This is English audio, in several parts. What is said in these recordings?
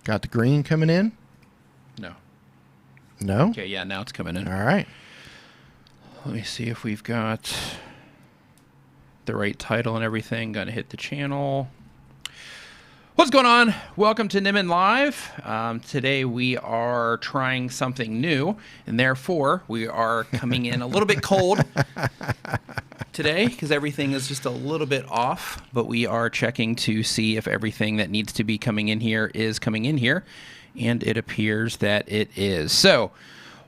Got the green coming in? No. No? Okay, yeah, now it's coming in. All right. Let me see if we've got the right title and everything. Gonna hit the channel. What's going on? Welcome to Nimmin Live. Today we are trying something new, and therefore we are coming in a little bit cold today because everything is just a little bit off, but we are checking to see if everything that needs to be coming in here is coming in here, and it appears that it is. So,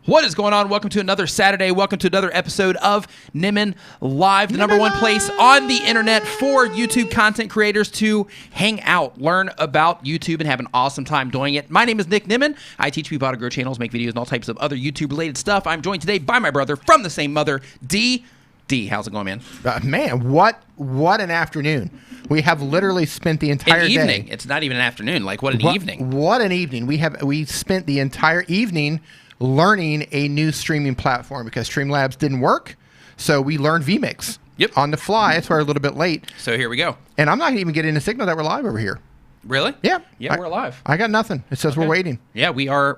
what is going on? Welcome to another Saturday. Welcome to another episode of Nimmin Live, the number one place on the internet for YouTube content creators to hang out, learn about YouTube, and have an awesome time doing it. My name is Nick Nimmin. I teach people how to grow channels, make videos, and all types of other YouTube-related stuff. I'm joined today by my brother from the same mother, D. D, how's it going, man? Man, what an afternoon. We have literally spent the entire evening. day. It's not even an afternoon. Like, what an evening. What an evening. We spent the entire evening learning a new streaming platform because Streamlabs didn't work. So we learned vMix on the fly. That's why we're a little bit late. So here we go. And I'm not even getting a signal that we're live over here. Really? Yeah. Yeah, we're live. I got nothing. It says we're waiting. Yeah, we are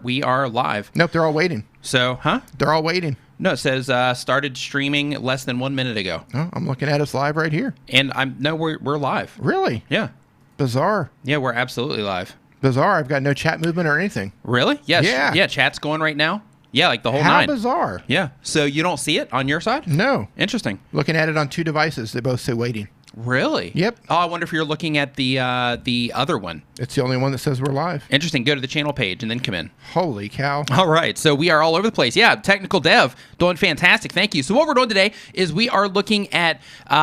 live. Nope, they're all waiting. So, huh? They're all waiting. No, it says started streaming less than 1 minute ago. Oh, I'm looking at us live right here. And we're live. Really? Yeah. Bizarre. Yeah, we're absolutely live. Bizarre. I've got no chat movement or anything. Really? Yes. Yeah. Yeah, chat's going right now. Yeah, like the whole How nine. bizarre. Yeah. So you don't see it on your side? No. Interesting. Looking at it on two devices. They both say waiting. Really? Yep. Oh, I wonder if you're looking at the other one. It's the only one that says we're live. Interesting. Go to the channel page and then come in. Holy cow. All right. So we are all over the place. Yeah. Technical dev doing fantastic. Thank you. So what we're doing today is we are looking at, we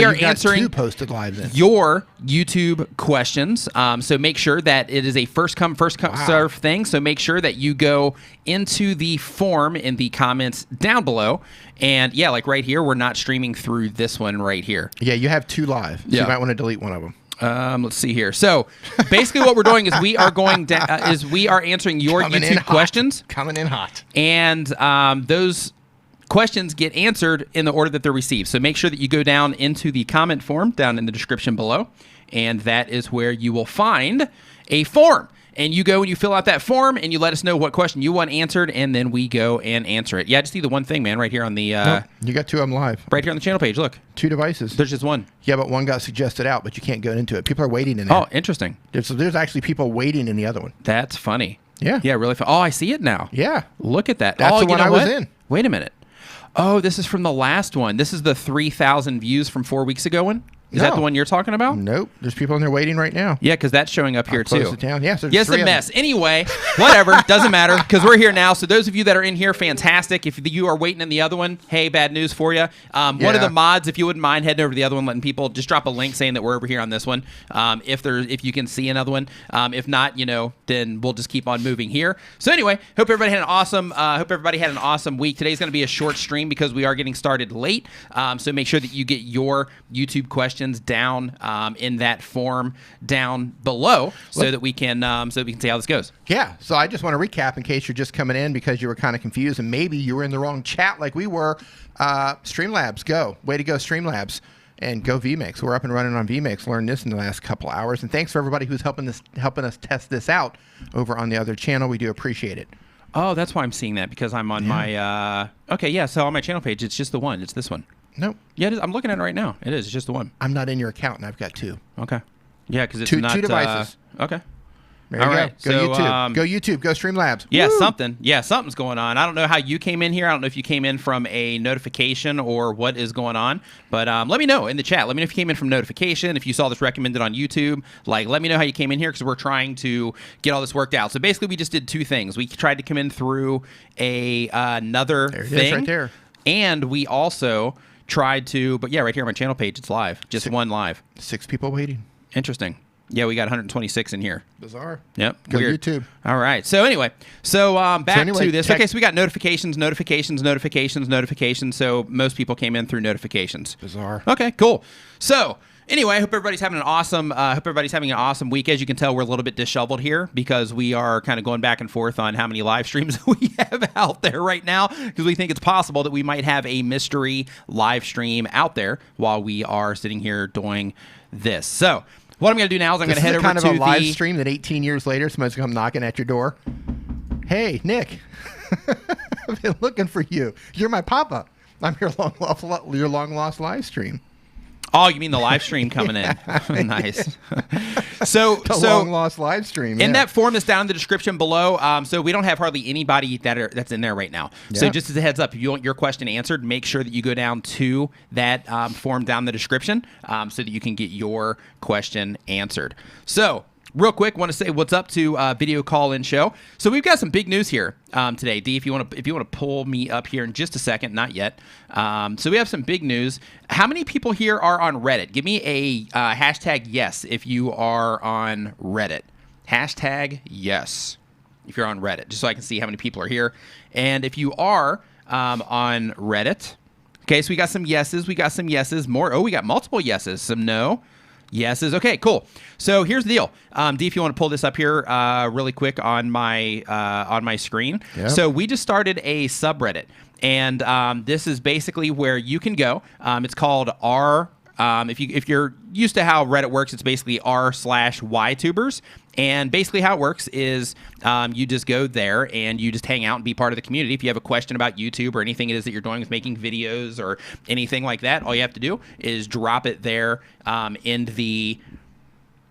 are answering two posted live then. your YouTube questions. So make sure that it is a first come serve thing. So make sure that you go into the form in the comments down below. And yeah, like right here, we're not streaming through this one right here. Yeah, you have two live. So you might want to delete one of them. Let's see here. So basically what we're doing is we are answering your YouTube questions. Coming in hot. And those questions get answered in the order that they're received. So make sure that you go down into the comment form down in the description below. And that is where you will find a form. And you go and you fill out that form and you let us know what question you want answered, and then we go and answer it. Yeah, just see the one thing, man, right here on the... Nope, you got two of them live. Right here on the channel page, look. Two devices. There's just one. Yeah, but one got suggested out, but you can't go into it. People are waiting in there. Oh, interesting. There's actually people waiting in the other one. That's funny. Yeah. Yeah, really fun. Oh, I see it now. Yeah. Look at that. That's the one I was in. Wait a minute. Oh, this is from the last one. This is the 3,000 views from 4 weeks ago one? Is that the one you're talking about? Nope. There's people in there waiting right now. Yeah, because that's showing up here too. Close it down. Yeah, so yes, a mess. Anyway, whatever. Doesn't matter because we're here now. So those of you that are in here, fantastic. If you are waiting in the other one, hey, bad news for you. One of the mods, if you wouldn't mind heading over to the other one, letting people just drop a link saying that we're over here on this one. If you can see another one. If not, then we'll just keep on moving here. So anyway, hope everybody had an awesome week. Today's going to be a short stream because we are getting started late. So make sure that you get your YouTube questions down in that form down below so that we can see how this goes. Yeah, so I just want to recap in case you're just coming in because you were kind of confused and maybe you were in the wrong chat like we were. Streamlabs, go. Way to go, Streamlabs. And go vMix. We're up and running on vMix. Learned this in the last couple hours. And thanks for everybody who's helping us test this out over on the other channel. We do appreciate it. Oh, that's why I'm seeing that because I'm on my... okay, yeah, so on my channel page, it's just the one. It's this one. Nope. Yeah, it is. I'm looking at it right now. It is. It's just the one. I'm not in your account, and I've got two. Okay. Yeah, because it's two not... two devices. Okay. There you go. Go YouTube. Go YouTube. Go Streamlabs. Yeah, Woo! something's going on. I don't know how you came in here. I don't know if you came in from a notification or what is going on. But let me know in the chat. Let me know if you came in from notification. If you saw this recommended on YouTube, let me know how you came in here because we're trying to get all this worked out. So basically, we just did two things. We tried to come in through another there it thing. is right there. And we also tried to, but yeah, right here on my channel page, it's live. Just one live. 6 people waiting. Interesting. Yeah, we got 126 in here. Bizarre. Yep. Go weird. YouTube. All right. So anyway, back to this. Okay, so we got notifications. So most people came in through notifications. Bizarre. Okay, cool. So anyway, I hope everybody's having an awesome week. As you can tell, we're a little bit disheveled here because we are kind of going back and forth on how many live streams we have out there right now because we think it's possible that we might have a mystery live stream out there while we are sitting here doing this. So What I'm going to do now is I'm going to head over kind of to a live the stream that 18 years later somebody's going to come knocking at your door. Hey, Nick, I've been looking for you. You're my papa. I'm your long lost live stream. Oh, you mean the live stream coming in? Nice. So long lost live stream. In that form that's down in the description below. So we don't have hardly anybody that's in there right now. Yeah. So just as a heads up, if you want your question answered, make sure that you go down to that form down in the description so that you can get your question answered. So real quick, want to say what's up to video call-in show. So we've got some big news here today. D, if you want to pull me up here in just a second, not yet. So we have some big news. How many people here are on Reddit? Give me a hashtag yes if you are on Reddit. Hashtag yes if you're on Reddit, just so I can see how many people are here. And if you are on Reddit, okay, so we got some yeses. We got some yeses. More. Oh, we got multiple yeses. Some no. Yeses. Okay, cool. So here's the deal. D, if you want to pull this up here really quick on my screen. Yep. So we just started a subreddit, and this is basically where you can go. It's called R. If you're used to how Reddit works, it's basically r/YTubers. And basically how it works is you just go there and you just hang out and be part of the community. If you have a question about YouTube or anything it is that you're doing with making videos or anything like that, all you have to do is drop it there in the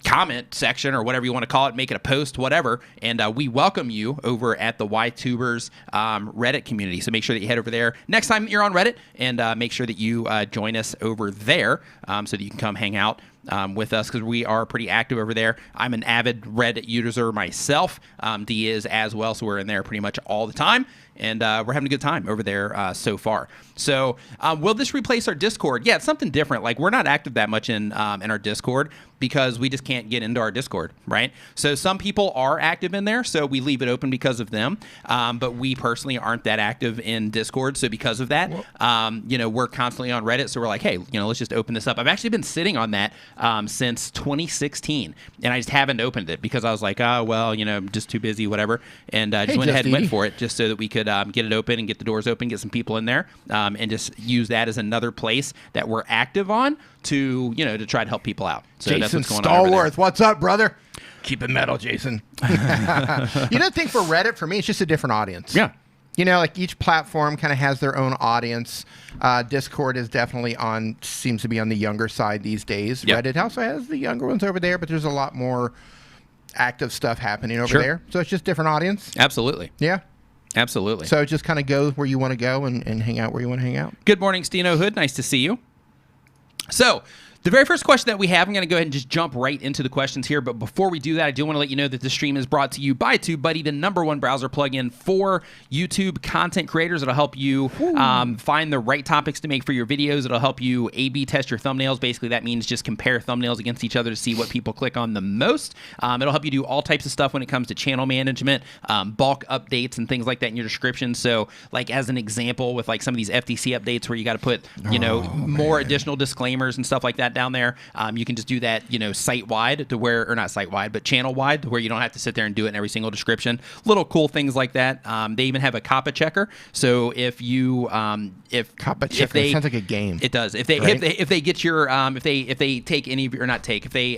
comment section or whatever you want to call it, make it a post, whatever, and we welcome you over at the YTubers Reddit community. So make sure that you head over there next time you're on Reddit and make sure that you join us over there so that you can come hang out with us, because we are pretty active over there. I'm an avid Reddit user myself. D is as well, so we're in there pretty much all the time, and we're having a good time over there so far. So will this replace our Discord? Yeah, it's something different. Like, we're not active that much in our Discord because we just can't get into our Discord, right? So some people are active in there, so we leave it open because of them. But we personally aren't that active in Discord, so because of that, we're constantly on Reddit. So we're like, hey, let's just open this up. I've actually been sitting on that since 2016, and I just haven't opened it because I was like, I'm just too busy, whatever. And I just went ahead and went for it just so that we could get it open and get the doors open, get some people in there, and just use that as another place that we're active on to try to help people out. So Jason that's what's going on over there. What's up, brother? Keep it metal, Jason. Think for Reddit, for me, it's just a different audience. Yeah. Like each platform kind of has their own audience. Discord is definitely seems to be on the younger side these days. Yep. Reddit also has the younger ones over there, but there's a lot more active stuff happening over there. So it's just different audience. Absolutely. Yeah. Absolutely. So just kind of go where you want to go and hang out where you want to hang out. Good morning, Steno Hood. Nice to see you. So the very first question that we have, I'm going to go ahead and just jump right into the questions here. But before we do that, I do want to let you know that this stream is brought to you by TubeBuddy, the #1 browser plugin for YouTube content creators. It'll help you find the right topics to make for your videos. It'll help you A/B test your thumbnails. Basically, that means just compare thumbnails against each other to see what people click on the most. It'll help you do all types of stuff when it comes to channel management, bulk updates, and things like that in your description. So, like as an example, with like some of these FTC updates where you got to put, more additional disclaimers and stuff like that down there, you can just do that, site-wide to where, or not site-wide, but channel-wide to where you don't have to sit there and do it in every single description. Little cool things like that. They even have a COPPA checker. So if you, if COPPA checker sounds like a game. It does. If they get your, if they take any of your, or not take, if they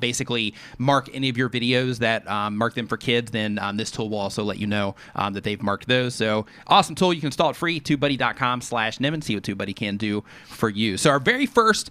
basically mark any of your videos that mark them for kids, then this tool will also let you know that they've marked those. So awesome tool. You can install it free. TubeBuddy.com/Nimmin. See what TubeBuddy can do for you. So our very first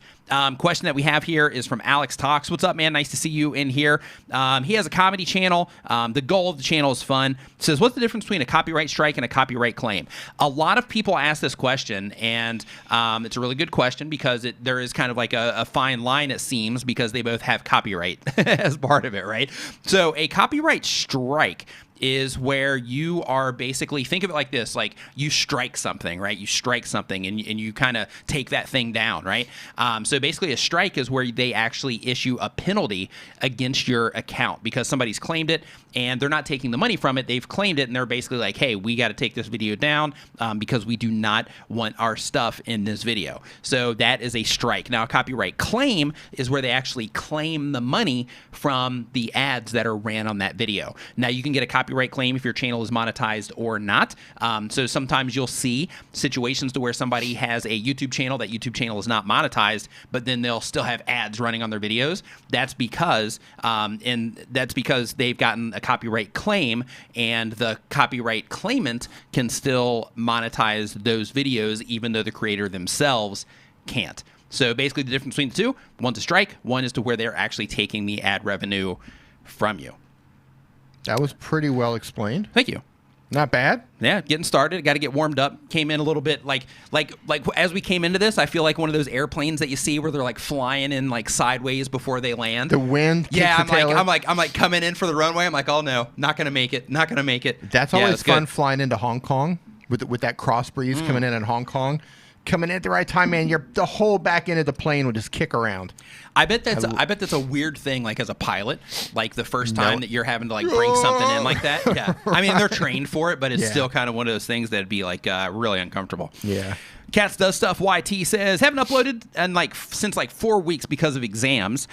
question that we have here is from Alex Talks. What's up, man? Nice to see you in here. He has a comedy channel. The goal of the channel is fun. Says, what's the difference between a copyright strike and a copyright claim? A lot of people ask this question, and it's a really good question because there is kind of like a fine line, it seems, because they both have copyright as part of it, right? So a copyright strike is where you are basically, think of it like this, like you strike something, right? You strike something and you kind of take that thing down, right? So basically a strike is where they actually issue a penalty against your account because somebody's claimed it and they're not taking the money from it. They've claimed it and they're basically like, hey, we got to take this video down because we do not want our stuff in this video. So that is a strike. Now a copyright claim is where they actually claim the money from the ads that are ran on that video. Now you can get a copyright copyright claim if your channel is monetized or not. So sometimes you'll see situations to where somebody has a YouTube channel, that YouTube channel is not monetized, but then they'll still have ads running on their videos. That's because they've gotten a copyright claim, and the copyright claimant can still monetize those videos even though the creator themselves can't. So basically the difference between the two, one's a strike, one is to where they're actually taking the ad revenue from you. That was pretty well explained. Thank you. Not bad. Yeah, getting started. Got to get warmed up. Came in a little bit like as we came into this, I feel like one of those airplanes that you see where they're like flying in like sideways before they land. The wind. Yeah, I'm like coming in for the runway. I'm like, oh no, not gonna make it. Not gonna make it. That's always fun flying into Hong Kong with that cross breeze coming in Hong Kong. Coming in at the right time, man. The whole back end of the plane will just kick around. I bet that's a weird thing, like as a pilot, like the first time that you're having to like bring something in like that. Yeah, I mean they're trained for it, but it's still kind of one of those things that'd be like really uncomfortable. Yeah. Cats Does Stuff YT says, haven't uploaded since 4 weeks because of exams.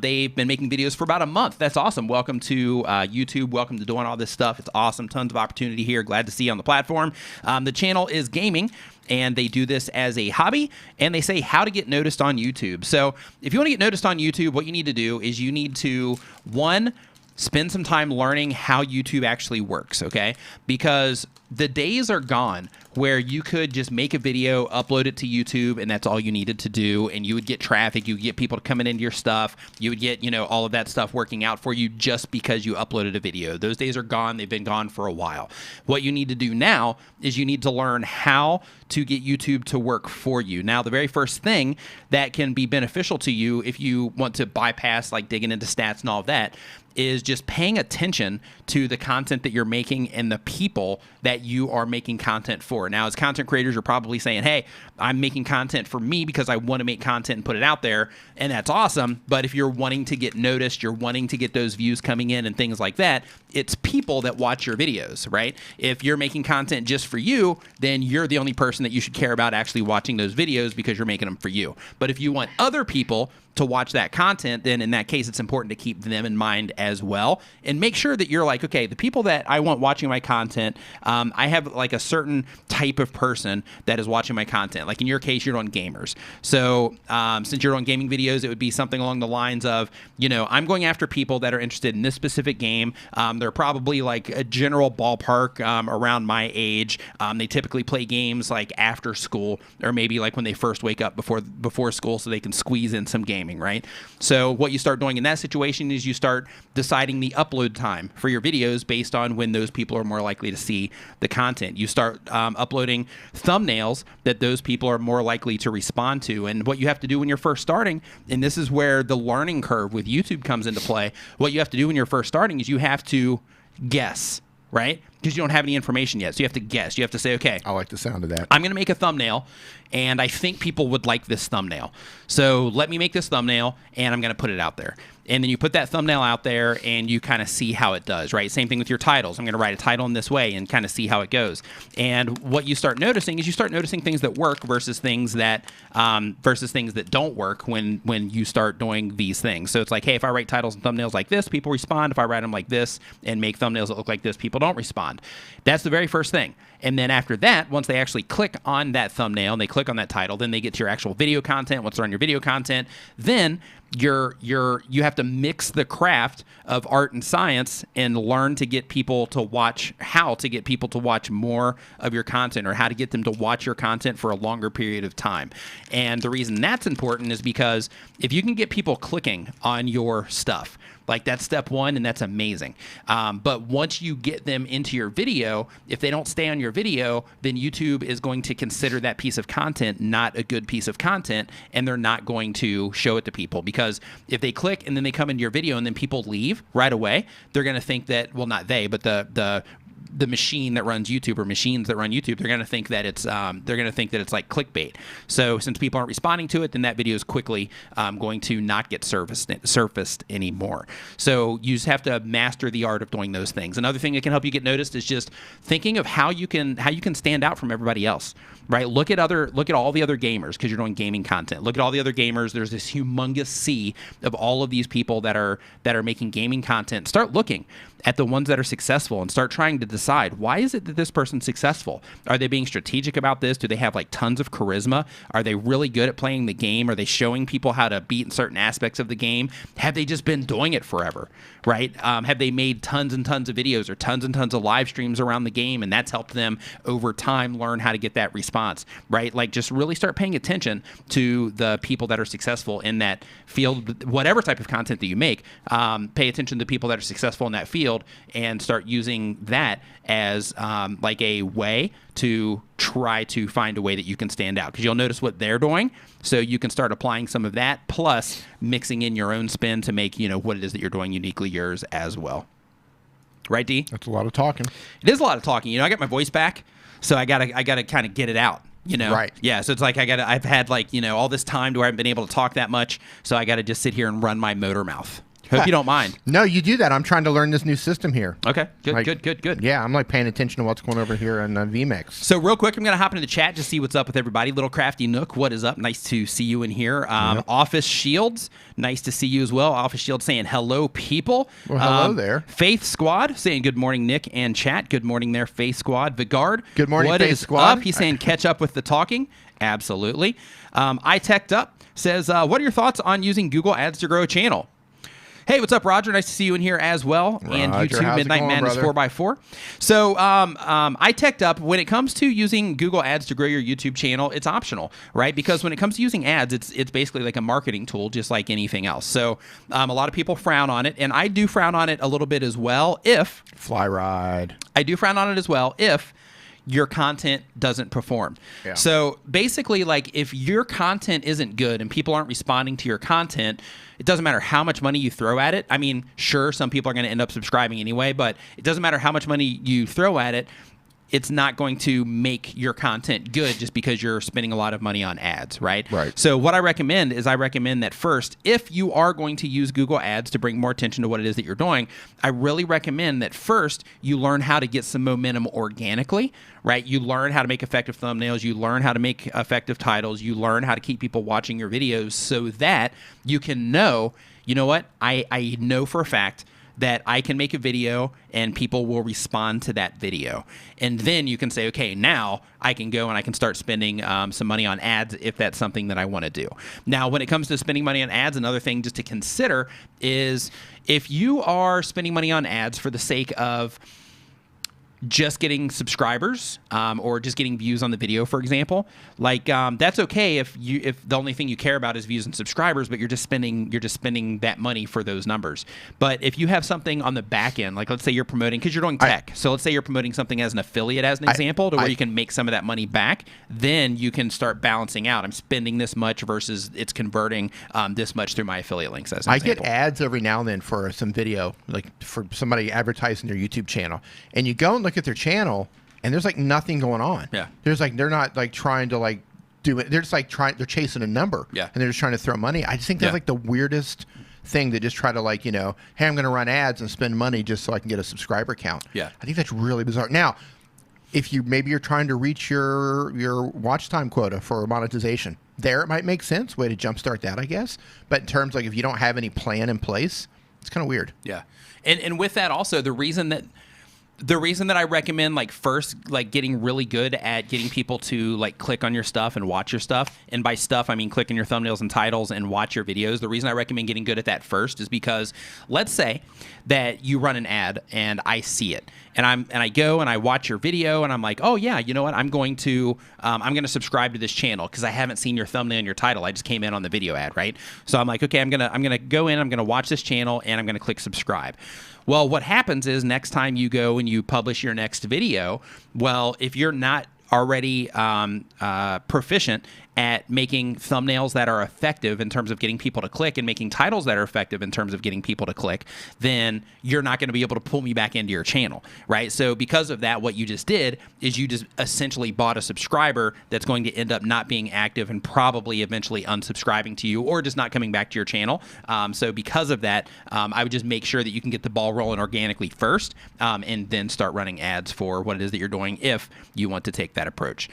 They've been making videos for about a month. That's awesome. Welcome to YouTube. Welcome to doing all this stuff. It's awesome. Tons of opportunity here. Glad to see you on the platform. The channel is gaming, and they do this as a hobby, and they say how to get noticed on YouTube. So if you want to get noticed on YouTube, what you need to do is you need to, one, spend some time learning how YouTube actually works, okay? Because the days are gone where you could just make a video, upload it to YouTube, and that's all you needed to do, and you would get traffic, you would get people coming into your stuff, you would get, all of that stuff working out for you just because you uploaded a video. Those days are gone. They've been gone for a while. What you need to do now is you need to learn how to get YouTube to work for you. Now, the very first thing that can be beneficial to you if you want to bypass like digging into stats and all of that is just paying attention to the content that you're making and the people that you are making content for. Now, as content creators, you're probably saying, hey, I'm making content for me because I want to make content and put it out there, and that's awesome. But if you're wanting to get noticed, you're wanting to get those views coming in and things like that, it's people that watch your videos, right? If you're making content just for you, then you're the only person that you should care about actually watching those videos because you're making them for you. But if you want other people to watch that content, then in that case, it's important to keep them in mind as well, and make sure that you're like, okay, the people that I want watching my content, I have like a certain type of person that is watching my content. Like in your case, you're on gamers. So since you're on gaming videos, it would be something along the lines of, I'm going after people that are interested in this specific game. They're probably like a general ballpark around my age. They typically play games like after school, or maybe like when they first wake up before school so they can squeeze in some gaming, right? So what you start doing in that situation is you start deciding the upload time for your videos based on when those people are more likely to see the content. You start uploading thumbnails that those people are more likely to respond to. And what you have to do when you're first starting, and this is where the learning curve with YouTube comes into play, what you have to do when you're first starting is you have to guess, right? Because you don't have any information yet. So you have to guess. You have to say, okay, I like the sound of that. I'm going to make a thumbnail, and I think people would like this thumbnail. So let me make this thumbnail, and I'm going to put it out there. And then you put that thumbnail out there, and you kind of see how it does, right? Same thing with your titles. I'm going to write a title in this way and kind of see how it goes. And what you start noticing is you start noticing things that work versus things that don't work when you start doing these things. So it's like, hey, if I write titles and thumbnails like this, people respond. If I write them like this and make thumbnails that look like this, people don't respond. That's the very first thing. And then after that, once they actually click on that thumbnail and they click on that title, then they get to your actual video content. Once they're on your video content, then you have to mix the craft of art and science and learn to get people to watch, how to get people to watch more of your content, or how to get them to watch your content for a longer period of time. And the reason that's important is because if you can get people clicking on your stuff, like that's step one, and that's amazing. But once you get them into your video, if they don't stay on your video, then YouTube is going to consider that piece of content not a good piece of content, and they're not going to show it to people. Because if they click and then they come into your video and then people leave right away, they're going to think that, well, not they, but the the machine that runs YouTube or machines that run YouTube, they're going to think that it's like clickbait. So since people aren't responding to it, then that video is quickly going to not get surfaced anymore. So you just have to master the art of doing those things. Another thing that can help you get noticed is just thinking of how you can stand out from everybody else. Right? Look at all the other gamers, because you're doing gaming content. Look at all the other gamers. There's this humongous sea of all of these people that are making gaming content. Start looking at the ones that are successful and start trying to decide, why is it that this person's successful? Are they being strategic about this? Do they have like tons of charisma? Are they really good at playing the game? Are they showing people how to beat in certain aspects of the game? Have they just been doing it forever? Right? Have they made tons and tons of videos or tons and tons of live streams around the game, and that's helped them over time learn how to get that response? Right? Like, just really start paying attention to the people that are successful in that field, whatever type of content that you make. Pay attention to people that are successful in that field and start using that as like a way to try to find a way that you can stand out, because you'll notice what they're doing, so you can start applying some of that plus mixing in your own spin to make what it is that you're doing uniquely yours as well. Right, D? That's a lot of talking. It is a lot of talking. I got my voice back, so I gotta kind of get it out. Right. Yeah. So it's like I've had like all this time to where I haven't been able to talk that much, so I got to just sit here and run my motor mouth. Hope you don't mind. No, you do that. I'm trying to learn this new system here. Okay. Good, Like, good. Yeah, I'm like paying attention to what's going over here in VMix. So real quick, I'm going to hop into the chat to see what's up with everybody. Little Crafty Nook, what is up? Nice to see you in here. Office Shields, nice to see you as well. Office Shields saying hello, people. Well, hello there. Faith Squad saying good morning, Nick and chat. Good morning there, Faith Squad. Vigard. Good morning, what Faith is Squad. up? He's saying catch up with the talking. Absolutely. I Teched Up says, what are your thoughts on using Google Ads to grow a channel? Hey, what's up, Roger? Nice to see you in here as well. Roger, and how's YouTube it Midnight going, Madness brother? 4x4. So I teched up, when it comes to using Google Ads to grow your YouTube channel, it's optional, right? Because when it comes to using ads, it's basically like a marketing tool, just like anything else. So a lot of people frown on it, and I do frown on it a little bit as well if... Fly ride. I do frown on it as well if your content doesn't perform. Yeah. So basically, like, if your content isn't good and people aren't responding to your content, it doesn't matter how much money you throw at it. I mean, sure, some people are going to end up subscribing anyway, but it doesn't matter how much money you throw at it. It's not going to make your content good just because you're spending a lot of money on ads, right? Right. So what I recommend is that first, if you are going to use Google Ads to bring more attention to what it is that you're doing, I really recommend that first you learn how to get some momentum organically, right? You learn how to make effective thumbnails, you learn how to make effective titles, you learn how to keep people watching your videos so that you can know, you know what, I know for a fact that I can make a video and people will respond to that video. And then you can say, okay, now I can go and I can start spending some money on ads if that's something that I want to do. Now, when it comes to spending money on ads, another thing just to consider is if you are spending money on ads for the sake of just getting subscribers or just getting views on the video, for example, like that's okay if the only thing you care about is views and subscribers, but you're just spending that money for those numbers. But if you have something on the back end, like let's say you're promoting, because you're doing tech, so let's say you're promoting something as an affiliate, as an example, to where you can make some of that money back, then you can start balancing out. I'm spending this much versus it's converting this much through my affiliate links, as an example. I get ads every now and then for some video, like for somebody advertising their YouTube channel, and you go and look at their channel and there's like nothing going on. Yeah. There's like, they're not like trying to like do it. They're just like they're chasing a number. Yeah. And they're just trying to throw money. I just think that's like the weirdest thing, to just try to like, hey, I'm going to run ads and spend money just so I can get a subscriber count. Yeah. I think that's really bizarre. Now, if you're trying to reach your watch time quota for monetization, there it might make sense. Way to jumpstart that, I guess. But in terms like if you don't have any plan in place, it's kind of weird. Yeah. And with that also, the reason that I recommend like first like getting really good at getting people to like click on your stuff and watch your stuff, and by stuff I mean click on your thumbnails and titles and watch your videos. The reason I recommend getting good at that first is because let's say that you run an ad and I see it and I go and I watch your video and I'm like, oh yeah, you know what, I'm going to subscribe to this channel because I haven't seen your thumbnail and your title. I just came in on the video ad, right? So I'm like, okay, I'm gonna go in, I'm gonna watch this channel and I'm gonna click subscribe. Well, what happens is next time you go and you publish your next video, well, if you're not already proficient at making thumbnails that are effective in terms of getting people to click and making titles that are effective in terms of getting people to click, then you're not going to be able to pull me back into your channel, right? So because of that, what you just did is you just essentially bought a subscriber that's going to end up not being active and probably eventually unsubscribing to you or just not coming back to your channel. So because of that, I would just make sure that you can get the ball rolling organically first, and then start running ads for what it is that you're doing if you want to take that approach.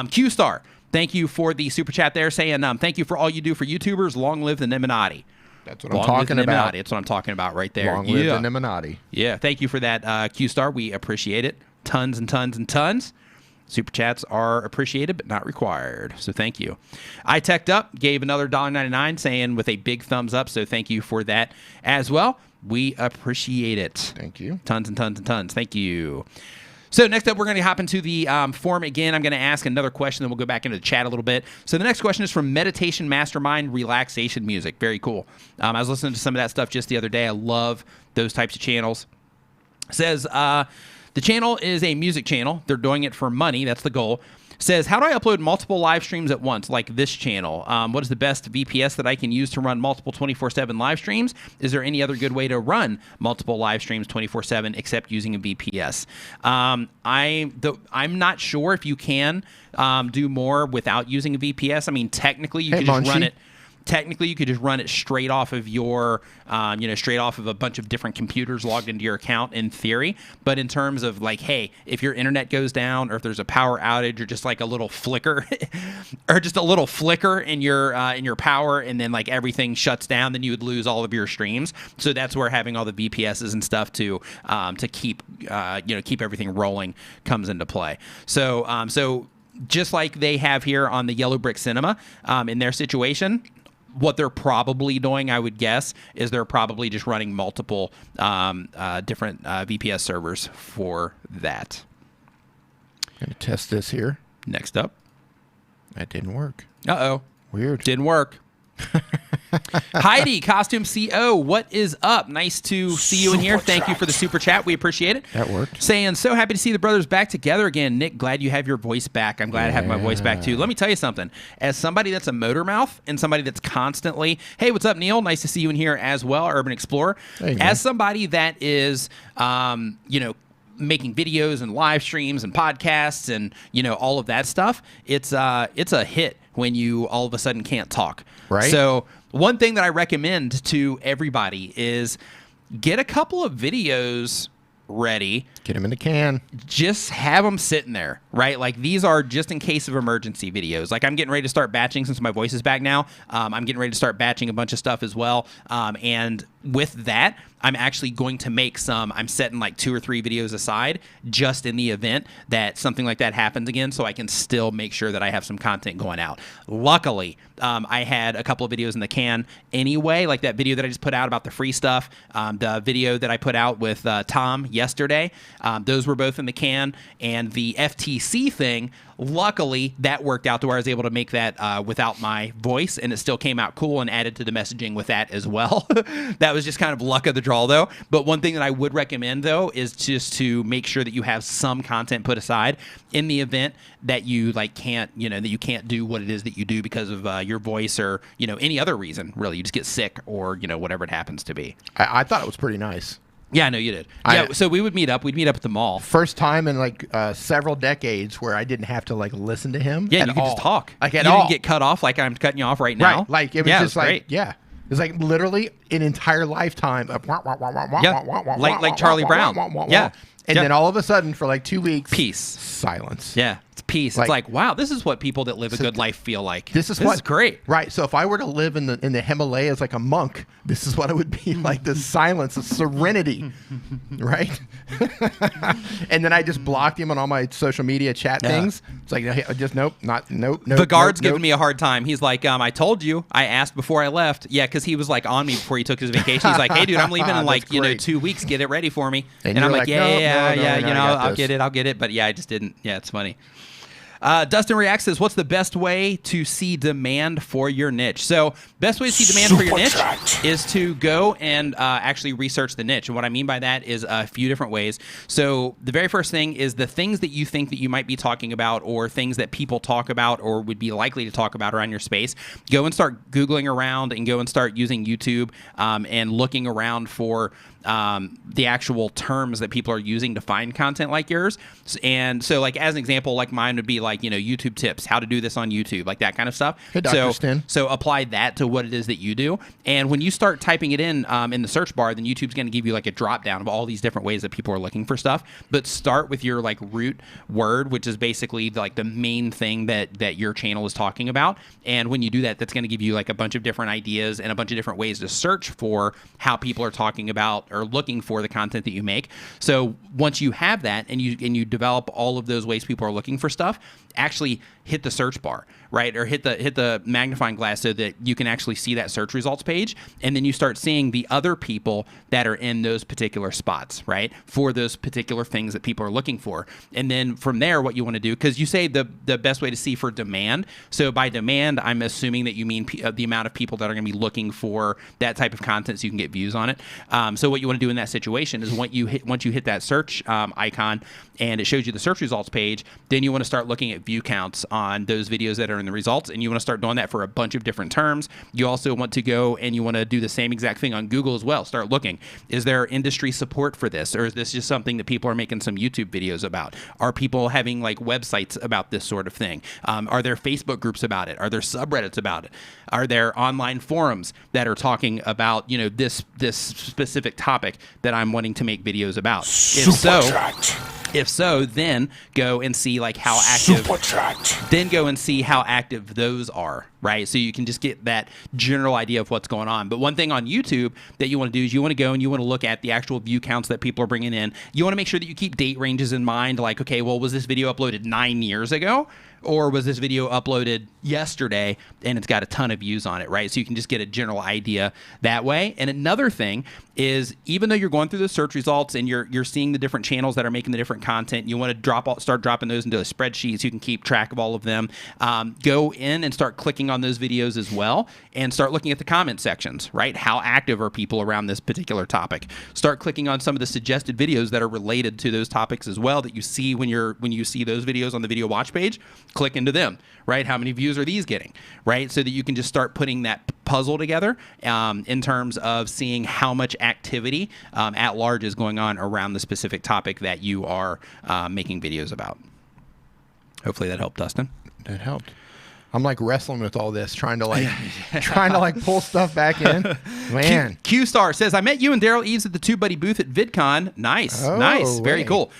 Q-Star, thank you for the super chat there, saying thank you for all you do for YouTubers. Long live the Nimminati. That's what I'm talking about. That's what I'm talking about right there. Long live the Nimminati. Yeah, thank you for that, Q-Star. We appreciate it. Tons and tons and tons. Super chats are appreciated but not required, so thank you. I Teched Up gave another $1.99 saying with a big thumbs up, so thank you for that as well. We appreciate it. Thank you. Tons and tons and tons. Thank you. So next up, we're going to hop into the forum again. I'm going to ask another question, then we'll go back into the chat a little bit. So the next question is from Meditation Mastermind Relaxation Music. Very cool. I was listening to some of that stuff just the other day. I love those types of channels. It says, the channel is a music channel. They're doing it for money. That's the goal. Says, how do I upload multiple live streams at once, like this channel? What is the best VPS that I can use to run multiple 24/7 live streams? Is there any other good way to run multiple live streams 24/7 except using a VPS? I'm not sure if you can do more without using a VPS. I mean, technically, you could just run it. Technically, you could just run it straight off of your, straight off of a bunch of different computers logged into your account in theory. But in terms of like, hey, if your internet goes down or if there's a power outage or just like a little flicker or just a little flicker in your power and then like everything shuts down, then you would lose all of your streams. So that's where having all the VPSs and stuff to keep, keep everything rolling comes into play. So just like they have here on the Yellow Brick Cinema in their situation, what they're probably doing, I would guess, is they're probably just running multiple different VPS servers for that. Going to test this here. Next up. That didn't work. Uh-oh. Weird. Didn't work. Heidi, Costume CO, what is up? Nice to see you in here. Thank you for the super chat. We appreciate it. That worked. Saying, so happy to see the brothers back together again. Nick, glad you have your voice back. I'm glad I have my voice back too. Let me tell you something. As somebody that's a motor mouth and somebody that's constantly, hey, what's up, Neil? Nice to see you in here as well, Urban Explorer. As somebody that is, making videos and live streams and podcasts and, all of that stuff, it's a hit when you all of a sudden can't talk. Right. So one thing that I recommend to everybody is get a couple of videos ready. Get them in the can. Just have them sitting there, right? Like these are just in case of emergency videos. Like I'm getting ready to start batching since my voice is back now. I'm getting ready to start batching a bunch of stuff as well. And with that, I'm actually going to make I'm setting like 2 or 3 videos aside just in the event that something like that happens again, so I can still make sure that I have some content going out. Luckily, I had a couple of videos in the can anyway, like that video that I just put out about the free stuff, the video that I put out with Tom yesterday. Those were both in the can, and the FTC thing, luckily, that worked out to where I was able to make that without my voice, and it still came out cool and added to the messaging with that as well. That was just kind of luck of the draw, though. But one thing that I would recommend, though, is just to make sure that you have some content put aside in the event that you can't do what it is that you do because of your voice or any other reason. Really, you just get sick or whatever it happens to be. I thought it was pretty nice. Yeah, I know you did. So we would meet up. We'd meet up at the mall. First time in several decades where I didn't have to listen to him. Yeah, you could just talk. Like you at all. didn't get cut off like I'm cutting you off right now. Right. Like it was just great. it was like literally an entire lifetime of like Charlie Brown. Yeah. And then all of a sudden for like 2 weeks, peace, silence. Yeah. Peace. It's like, wow, this is what people that live a good life feel like. This is great. Right. So if I were to live in the Himalayas like a monk, this is what it would be like, the silence, the serenity. Right? And then I just blocked him on all my social media chat things. It's like, just nope. The guard's giving me a hard time. He's like, I told you. I asked before I left. Yeah, because he was on me before he took his vacation. He's like, hey, dude, I'm leaving in 2 weeks. Get it ready for me. And I'm like, I'll get it. But yeah, I just didn't. Yeah, it's funny. Dustin Reacts says, what's the best way to see demand for your niche? So best way to see demand for your niche is to go and actually research the niche. And what I mean by that is a few different ways. So the very first thing is the things that you think that you might be talking about, or things that people talk about or would be likely to talk about around your space. Go and start Googling around and go and start using YouTube and looking around for the actual terms that people are using to find content like yours. And so, like, as an example, like mine would be like, YouTube tips, how to do this on YouTube, like that kind of stuff. Hey, Dr. Stin. So apply that to what it is that you do. And when you start typing it in the search bar, then YouTube's going to give you like a drop down of all these different ways that people are looking for stuff. But start with your like root word, which is basically like the main thing that your channel is talking about. And when you do that, that's going to give you like a bunch of different ideas and a bunch of different ways to search for how people are talking about or looking for the content that you make. So once you have that and you develop all of those ways people are looking for stuff, actually hit the search bar, right? Or hit the magnifying glass so that you can actually see that search results page. And then you start seeing the other people that are in those particular spots, right? For those particular things that people are looking for. And then from there, what you want to do, because you say the best way to see for demand. So by demand, I'm assuming that you mean the amount of people that are going to be looking for that type of content so you can get views on it. So what you want to do in that situation is once you hit that search icon and it shows you the search results page, then you want to start looking at view counts on those videos that are in the results, and you want to start doing that for a bunch of different terms. You also want to go and you want to do the same exact thing on Google as well. Start looking. Is there industry support for this, or is this just something that people are making some YouTube videos about? Are people having like websites about this sort of thing? Are there Facebook groups about it? Are there subreddits about it? Are there online forums that are talking about this specific topic that I'm wanting to make videos about? If so, then go and see like how active. Then go and see how active those are, right? So you can just get that general idea of what's going on. But one thing on YouTube that you want to do is you want to go and you want to look at the actual view counts that people are bringing in. You want to make sure that you keep date ranges in mind. Like, okay, well, was this video uploaded 9 years ago? Or was this video uploaded yesterday and it's got a ton of views on it, right? So you can just get a general idea that way. And another thing is, even though you're going through the search results and you're seeing the different channels that are making the different content, you want to start dropping those into a spreadsheet so you can keep track of all of them. Go in and start clicking on those videos as well and start looking at the comment sections, right? How active are people around this particular topic? Start clicking on some of the suggested videos that are related to those topics as well that you see when you see those videos on the video watch page. Click into them, right? How many views are these getting, right? So that you can just start putting that puzzle together in terms of seeing how much activity at large is going on around the specific topic that you are making videos about. Hopefully that helped, Dustin. That helped. I'm like wrestling with all this, trying to pull stuff back in. Man. Q Star says, I met you and Daryl Eves at the TubeBuddy booth at VidCon. Nice. Very cool.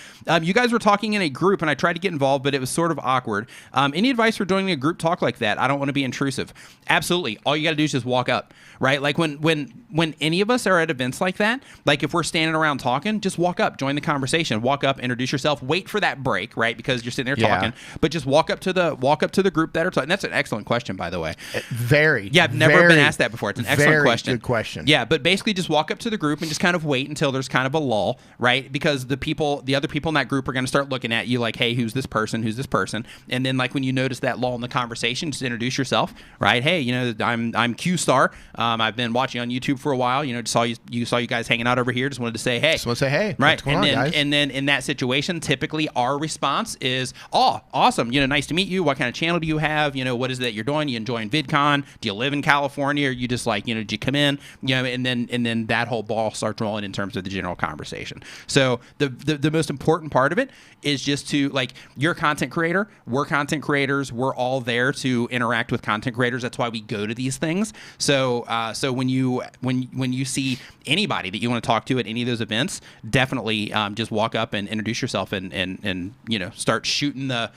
You guys were talking in a group, and I tried to get involved, but it was sort of awkward. Any advice for doing a group talk like that? I don't want to be intrusive. Absolutely. All you got to do is just walk up, right? Like when any of us are at events like that, like if we're standing around talking, just walk up, join the conversation, walk up, introduce yourself, wait for that break, right? Because you're sitting there talking, but just walk up to the group that are talking. That's an excellent question, by the way. Yeah, I've never been asked that before. It's an excellent question. Good question. Yeah, but basically just walk up to the group and just kind of wait until there's kind of a lull, right? Because the other people in that group are going to start looking at you like, hey, who's this person? Who's this person? And then like when you notice that lull in the conversation, just introduce yourself, right? Hey, I'm Q Star. I've been watching on YouTube for a while. Saw you guys hanging out over here. Just wanted to say hey. Just want to say hey. Right. What's going on, guys? And then in that situation, typically our response is, oh, awesome. Nice to meet you. What kind of channel do you have? What is it that you're doing? You enjoying VidCon? Do you live in California? Or you just like, did you come in? And then that whole ball starts rolling in terms of the general conversation. So the most important part of it is just to, like, you're a content creator. We're content creators. We're all there to interact with content creators. That's why we go to these things. So when you see anybody that you want to talk to at any of those events, definitely just walk up and introduce yourself and start shooting the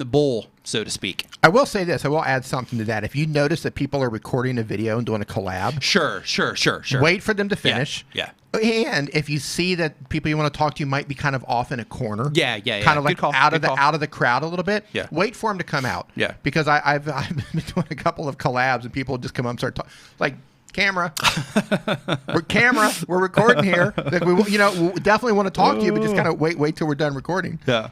bull, so to speak. I will say this. I will add something to that. If you notice that people are recording a video and doing a collab, sure. Wait for them to finish. Yeah. And if you see that people you want to talk to might be kind of off in a corner, kind of like out of the crowd a little bit, wait for them to come out. Yeah. Because I've been doing a couple of collabs and people just come up and start talking. Like, camera. We're recording here. Like we definitely want to talk to you, but just kind of wait till we're done recording. Yeah.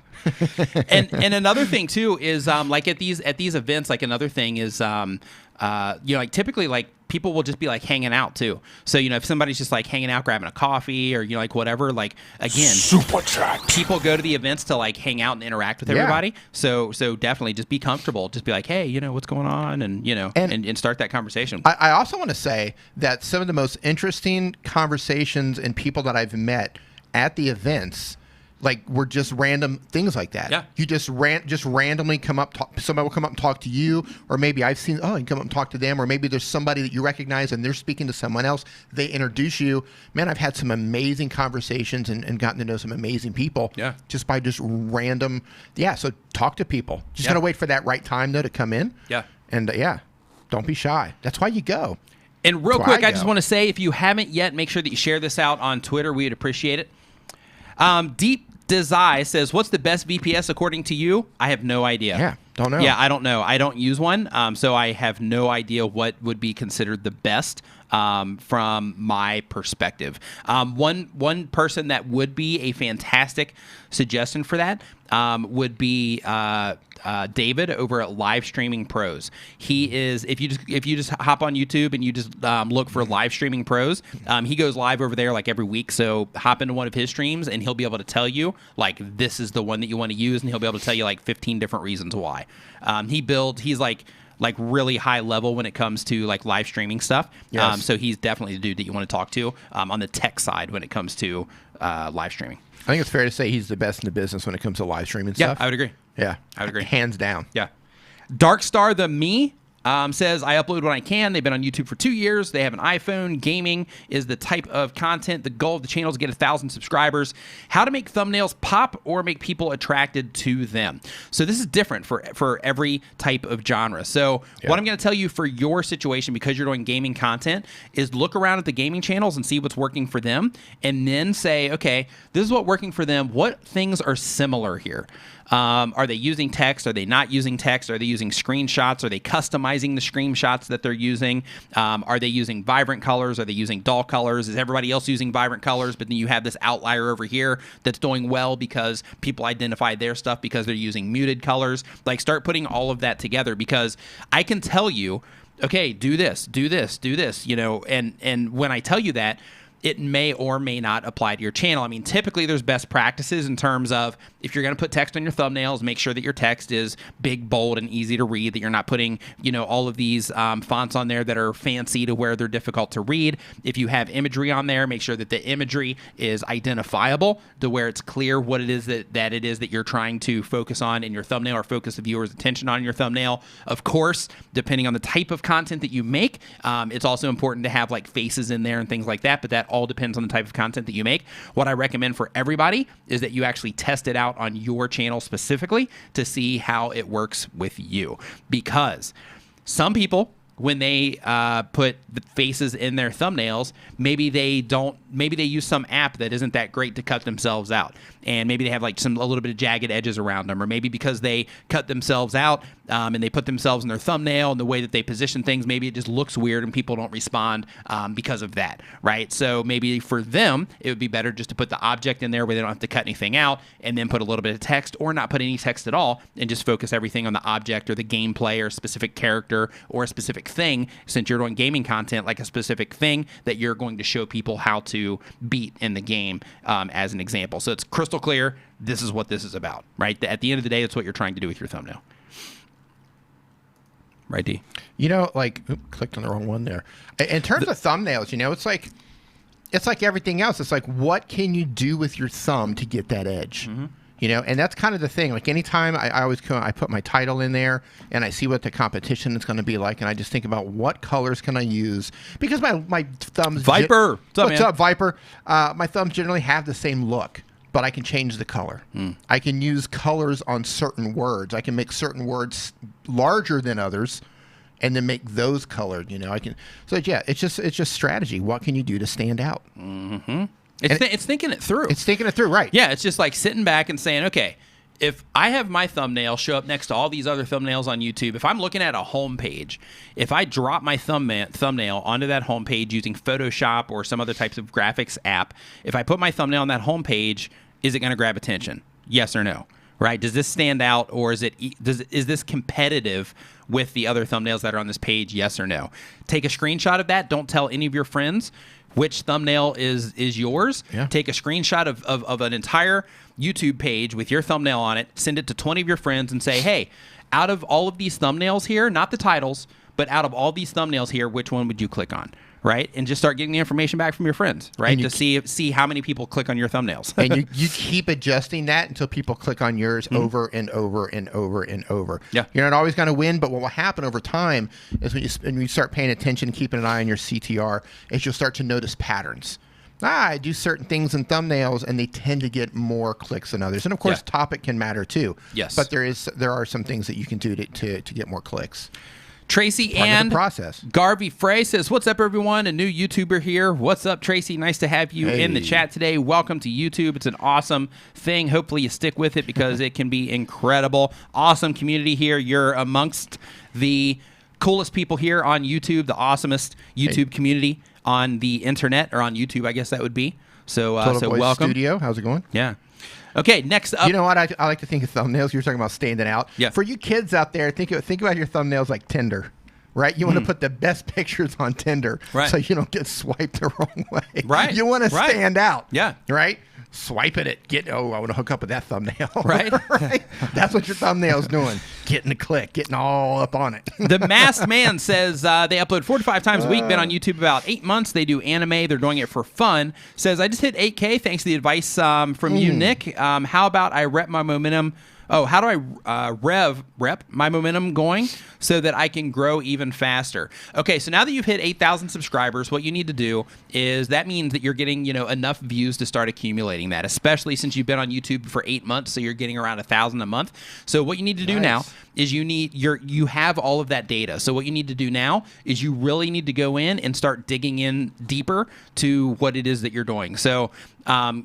and another thing too is like at these events, like another thing is like typically like people will just be like hanging out too. So if somebody's just like hanging out, grabbing a coffee or like whatever, like again, super chat. People go to the events to like hang out and interact with everybody. So definitely just be comfortable. Just be like, hey, what's going on, and and start that conversation. I also want to say that some of the most interesting conversations and people that I've met at the events, like, were just random things like that. Yeah. You just randomly come up, somebody will come up and talk to you, or maybe I've seen, you come up and talk to them, or maybe there's somebody that you recognize and they're speaking to someone else. They introduce you. Man, I've had some amazing conversations and gotten to know some amazing people. Yeah. Just by just random. Yeah. So talk to people. Just gotta wait for that right time though to come in. Yeah. And don't be shy. That's why you go. And real quick, I just want to say, if you haven't yet, make sure that you share this out on Twitter. We'd appreciate it. Deep Desai says, what's the best VPS according to you? I have no idea. Yeah, don't know. Yeah, I don't know. I don't use one, so I have no idea what would be considered the best from my perspective. One person that would be a fantastic suggestion for that would be David over at Live Streaming Pros. He is, if you just hop on YouTube and you just look for Live Streaming Pros, he goes live over there like every week. So hop into one of his streams and he'll be able to tell you like this is the one that you want to use, and he'll be able to tell you like 15 different reasons why. He's like really high level when it comes to like live streaming stuff. Yes. So he's definitely the dude that you want to talk to on the tech side when it comes to live streaming. I think it's fair to say he's the best in the business when it comes to live streaming stuff. Yeah, I would agree. Yeah, I would agree. Hands down. Yeah. Darkstar the Me says, I upload when I can. They've been on YouTube for 2 years. They have an iPhone. Gaming is the type of content. The goal of the channel is to get 1,000 subscribers. How to make thumbnails pop or make people attracted to them. So this is different for every type of genre. So what I'm going to tell you for your situation, because you're doing gaming content, is look around at the gaming channels and see what's working for them, and then say, okay, this is what's working for them. What things are similar here? Are they using text? Are they not using text? Are they using screenshots? Are they customizing the screenshots that they're using? Are they using vibrant colors? Are they using dull colors? Is everybody else using vibrant colors? But then you have this outlier over here that's doing well because people identify their stuff because they're using muted colors. Like, start putting all of that together, because I can tell you, okay, do this, and when I tell you that, it may or may not apply to your channel. I mean, typically there's best practices in terms of, if you're going to put text on your thumbnails, make sure that your text is big, bold, and easy to read, that you're not putting, all of these fonts on there that are fancy to where they're difficult to read. If you have imagery on there, make sure that the imagery is identifiable to where it's clear what it is that it is that you're trying to focus on in your thumbnail, or focus the viewer's attention on your thumbnail. Of course, depending on the type of content that you make, it's also important to have like faces in there and things like that, but that all depends on the type of content that you make. What I recommend for everybody is that you actually test it out on your channel specifically to see how it works with you. Because some people, when they put the faces in their thumbnails, maybe they use some app that isn't that great to cut themselves out, and maybe they have like a little bit of jagged edges around them, or maybe because they cut themselves out and they put themselves in their thumbnail, and the way that they position things, maybe it just looks weird and people don't respond because of that, right? So maybe for them, it would be better just to put the object in there where they don't have to cut anything out, and then put a little bit of text, or not put any text at all, and just focus everything on the object or the gameplay or a specific character or a specific thing, since you're doing gaming content, like a specific thing that you're going to show people how to beat in the game, as an example. So it's crystal clear, this is what this is about, right? At the end of the day, that's what you're trying to do with your thumbnail. Right, D? Clicked on the wrong one there. In terms of thumbnails, it's like everything else. It's like, what can you do with your thumb to get that edge? Mm-hmm. And that's kind of the thing. Like, anytime I always I put my title in there and I see what the competition is going to be like, and I just think about what colors can I use, because my thumbs Viper. What's up, Viper? My thumbs generally have the same look, but I can change the color. I can use colors on certain words. I can make certain words larger than others, and then make those colored. I can. So yeah, it's just strategy. What can you do to stand out? Mm-hmm. It's thinking it through. It's thinking it through, right? Yeah, it's just like sitting back and saying, okay, if I have my thumbnail show up next to all these other thumbnails on YouTube, if I'm looking at a home page, if I drop my thumbnail onto that home page using Photoshop or some other types of graphics app, if I put my thumbnail on that home page, is it going to grab attention? Yes or no? Right? Does this stand out, or is this competitive with the other thumbnails that are on this page? Yes or no? Take a screenshot of that. Don't tell any of your friends which thumbnail is yours. Yeah. Take a screenshot of an entire YouTube page with your thumbnail on it, send it to 20 of your friends and say, hey, out of all of these thumbnails here, not the titles, but out of all these thumbnails here, which one would you click on? Right? And just start getting the information back from your friends, right? To see how many people click on your thumbnails. And you keep adjusting that until people click on yours over and over and over and over. Yeah. You're not always going to win, but what will happen over time is when you start paying attention and keeping an eye on your CTR, is you'll start to notice patterns. I do certain things in thumbnails, and they tend to get more clicks than others. And of course, topic can matter too. Yes. But there are some things that you can do to get more clicks. Tracy Part and of the process. Garvey Frey says, what's up, everyone? A new YouTuber here. What's up, Tracy? Nice to have you in the chat today. Welcome to YouTube. It's an awesome thing. Hopefully you stick with it because it can be incredible. Awesome community here. You're amongst the coolest people here on YouTube, the awesomest YouTube community on the internet, or on YouTube, I guess that would be. So, Total Voice welcome. Studio. How's it going? Yeah. Okay, next up. You know what? I like to think of thumbnails. You were talking about standing out. Yeah. For you kids out there, think about your thumbnails like Tinder, right? You want to put the best pictures on Tinder, right, so you don't get swiped the wrong way. Right. You want to stand out. Yeah. Right? Swiping it. I want to hook up with that thumbnail. Right. Right? That's what your thumbnail's doing. Getting a click. Getting all up on it. The Masked Man says they upload 4 to 5 times a week. Been on YouTube about 8 months. They do anime. They're doing it for fun. Says, I just hit 8K. Thanks to the advice from you, Nick. How about I rep my momentum? Oh, how do I rep my momentum going so that I can grow even faster? Okay, so now that you've hit 8,000 subscribers, what you need to do is, that means that you're getting, enough views to start accumulating that, especially since you've been on YouTube for 8 months, so you're getting around 1,000 a month. So what you need to do now is you have all of that data. So what you need to do now is you really need to go in and start digging in deeper to what it is that you're doing. So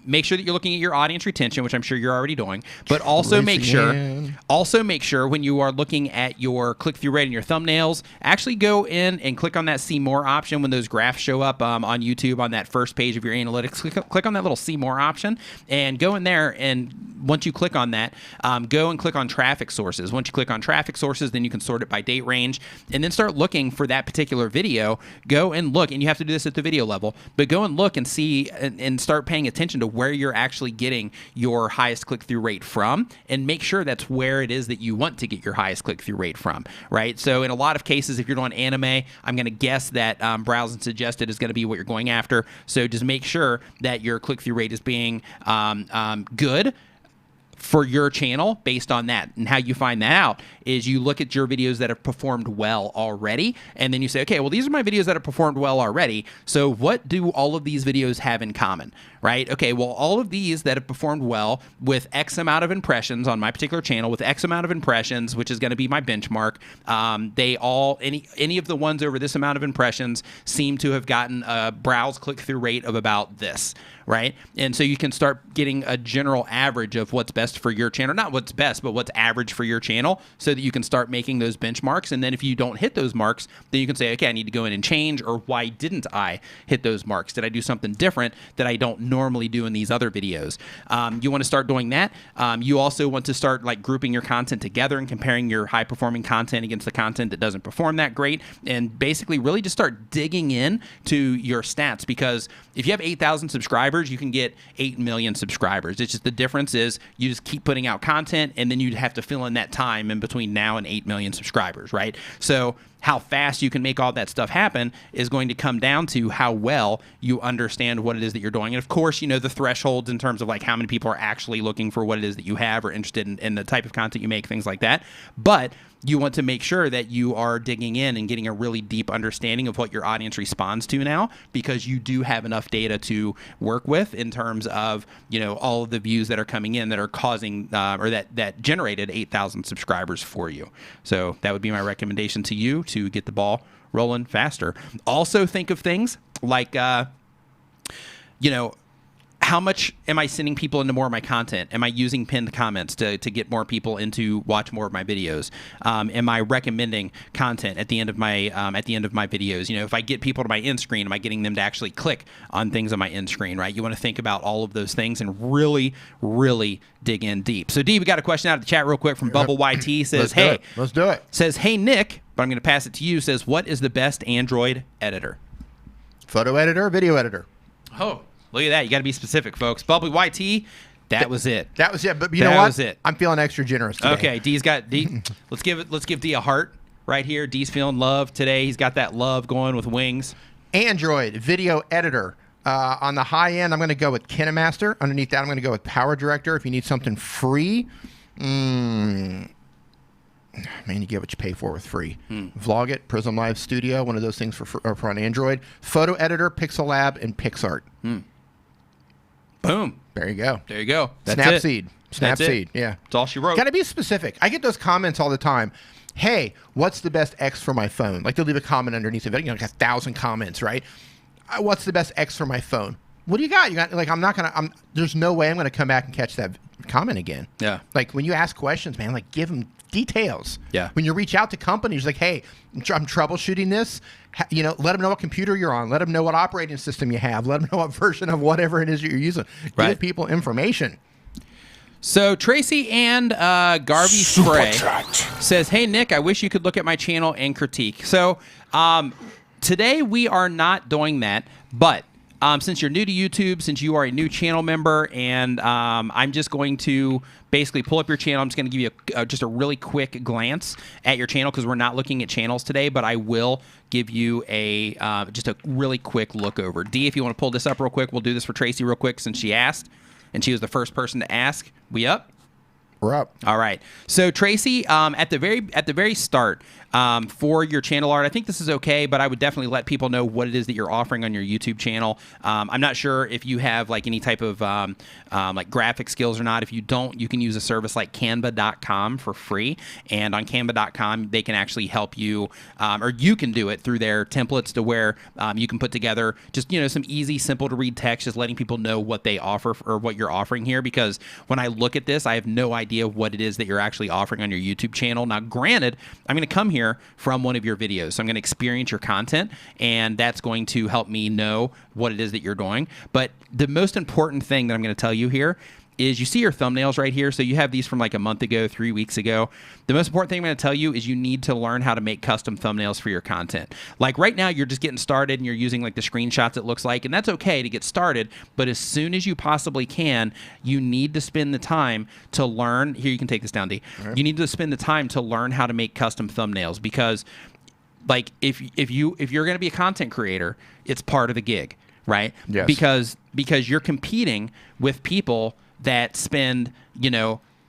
make sure that you're looking at your audience retention, which I'm sure you're already doing, but also make sure when you are looking at your click-through rate and your thumbnails, actually go in and click on that see more option when those graphs show up on YouTube on that first page of your analytics. Click on that little see more option and go in there, and once you click on that, go and click on traffic sources. Once you click on traffic sources, then you can sort it by date range and then start looking for that particular video. Go and look, and you have to do this at the video level, but go and look and see and start paying attention to where you're actually getting your highest click-through rate from, and make sure that's where it is that you want to get your highest click-through rate from, right? So in a lot of cases, if you're doing anime, I'm going to guess that browse and suggested is going to be what you're going after. So just make sure that your click-through rate is being good for your channel based on that. And how you find that out is you look at your videos that have performed well already, and then you say, okay, well, these are my videos that have performed well already, so what do all of these videos have in common, right? Okay, well, all of these that have performed well with X amount of impressions on my particular channel, with X amount of impressions, which is going to be my benchmark, any of the ones over this amount of impressions seem to have gotten a browse click-through rate of about this, right? And so you can start getting a general average of what's best for your channel. Not what's best, but what's average for your channel, so that you can start making those benchmarks. And then if you don't hit those marks, then you can say, okay, I need to go in and change, or why didn't I hit those marks? Did I do something different that I don't normally do in these other videos? You want to start doing that. You also want to start grouping your content together and comparing your high-performing content against the content that doesn't perform that great, and basically really just start digging in to your stats, because if you have 8,000 subscribers, you can get 8 million subscribers. It's just, the difference is you just keep putting out content, and then you'd have to fill in that time in between now and 8 million subscribers, right? So how fast you can make all that stuff happen is going to come down to how well you understand what it is that you're doing. And of course, the thresholds in terms of how many people are actually looking for what it is that you have, or interested in the type of content you make, things like that. But you want to make sure that you are digging in and getting a really deep understanding of what your audience responds to now, because you do have enough data to work with in terms of, all of the views that are coming in that are causing or that generated 8,000 subscribers for you. So that would be my recommendation to you, to get the ball rolling faster. Also think of things like, how how much am I sending people into more of my content? Am I using pinned comments to get more people into watch more of my videos? Am I recommending content at the end of my videos? If I get people to my end screen, am I getting them to actually click on things on my end screen? Right? You want to think about all of those things and really, really dig in deep. So, D, we got a question out of the chat real quick from Bubble YT. Says, Let's do it. Says, hey Nick, but I'm going to pass it to you. Says, what is the best Android editor? Photo editor, video editor. Oh. Look at that. You got to be specific, folks. Bubbly YT, that was it. That was it. But you know what? That was it. I'm feeling extra generous today. Okay, D's got D. Let's give D a heart right here. D's feeling love today. He's got that love going with wings. Android video editor. On the high end, I'm going to go with KineMaster. Underneath that, I'm going to go with Power Director. If you need something free, man, you get what you pay for with free. Vlogit, Prism Live Studio, one of those things for on Android. Photo editor, Pixel Lab, and PixArt. Boom. There you go. There you go. That's Snapseed. it. Snapseed. Yeah. That's all she wrote. Got to be specific. I get those comments all the time. Hey, what's the best X for my phone? Like they'll leave a comment underneath of it. Like 1,000 comments, right? What's the best X for my phone? What do you got? You got like there's no way I'm gonna come back and catch that comment again. Yeah. Like when you ask questions, man, like give them details. Yeah. When you reach out to companies, like, hey, I'm troubleshooting this. Let them know what computer you're on. Let them know what operating system you have. Let them know what version of whatever it is you're using. Right. Give people information. So Tracy and Garvey Spray says, hey, Nick, I wish you could look at my channel and critique. So today we are not doing that, but since you're new to YouTube, since you are a new channel member, and I'm just going to basically pull up your channel. I'm just going to give you just a really quick glance at your channel because we're not looking at channels today, but I will give you just a really quick look over. D, if you want to pull this up real quick, we'll do this for Tracy real quick since she asked, and she was the first person to ask. We up? We're up. All right. So Tracy, at the very start, for your channel art, I think this is okay, but I would definitely let people know what it is that you're offering on your YouTube channel. I'm not sure if you have like any type of like graphic skills or not. If you don't, you can use a service like Canva.com for free, and on Canva.com they can actually help you, or you can do it through their templates to where you can put together just some easy, simple to read text, just letting people know what they offer or what you're offering here. Because when I look at this, I have no idea what it is that you're actually offering on your YouTube channel. Now, granted, I'm going to come here from one of your videos, so I'm going to experience your content, and that's going to help me know what it is that you're doing. But the most important thing that I'm going to tell you here is you see your thumbnails right here. So you have these from like a month ago, 3 weeks ago. The most important thing I'm going to tell you is you need to learn how to make custom thumbnails for your content. Like right now, you're just getting started and you're using like the screenshots it looks like, and that's okay to get started. But as soon as you possibly can, you need to spend the time to learn. Here, you can take this down, D. Right. You need to spend the time to learn how to make custom thumbnails because like if you're going to be a content creator, it's part of the gig, right? Yes. Because you're competing with people that spend,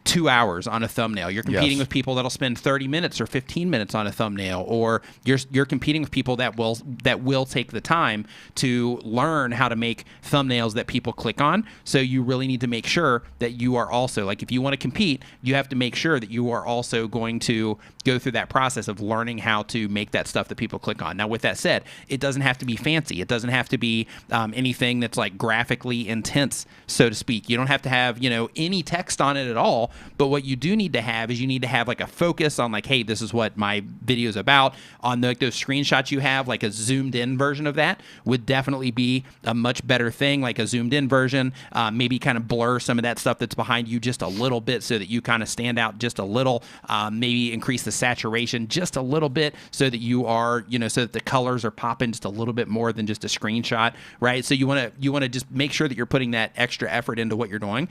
2 hours on a thumbnail. You're competing with people that'll spend 30 minutes or 15 minutes on a thumbnail, or you're competing with people that will take the time to learn how to make thumbnails that people click on. So you really need to make sure that you are also, like, if you want to compete, you have to make sure that you are also going to go through that process of learning how to make that stuff that people click on. Now, with that said, it doesn't have to be fancy. It doesn't have to be anything that's like graphically intense, so to speak. You don't have to have, any text on it at all. But what you do need to have is you need to have like a focus on like, hey, this is what my video is about. On those screenshots you have, like a zoomed in version of that would definitely be a much better thing, like a zoomed in version. Maybe kind of blur some of that stuff that's behind you just a little bit so that you kind of stand out just a little. Maybe increase the saturation just a little bit so that you are, so that the colors are popping just a little bit more than just a screenshot, right? So you want to just make sure that you're putting that extra effort into what you're doing.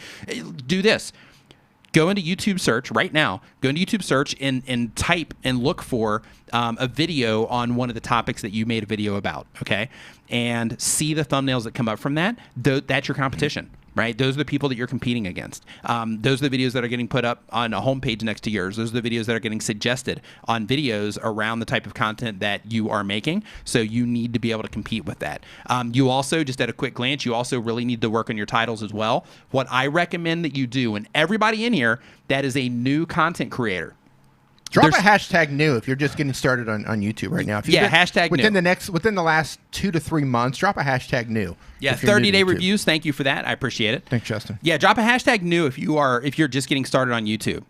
Do this. Go into YouTube search right now. Go into YouTube search and type and look for a video on one of the topics that you made a video about, okay? And see the thumbnails that come up from that. That's your competition, right? Those are the people that you're competing against. Those are the videos that are getting put up on a homepage next to yours. Those are the videos that are getting suggested on videos around the type of content that you are making. So you need to be able to compete with that. You also, just at a quick glance, you also really need to work on your titles as well. What I recommend that you do, and everybody in here that is a new content creator, Drop a hashtag new if you're just getting started on YouTube right now. If you've been hashtag within new. within the last 2 to 3 months, drop a hashtag new. Yeah, if you're new to 30-day YouTube. reviews. Thank you for that. I appreciate it. Thanks, Justin. Yeah, drop a hashtag new if you're just getting started on YouTube.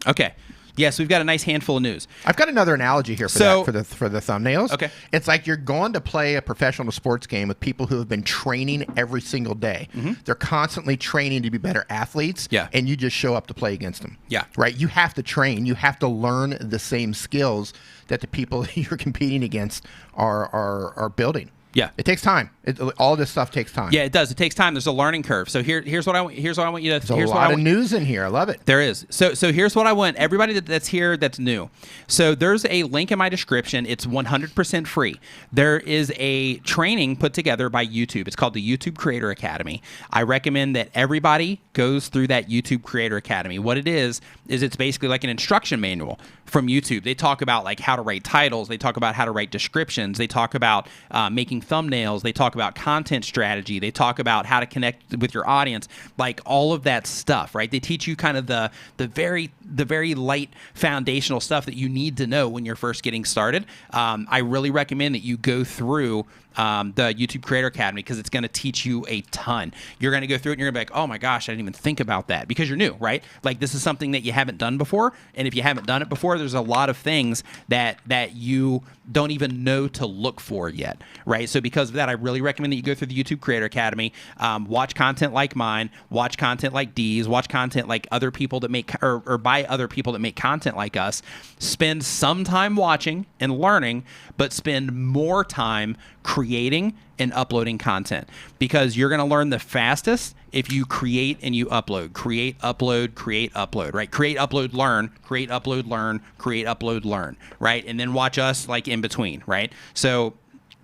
Okay. Yes, we've got a nice handful of news. I've got another analogy here for the thumbnails. Okay. It's like you're going to play a professional sports game with people who have been training every single day. They're constantly training to be better athletes. Yeah. And you just show up to play against them. Yeah. Right? You have to train. You have to learn the same skills that the people you're competing against are building. Yeah. It takes time. All this stuff takes time. Yeah, it does. It takes time. There's a learning curve. So here's what I want you to. There's a lot of news in here. I love it. There is. So here's what I want everybody that's here that's new. So there's a link in my description. It's 100% free. There is a training put together by YouTube. It's called the YouTube Creator Academy. I recommend that everybody goes through that YouTube Creator Academy. What it is it's basically like an instruction manual from YouTube. They talk about like how to write titles. They talk about how to write descriptions. They talk about making thumbnails. They talk about content strategy. They talk about how to connect with your audience, like all of that stuff, right? They teach you kind of the very light foundational stuff that you need to know when you're first getting started. I really recommend that you go through the YouTube Creator Academy because it's going to teach you a ton. You're going to go through it and you're going to be like, oh my gosh, I didn't even think about that because you're new, right? Like this is something that you haven't done before. And if you haven't done it before, there's a lot of things that you don't even know to look for yet, right? So because of that, I really recommend that you go through the YouTube Creator Academy, watch content like mine, watch content like Dee's, watch content like other people that make, or by other people that make content like us. Spend some time watching and learning, but spend more time creating and uploading content because you're going to learn the fastest if you create and you upload. Create, upload, right? Create, upload, learn, create, upload, learn, create, upload, learn, right? And then watch us like in between, right? So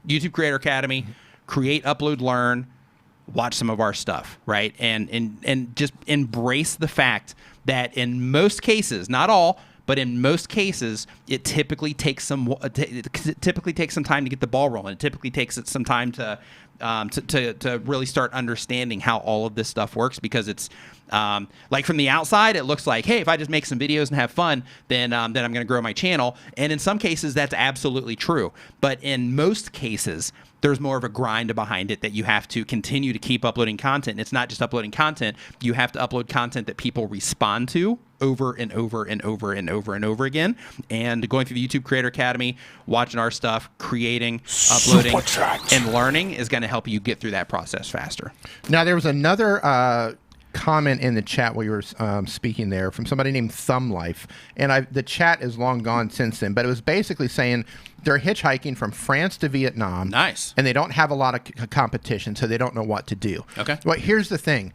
YouTube Creator Academy, create, upload, learn, watch some of our stuff, right? And just embrace the fact that in most cases, not all, but in most cases, it typically takes some time to get the ball rolling. It typically takes some time to really start understanding how all of this stuff works because it's like from the outside, it looks like, hey, if I just make some videos and have fun, then I'm going to grow my channel. And in some cases, that's absolutely true. But in most cases, there's more of a grind behind it that you have to continue to keep uploading content. And it's not just uploading content. You have to upload content that people respond to over and over and over and over and over again. And going through the YouTube Creator Academy, watching our stuff, creating, uploading, and learning is going to help you get through that process faster. Now, there was another comment in the chat while you were speaking there from somebody named Thumb Life, and the chat is long gone since then, but it was basically saying they're hitchhiking from France to Vietnam. Nice. And they don't have a lot of competition, so they don't know what to do. Okay. Well, here's the thing.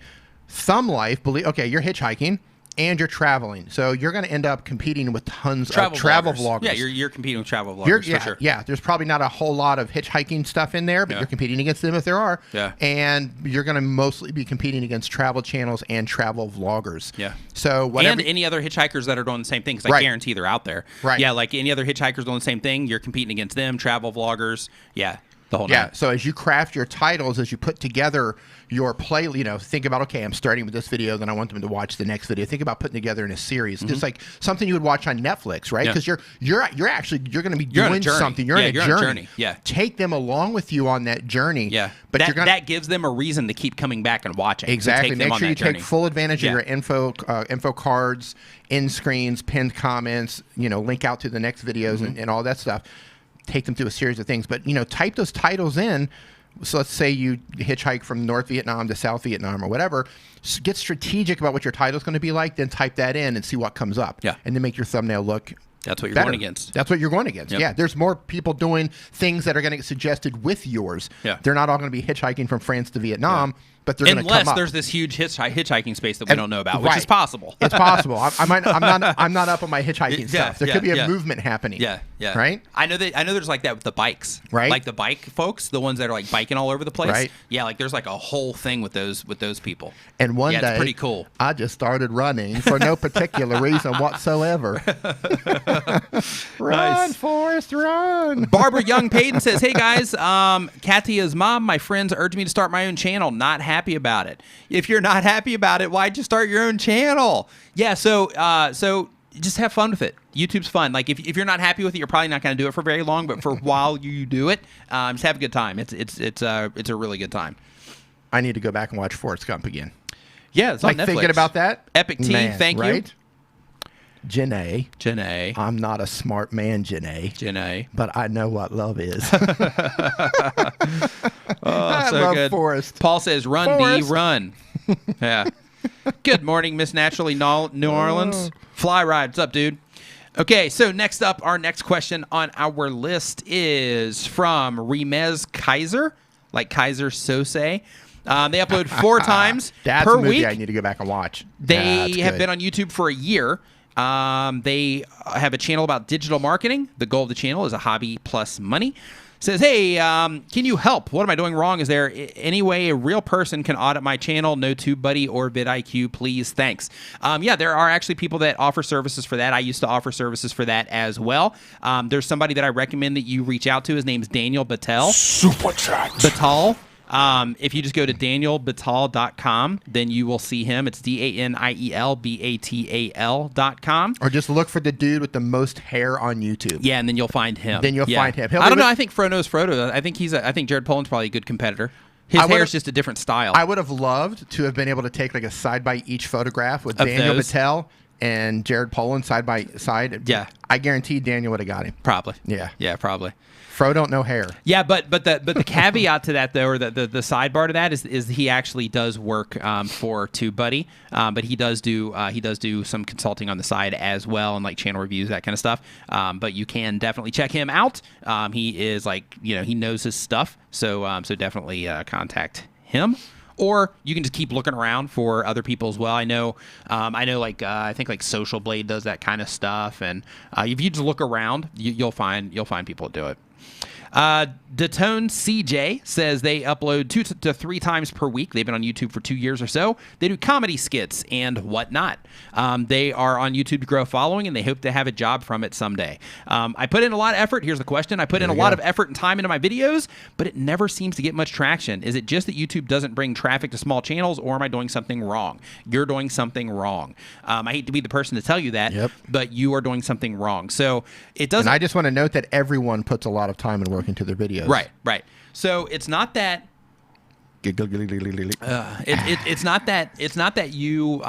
Thumb Life, okay, you're hitchhiking and you're traveling, so you're going to end up competing with tons of travel vloggers. Yeah, you're competing with travel vloggers for sure. Yeah, there's probably not a whole lot of hitchhiking stuff in there, but you're competing against them if there are. Yeah. And you're going to mostly be competing against travel channels and travel vloggers. Yeah. So whatever. And any other hitchhikers that are doing the same thing, because I guarantee they're out there. Right. Yeah, like any other hitchhikers doing the same thing, you're competing against them, travel vloggers. Yeah. The whole Yeah. night. So as you craft your titles, as you put together your play, think about, okay, I'm starting with this video, then I want them to watch the next video. Think about putting together in a series, just like something you would watch on Netflix, right? Because you're going to be doing something. You're on a journey. Yeah. Take them along with you on that journey. Yeah. But that gives them a reason to keep coming back and watching. Exactly. Make sure you take full advantage of Yeah. your info cards, end screens, pinned comments. Link out to the next videos and all that stuff. Take them through a series of things, but type those titles in. So let's say you hitchhike from North Vietnam to South Vietnam or whatever. Get strategic about what your title is going to be like, then type that in and see what comes up. Yeah. And then make your thumbnail look That's what you're better. going against. That's what you're going against. Yep. Yeah. There's more people doing things that are going to get suggested with yours. Yeah. They're not all going to be hitchhiking from France to Vietnam, but they're going to come up. Unless there's this huge hitchhiking space that we don't know about, which Right. is possible. It's possible. I'm not up on my hitchhiking stuff. There could be a movement happening. Yeah. Right? I know there's like that with the bikes. Right. Like the bike folks, the ones that are like biking all over the place. Right. Yeah, like there's like a whole thing with those people. And one day, it's pretty cool. I just started running for no particular reason whatsoever. Run, Forrest, run. Barbara Young Payton says, "Hey guys, Katya's mom, my friends urged me to start my own channel. Not happy about it. If you're not happy about it, why'd you start your own channel?" Yeah, so just have fun with it. YouTube's fun. Like if you're not happy with it, you're probably not going to do it for very long. But for while you do it, just have a good time. It's a really good time. I need to go back and watch Forrest Gump again. Yeah, it's on Netflix. Thinking about that. Epic T, thank you. Janae. I'm not a smart man, Janae. But I know what love is. I love good. Forrest. Paul says, "Run, D, run." Yeah. Good morning, Miss Naturally New Orleans. Fly ride. What's up, dude? Okay, so next up, our next question on our list is from Remez Kaiser, like Kaiser Sose. They upload 4 times That's per a movie week. I need to go back and watch. They have been on YouTube for a year. They have a channel about digital marketing. The goal of the channel is a hobby plus money. Says, hey, can you help? What am I doing wrong? Is there any way a real person can audit my channel? No TubeBuddy or vidIQ, please. Thanks. Yeah, there are actually people that offer services for that. I used to offer services for that as well. There's somebody that I recommend that you reach out to. His name's Daniel Battelle. Super chat. Battelle. If you just go to danielbattelle.com, then you will see him. It's DanielBatal.com. Or just look for the dude with the most hair on YouTube. Yeah, and then you'll find him. Find him. I don't know. I think Frodo's Frodo. I think Jared Pollin's probably a good competitor. His hair is just a different style. I would have loved to have been able to take like a side by each photograph with Of Daniel those? Battelle and Jared Pollin side by side. Yeah. I guarantee Daniel would have got him. Probably. Yeah. Yeah, probably. Fro don't know hair. Yeah, but the caveat to that though, or the sidebar to that is he actually does work for TubeBuddy, but he does do some consulting on the side as well, and like channel reviews, that kind of stuff. But you can definitely check him out. He is he knows his stuff, so definitely contact him. Or you can just keep looking around for other people as well. I know I think like Social Blade does that kind of stuff, and if you just look around, you'll find people that do it. Detone CJ says they upload 2 to 3 times per week. They've been on YouTube for 2 years or so. They do comedy skits and whatnot. They are on YouTube to grow a following, and they hope to have a job from it someday. I put in a lot of effort. Here's the question. I put in a lot of effort and time into my videos, but it never seems to get much traction. Is it just that YouTube doesn't bring traffic to small channels, or am I doing something wrong? You're doing something wrong. I hate to be the person to tell you that, but you are doing something wrong. So it doesn't. And I just want to note that everyone puts a lot of time and work into their videos. Right. So it's not that. It's not that you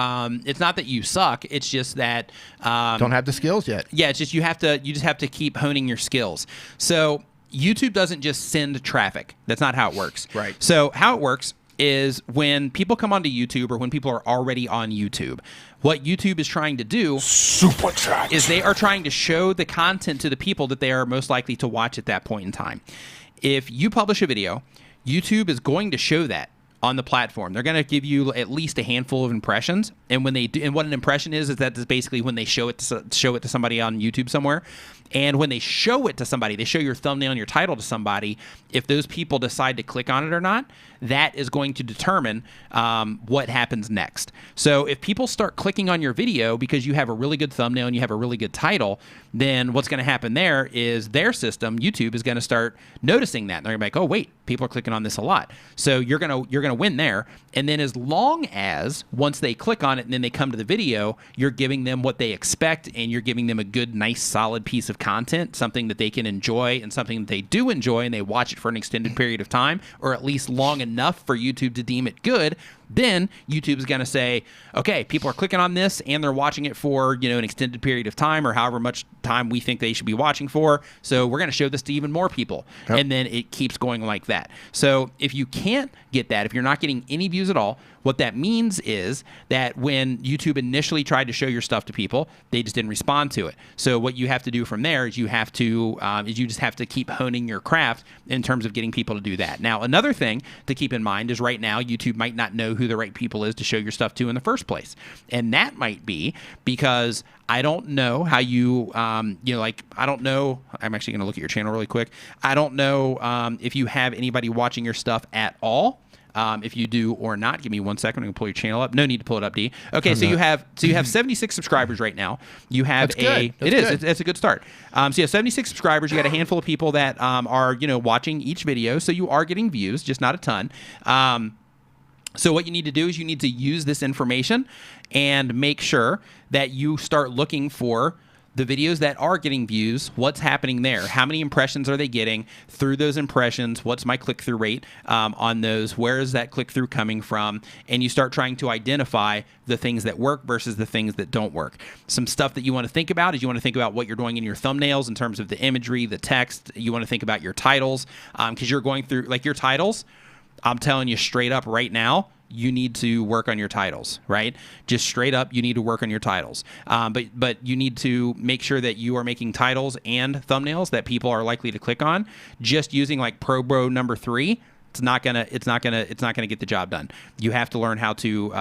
suck. It's just that don't have the skills yet. Yeah, it's just you just have to keep honing your skills. So YouTube doesn't just send traffic. That's not how it works. Right. So how it works is when people come onto YouTube, or when people are already on YouTube, what YouTube is trying to do is they are trying to show the content to the people that they are most likely to watch at that point in time. If you publish a video, YouTube is going to show that on the platform. They're going to give you at least a handful of impressions, and when they do, and what an impression is that is basically when they show it to somebody on YouTube somewhere. And when they show it to somebody, they show your thumbnail and your title to somebody. If those people decide to click on it or not, that is going to determine what happens next. So if people start clicking on your video because you have a really good thumbnail and you have a really good title, then what's going to happen there is their system, YouTube, is going to start noticing that. And they're going to be like, oh, wait, people are clicking on this a lot. So you're going to win there. And then as long as once they click on it and then they come to the video, you're giving them what they expect, and you're giving them a good, nice, solid piece of content, something that they can enjoy and something that they do enjoy, and they watch it for an extended period of time, or at least long enough for YouTube to deem it good, then YouTube is going to say, okay, people are clicking on this and they're watching it for, an extended period of time, or however much time we think they should be watching for. So we're going to show this to even more people. Yep. And then it keeps going like that. So if you can't get that, if you're not getting any views at all, what that means is that when YouTube initially tried to show your stuff to people, they just didn't respond to it. So what you have to do from there is you just have to keep honing your craft in terms of getting people to do that. Now, another thing to keep in mind is right now YouTube might not know who the right people is to show your stuff to in the first place. And that might be because I don't know how I don't know. I'm actually going to look at your channel really quick. I don't know if you have anybody watching your stuff at all. If you do or not, give me 1 second. I'm gonna pull your channel up. No need to pull it up, D. Okay, so you have 76 subscribers right now. You have it's a good start. So you have 76 subscribers. You got a handful of people that are watching each video, so you are getting views, just not a ton. So what you need to do is you need to use this information and make sure that you start looking for the videos that are getting views, what's happening there, how many impressions are they getting through those impressions, what's my click-through rate on those, where is that click-through coming from, and you start trying to identify the things that work versus the things that don't work. Some stuff that you want to think about is you want to think about what you're doing in your thumbnails in terms of the imagery, the text. You want to think about your titles because you're going through, like your titles, I'm telling you straight up right now, you need to work on your titles, right? Just straight up, you need to work on your titles. But you need to make sure that you are making titles and thumbnails that people are likely to click on. Just using like Pro Bro number 3, it's not gonna get the job done. You have to learn how to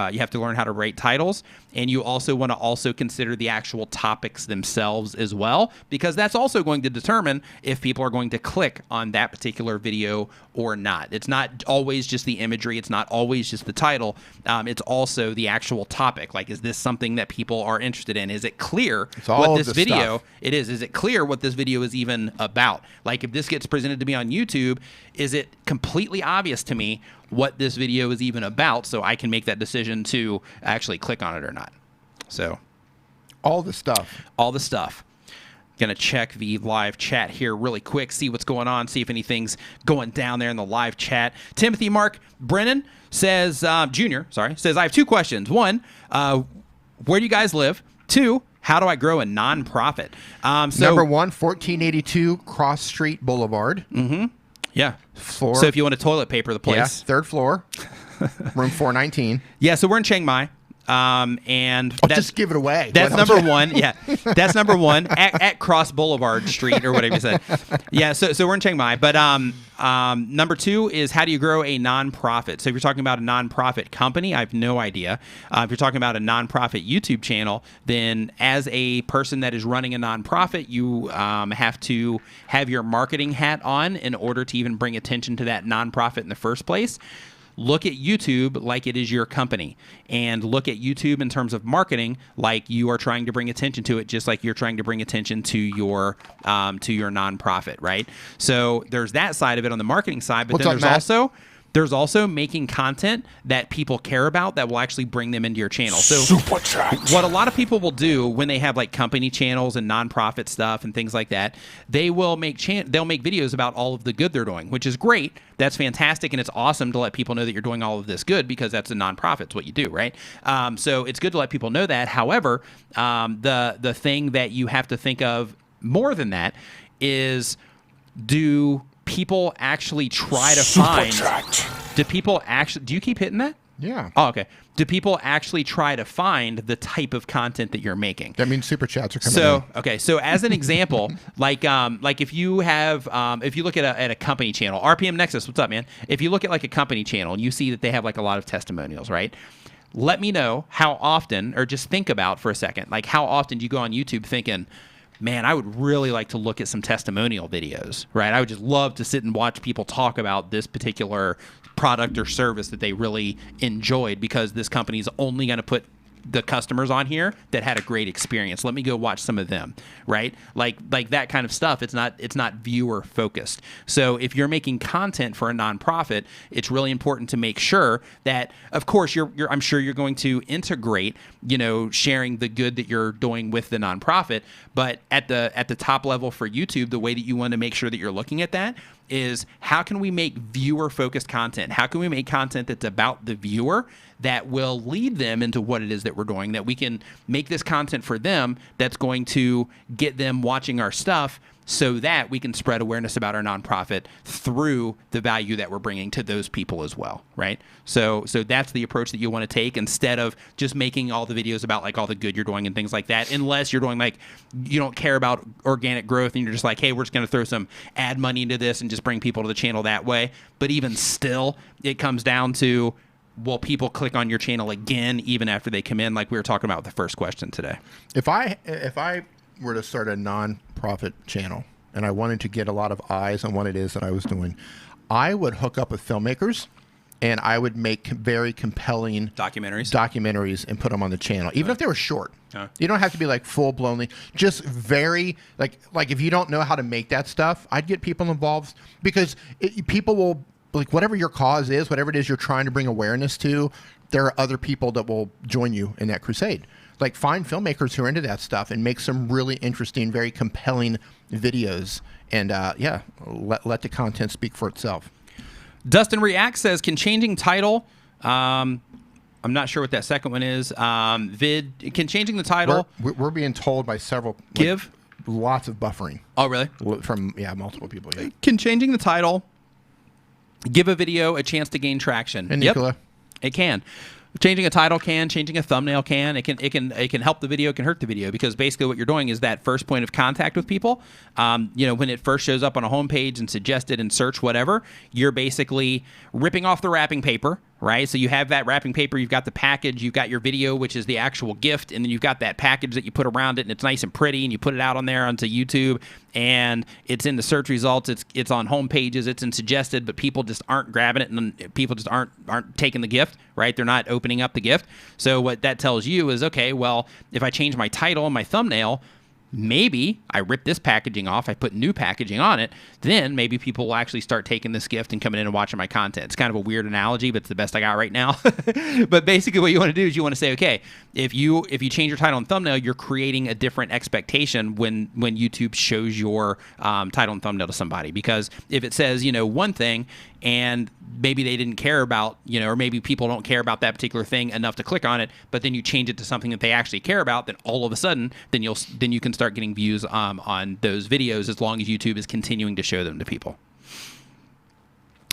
write titles, and you also want to consider the actual topics themselves as well, because that's also going to determine if people are going to click on that particular video or not. It's not always just the imagery. It's not always just the title. It's also the actual topic. Like, is this something that people are interested in? Is it clear what this video stuff. It is? Is it clear what this video is even about? Like, if this gets presented to me on YouTube, is it completely obvious to me what this video is even about, so I can make that decision to actually click on it or not? So, all the stuff. Gonna check the live chat here really quick, see what's going on, see if anything's going down there in the live chat. Timothy Mark Brennan says, Junior, says, I have 2 questions. 1, where do you guys live? 2, how do I grow a nonprofit? Number 1, 1482 Cross Street Boulevard. Mm-hmm. Yeah. Floor. So if you want to toilet paper the place. Yeah, 3rd floor, room 419. Yeah, so we're in Chiang Mai. And just give it away. That's number 1. Yeah, that's number 1 at Cross Boulevard Street or whatever you said. Yeah, so we're in Chiang Mai. But number 2 is, how do you grow a nonprofit? So if you're talking about a nonprofit company, I have no idea. If you're talking about a nonprofit YouTube channel, then as a person that is running a nonprofit, you have to have your marketing hat on in order to even bring attention to that nonprofit in the first place. Look at YouTube like it is your company, and look at YouTube in terms of marketing like you are trying to bring attention to it, just like you're trying to bring attention to your nonprofit, right? So there's that side of it on the marketing side, but then there's also making content that people care about that will actually bring them into your channel. So what a lot of people will do when they have like company channels and nonprofit stuff and things like that, they'll make videos about all of the good they're doing, which is great. That's fantastic, and it's awesome to let people know that you're doing all of this good, because that's a nonprofit. It's what you do, right? So it's good to let people know that. However, the thing that you have to think of more than that is, do people actually try to find? Do you keep hitting that? Yeah. Oh, okay. Do people actually try to find the type of content that you're making? That means super chats are coming in. Okay. So as an example, like if you have, if you look at a company channel, RPM Nexus, what's up, man? If you look at like a company channel and you see that they have like a lot of testimonials, right? Let me know how often, or just think about for a second, like how often do you go on YouTube thinking, man, I would really like to look at some testimonial videos, right? I would just love to sit and watch people talk about this particular product or service that they really enjoyed, because this company is only going to put the customers on here that had a great experience. Let me go watch some of them, right? Like that kind of stuff. It's not viewer focused. So if you're making content for a nonprofit, it's really important to make sure that, of course, I'm sure you're going to integrate, sharing the good that you're doing with the nonprofit. But at the top level for YouTube, the way that you want to make sure that you're looking at that is, how can we make viewer-focused content? How can we make content that's about the viewer that will lead them into what it is that we're doing, that we can make this content for them that's going to get them watching our stuff, so that we can spread awareness about our nonprofit through the value that we're bringing to those people as well, right? So that's the approach that you want to take, instead of just making all the videos about like all the good you're doing and things like that, unless you're doing like, you don't care about organic growth and you're just like, hey, we're just going to throw some ad money into this and just bring people to the channel that way. But even still, it comes down to, will people click on your channel again even after they come in, like we were talking about with the first question today? If I were to start a non-profit channel and I wanted to get a lot of eyes on what it is that I was doing, I would hook up with filmmakers and I would make very compelling documentaries and put them on the channel, even if they were short. You don't have to be like full blown, just very like if you don't know how to make that stuff, I'd get people involved, because people will like whatever your cause is, whatever it is you're trying to bring awareness to, there are other people that will join you in that crusade. Like find filmmakers who are into that stuff and make some really interesting, very compelling videos. And let the content speak for itself. Dustin React says, can changing title, I'm not sure what that second one is, can changing the title... We're being told by several... Give? Lots of buffering. Oh, really? From, multiple people. Yeah. Can changing the title give a video a chance to gain traction? And Nicola? Yep, it can. Changing a title can, changing a thumbnail can. It can help the video, it can hurt the video, because basically what you're doing is that first point of contact with people. When it first shows up on a homepage and suggested and search whatever, you're basically ripping off the wrapping paper, right? So you have that wrapping paper, you've got the package, you've got your video, which is the actual gift, and then you've got that package that you put around it, and it's nice and pretty, and you put it out on there onto YouTube, and it's in the search results, it's on home pages, it's in suggested, but people just aren't grabbing it, and people just aren't taking the gift, right? They're not opening up the gift. So what that tells you is, okay, well, if I change my title and my thumbnail, maybe I rip this packaging off, I put new packaging on it, then maybe people will actually start taking this gift and coming in and watching my content. It's kind of a weird analogy, but it's the best I got right now. But basically what you want to do is you want to say, okay, if you change your title and thumbnail, you're creating a different expectation when YouTube shows your title and thumbnail to somebody. Because if it says, one thing, and maybe they didn't care about, or maybe people don't care about that particular thing enough to click on it, but then you change it to something that they actually care about, then all of a sudden, then you can start getting views on those videos, as long as YouTube is continuing to show them to people.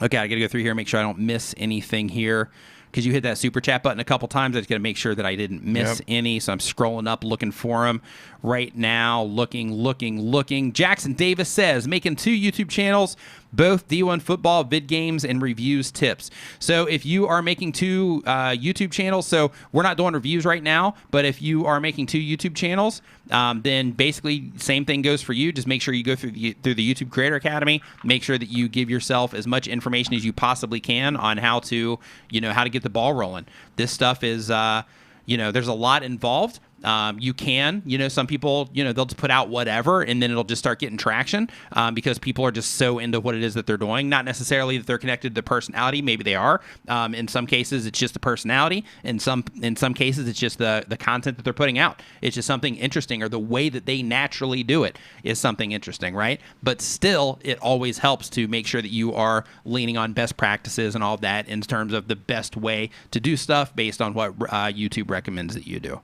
Okay, I got to go through here and make sure I don't miss anything here, because you hit that super chat button a couple times. I just got to make sure that I didn't miss any. So I'm scrolling up looking for them right now. Looking. Jackson Davis says, making 2 YouTube channels, both D1 football, vid games, and reviews tips. So if you are making 2 YouTube channels, so we're not doing reviews right now, but if you are making 2 YouTube channels, then basically same thing goes for you. Just make sure you go through the YouTube Creator Academy. Make sure that you give yourself as much information as you possibly can on how to get the ball rolling. This stuff is, there's a lot involved. You can, some people, they'll just put out whatever, and then it'll just start getting traction because people are just so into what it is that they're doing. Not necessarily that they're connected to personality. Maybe they are. In some cases, it's just the personality. In some cases, it's just the content that they're putting out. It's just something interesting, or the way that they naturally do it is something interesting, right? But still, it always helps to make sure that you are leaning on best practices and all of that in terms of the best way to do stuff based on what YouTube recommends that you do.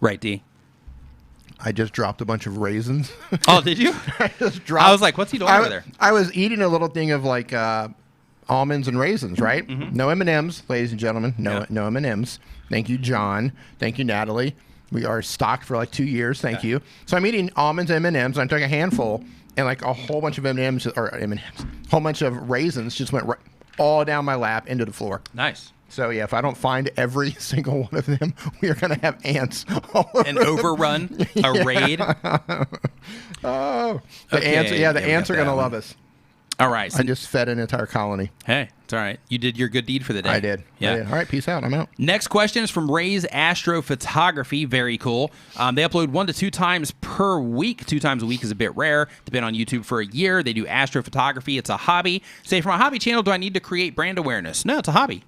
Right, D? I just dropped a bunch of raisins. Oh, did you? I was like, what's he doing over there? I was eating a little thing of like almonds and raisins, right? Mm-hmm. No M&Ms, ladies and gentlemen. No M&Ms. Thank you, John. Thank you, Natalie. We are stocked for like 2 years. Thank you. So I'm eating almonds and M&Ms, and I took a handful, and like a whole bunch of M&Ms, whole bunch of raisins just went all down my lap into the floor. Nice. So, yeah, if I don't find every single one of them, we are going to have ants all over an overrun, a raid. Oh, the ants are going to love us. All right. So I just fed an entire colony. Hey, it's all right. You did your good deed for the day. I did. Yeah. All right, peace out. I'm out. Next question is from Ray's Astrophotography. Very cool. They upload 1 to 2 times per week. 2 times a week is a bit rare. They've been on YouTube for a year. They do astrophotography. It's a hobby. Say, from a hobby channel, do I need to create brand awareness? No, it's a hobby.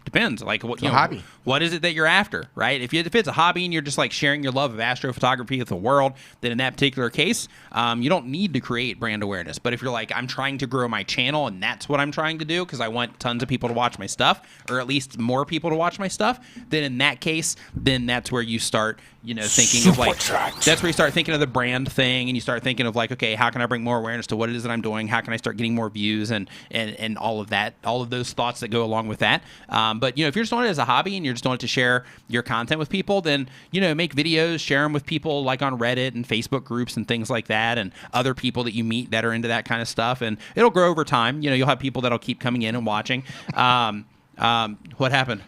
Depends. Like what hobby. What is it that you're after, right? If it's a hobby and you're just like sharing your love of astrophotography with the world, then in that particular case, you don't need to create brand awareness. But if you're like, I'm trying to grow my channel and that's what I'm trying to do because I want tons of people to watch my stuff, or at least more people to watch my stuff, then in that case, then that's where you start, thinking of like, that's where you start thinking of the brand thing, and you start thinking of like, okay, how can I bring more awareness to what it is that I'm doing? How can I start getting more views and all of that, all of those thoughts that go along with that. But if you're just doing it as a hobby and you're just doing it to share your content with people, then make videos, share them with people like on Reddit and Facebook groups and things like that, and other people that you meet that are into that kind of stuff, and it'll grow over time. You'll have people that'll keep coming in and watching. What happened?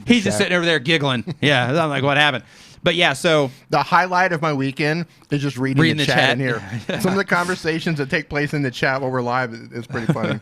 He's just sitting over there giggling. Yeah, I'm like, what happened? But yeah, so the highlight of my weekend is just reading the chat in here. Some of the conversations that take place in the chat while we're live is pretty funny.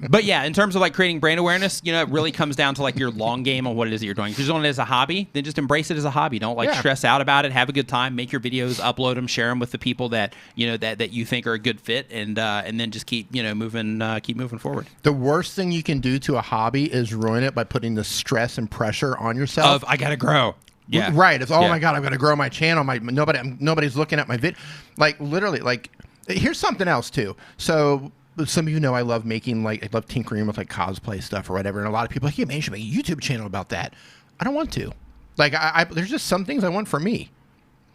But yeah, in terms of like creating brand awareness, you know, it really comes down to like your long game on what it is that you're doing. If you're doing it as a hobby, then just embrace it as a hobby. Don't like stress out about it. Have a good time. Make your videos, upload them, share them with the people that you know that you think are a good fit, and then just keep moving forward. The worst thing you can do to a hobby is ruin it by putting the stress and pressure on yourself. I gotta grow. Yeah. Right. It's my God, I'm gonna grow my channel. Nobody's looking at my vid. Like literally, like here's something else too. So some of you know I love tinkering with like cosplay stuff or whatever, and a lot of people are like, yeah, man, you should make a YouTube channel about that. I don't want to. Like there's just some things I want for me.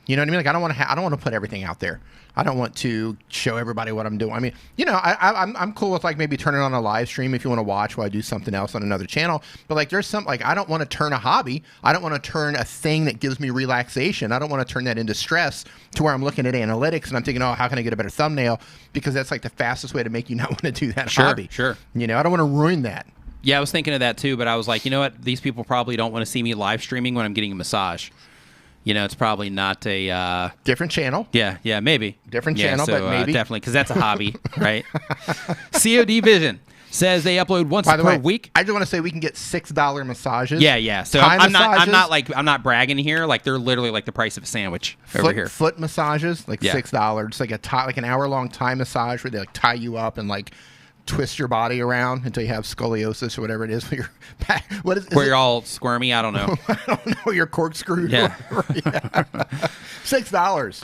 You know what I mean? Like I don't want to put everything out there. I don't want to show everybody what I'm doing. I mean, you know, I'm cool with like maybe turning on a live stream if you want to watch while I do something else on another channel. But like there's some like I don't want to turn a hobby. I don't want to turn a thing that gives me relaxation. I don't want to turn that into stress to where I'm looking at analytics and I'm thinking, oh, how can I get a better thumbnail? Because that's like the fastest way to make you not want to do that hobby. Sure. You know, I don't want to ruin that. Yeah, I was thinking of that too, but I was like, you know what? These people probably don't want to see me live streaming when I'm getting a massage. You know, it's probably not a... different channel. Yeah, maybe. Different channel, so, but maybe. Definitely, because that's a hobby, right? COD Vision says they upload once per week. I just want to say we can get $6 massages. Yeah. So I'm not bragging here. Like they're literally like the price of a sandwich over here. Foot massages, like $6. Like an hour-long Thai massage where they like tie you up and like twist your body around until you have scoliosis or whatever it is. Where you're all squirmy. I don't know. I don't know. You're corkscrewed. Yeah. $6.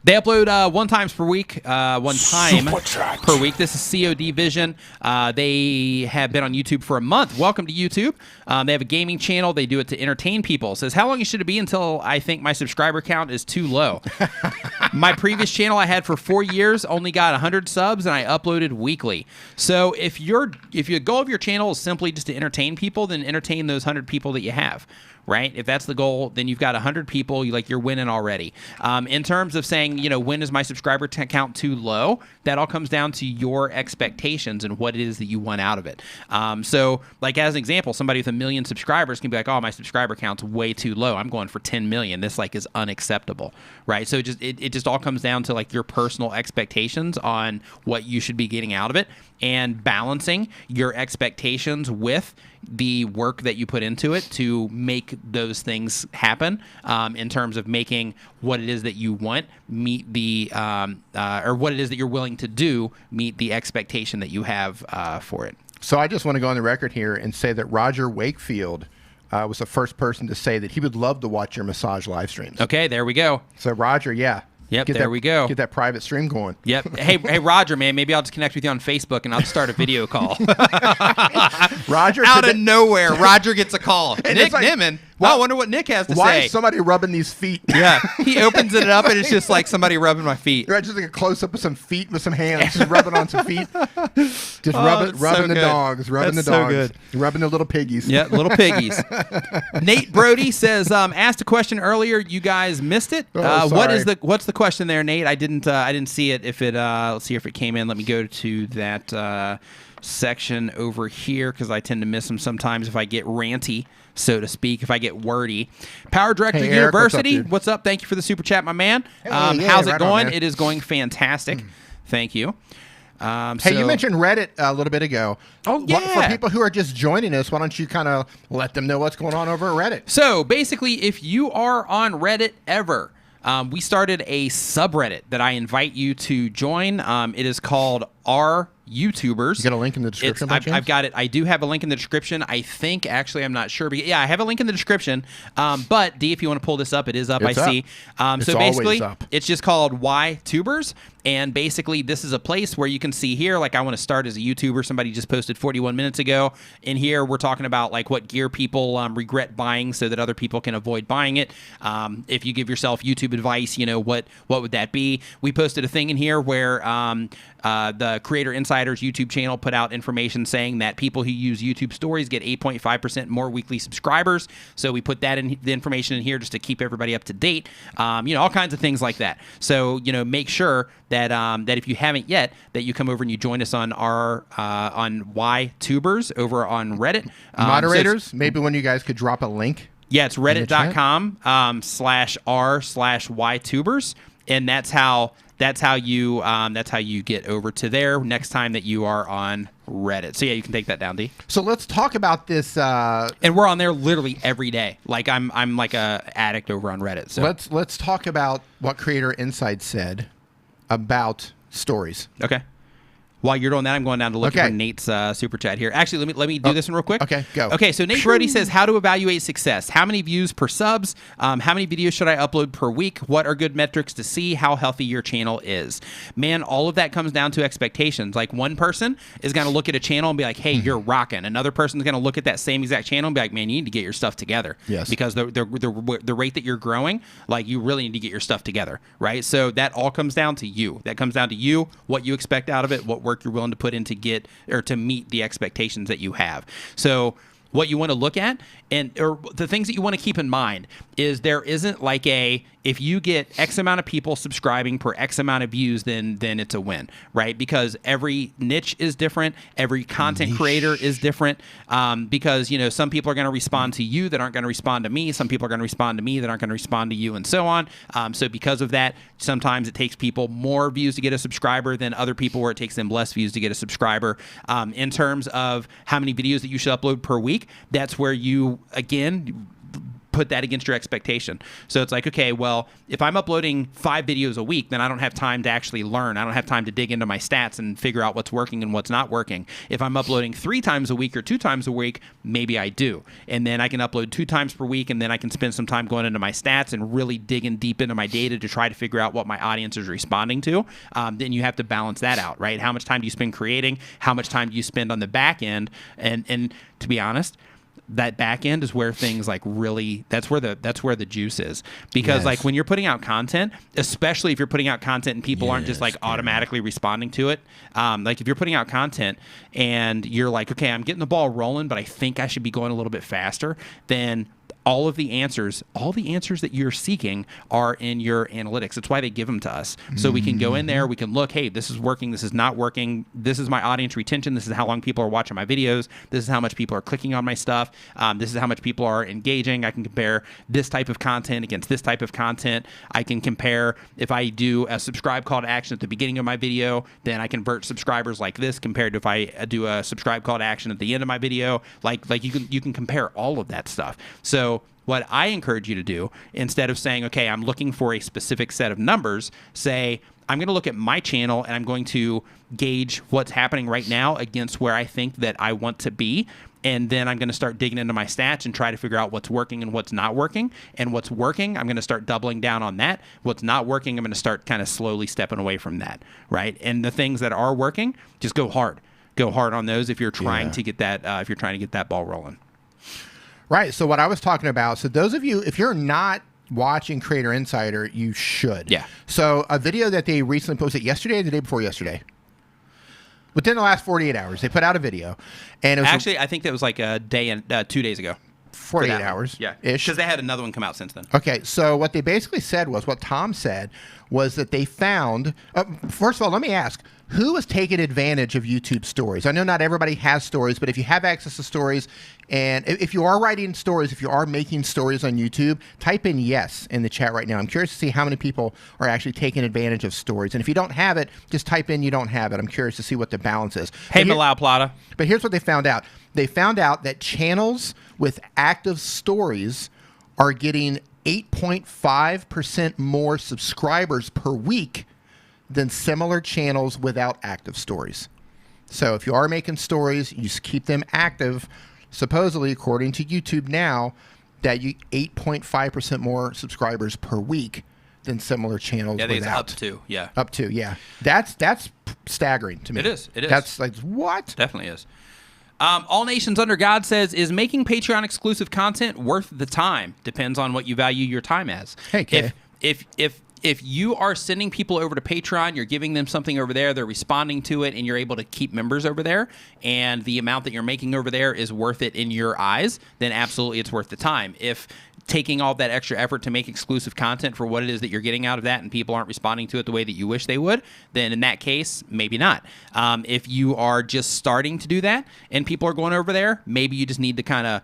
They upload one time per week. Per week. This is COD Vision. They have been on YouTube for a month. Welcome to YouTube. They have a gaming channel. They do it to entertain people. It says, how long should it be until I think my subscriber count is too low? My previous channel I had for 4 years only got 100 subs, and I uploaded weekly. So if the goal of your channel is simply just to entertain people, then entertain those 100 people that you have. Right? If that's the goal, then you've got 100 people. You're winning already. In terms of saying, you know, when is my subscriber count too low? That all comes down to your expectations and what it is that you want out of it. So, like as an example, somebody with 1 million subscribers can be like, "Oh, my subscriber count's way too low. I'm going for 10 million. This like is unacceptable." Right? So it just all comes down to like your personal expectations on what you should be getting out of it, and balancing your expectations with the work that you put into it to make those things happen, in terms of making what it is that you want meet the or what it is that you're willing to do meet the expectation that you have for it. So I just want to go on the record here and say that Roger Wakefield was the first person to say that he would love to watch your massage live streams. Okay, there we go. So Roger, yeah. Yep, there we go. Get that private stream going. Yep. Hey, Roger, man, maybe I'll just connect with you on Facebook and I'll just start a video call. Roger, out of nowhere, Roger gets a call. Nick like, Nimmin. Well, I wonder what Nick has to say. Why is somebody rubbing these feet? Yeah, he opens it up and it's just like somebody rubbing my feet. Right, just like a close up of some feet with some hands, just rubbing on some feet. Just rubbing the dogs, rubbing the dogs, so good. Rubbing the little piggies. Yeah, little piggies. Nate Brody says, asked a question earlier. You guys missed it. What's the question there, Nate? I didn't see it. Let's see if it came in. Let me go to that section over here because I tend to miss them sometimes if I get ranty, so to speak, if I get wordy. Power Director University, what's up? Thank you for the super chat, my man. How's it going? It is going fantastic. Thank you. Hey, you mentioned Reddit a little bit ago. Oh, yeah. For people who are just joining us, why don't you kind of let them know what's going on over at Reddit? So basically, if you are on Reddit ever, we started a subreddit that I invite you to join. It is called Our YouTubers. You got a link in the description? I've got it. I do have a link in the description. I think, actually, I'm not sure. But yeah, I have a link in the description. But D, if you want to pull this up, it is up. I see. So basically, it's just called Why Tubers. And basically, this is a place where you can see here, like I want to start as a YouTuber. Somebody just posted 41 minutes ago. In here, we're talking about like what gear people regret buying so that other people can avoid buying it. If you give yourself YouTube advice, you know, what would that be? We posted a thing in here where the Creator Insider's YouTube channel put out information saying that people who use YouTube Stories get 8.5% more weekly subscribers. So we put that in the information in here just to keep everybody up to date. You know, all kinds of things like that. So, you know, make sure that that if you haven't yet, that you come over and you join us on our on Why Tubers over on Reddit. Moderators, so maybe one of you guys could drop a link. Yeah, it's reddit.com/r/YTubers. And that's how that's how you get over to there next time that you are on Reddit. So yeah, you can take that down, D. So let's talk about this. And we're on there literally every day. Like I'm like a addict over on Reddit. So let's talk about what Creator Insight said about stories. Okay. While you're doing that, I'm going down to look for Nate's super chat here. Actually, let me do this one real quick. Okay, go. Okay, so Nate Brody says, how to evaluate success? How many views per subs? How many videos should I upload per week? What are good metrics to see how healthy your channel is? Man, all of that comes down to expectations. Like one person is going to look at a channel and be like, hey, you're rocking. Another person's going to look at that same exact channel and be like, man, you need to get your stuff together. Yes. Because the rate that you're growing, like you really need to get your stuff together, right? So that all comes down to you. That comes down to you, what you expect out of it, what work you're willing to put in to get or to meet the expectations that you have. So what you want to look at or the things that you want to keep in mind is there isn't like if you get X amount of people subscribing per X amount of views, then it's a win, right? Because every niche is different. Every content creator is different because, some people are going to respond to you that aren't going to respond to me. Some people are going to respond to me that aren't going to respond to you and so on. So because of that, sometimes it takes people more views to get a subscriber than other people where it takes them less views to get a subscriber. In terms of how many videos that you should upload per week, that's where you, again, put that against your expectation. So it's like, okay, well, if I'm uploading 5 videos a week, then I don't have time to actually learn. I don't have time to dig into my stats and figure out what's working and what's not working. If I'm uploading 3 times a week or 2 times a week, maybe I do. And then I can upload 2 times per week, and then I can spend some time going into my stats and really digging deep into my data to try to figure out what my audience is responding to. Then you have to balance that out, right? How much time do you spend creating? How much time do you spend on the back end? And to be honest, that back end is where things like really that's where the juice is, because like when you're putting out content, especially if you're putting out content and people aren't just like automatically responding to it, like if you're putting out content and you're like, okay, I'm getting the ball rolling, but I think I should be going a little bit faster, then all the answers that you're seeking are in your analytics. That's why they give them to us. So we can go in there, we can look, hey, this is working, this is not working, this is my audience retention, this is how long people are watching my videos, this is how much people are clicking on my stuff, this is how much people are engaging. I can compare this type of content against this type of content. I can compare if I do a subscribe call to action at the beginning of my video, then I convert subscribers like this compared to if I do a subscribe call to action at the end of my video. Like you can compare all of that stuff. So what I encourage you to do, instead of saying, okay, I'm looking for a specific set of numbers, say, I'm going to look at my channel and I'm going to gauge what's happening right now against where I think that I want to be. And then I'm going to start digging into my stats and try to figure out what's working and what's not working. And what's working, I'm going to start doubling down on that. What's not working, I'm going to start kind of slowly stepping away from that, right? And the things that are working, just go hard. Go hard on those if you're trying to get that ball rolling. Right. So what I was talking about, so those of you, if you're not watching Creator Insider, you should. Yeah. So a video that they recently posted yesterday or the day before yesterday? Within the last 48 hours, they put out a video. And it was actually, I think that was like a day and 2 days ago. 48 hours. Yeah. Ish. Because they had another one come out since then. Okay. So what they basically said was, what Tom said was that they found, first of all, let me ask, who is taking advantage of YouTube stories? I know not everybody has stories, but if you have access to stories, and if you are writing stories, if you are making stories on YouTube, type in yes in the chat right now. I'm curious to see how many people are actually taking advantage of stories. And if you don't have it, just type in you don't have it. I'm curious to see what the balance is. Hey, Malau Plata. But here's what they found out. They found out that channels with active stories are getting 8.5% more subscribers per week than similar channels without active stories. So if you are making stories, you just keep them active. Supposedly, according to YouTube now, that you 8.5% more subscribers per week than similar channels without. Yeah, up to, yeah. Up to, yeah. That's staggering to me. It is. That's like, what? Definitely is. All Nations Under God says, is making Patreon exclusive content worth the time? Depends on what you value your time as. Hey, Kay. If you are sending people over to Patreon, you're giving them something over there, they're responding to it, and you're able to keep members over there, and the amount that you're making over there is worth it in your eyes, then absolutely it's worth the time. If taking all that extra effort to make exclusive content for what it is that you're getting out of that and people aren't responding to it the way that you wish they would, then in that case, maybe not. If you are just starting to do that and people are going over there, maybe you just need to kind of,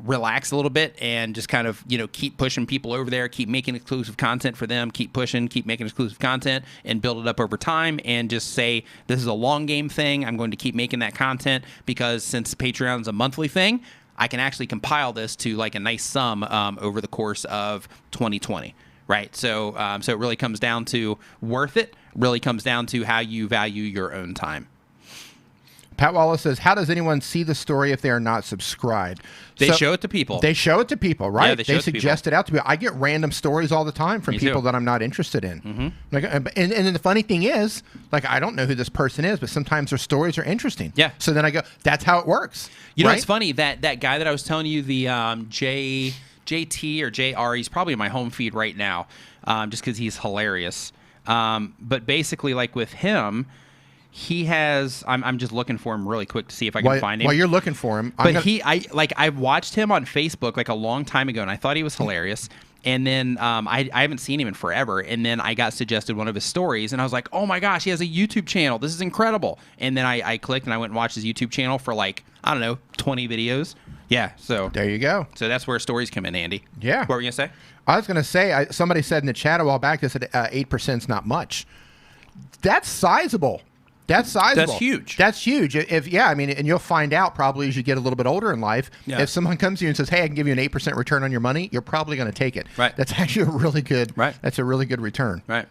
relax a little bit and just kind of, keep pushing people over there, keep making exclusive content for them, keep pushing, keep making exclusive content, and build it up over time, and just say this is a long game thing. I'm going to keep making that content because since Patreon's a monthly thing, I can actually compile this to like a nice sum over the course of 2020. Right. So so it really comes down to worth it. Really comes down to how you value your own time. Pat Wallace says, how does anyone see the story if they are not subscribed? They show it to people. They show it to people, right? Yeah, they suggest it out to people. I get random stories all the time from people that I'm not interested in. Mm-hmm. Like, and then the funny thing is, like, I don't know who this person is, but sometimes their stories are interesting. Yeah. So then I go, that's how it works. You know, right? it's funny that guy that I was telling you, the JT or JR, he's probably in my home feed right now, just because he's hilarious. But basically, like with him, he has. I'm just looking for him really quick to see if I can find him. While you're looking for him, I watched him on Facebook like a long time ago, and I thought he was hilarious. And then I haven't seen him in forever. And then I got suggested one of his stories, and I was like, oh my gosh, he has a YouTube channel. This is incredible. And then I clicked and I went and watched his YouTube channel for like, I don't know, 20 videos. Yeah, so there you go. So that's where stories come in, Andy. Yeah. What were you gonna say? I was gonna say somebody said in the chat a while back they said 8% is not much. That's sizable. That's sizable. That's huge. That's huge. I mean, and you'll find out probably as you get a little bit older in life. Yeah. If someone comes to you and says, "Hey, I can give you an 8% return on your money," you're probably going to take it. Right. That's actually a really good. Right. That's a really good return. Right.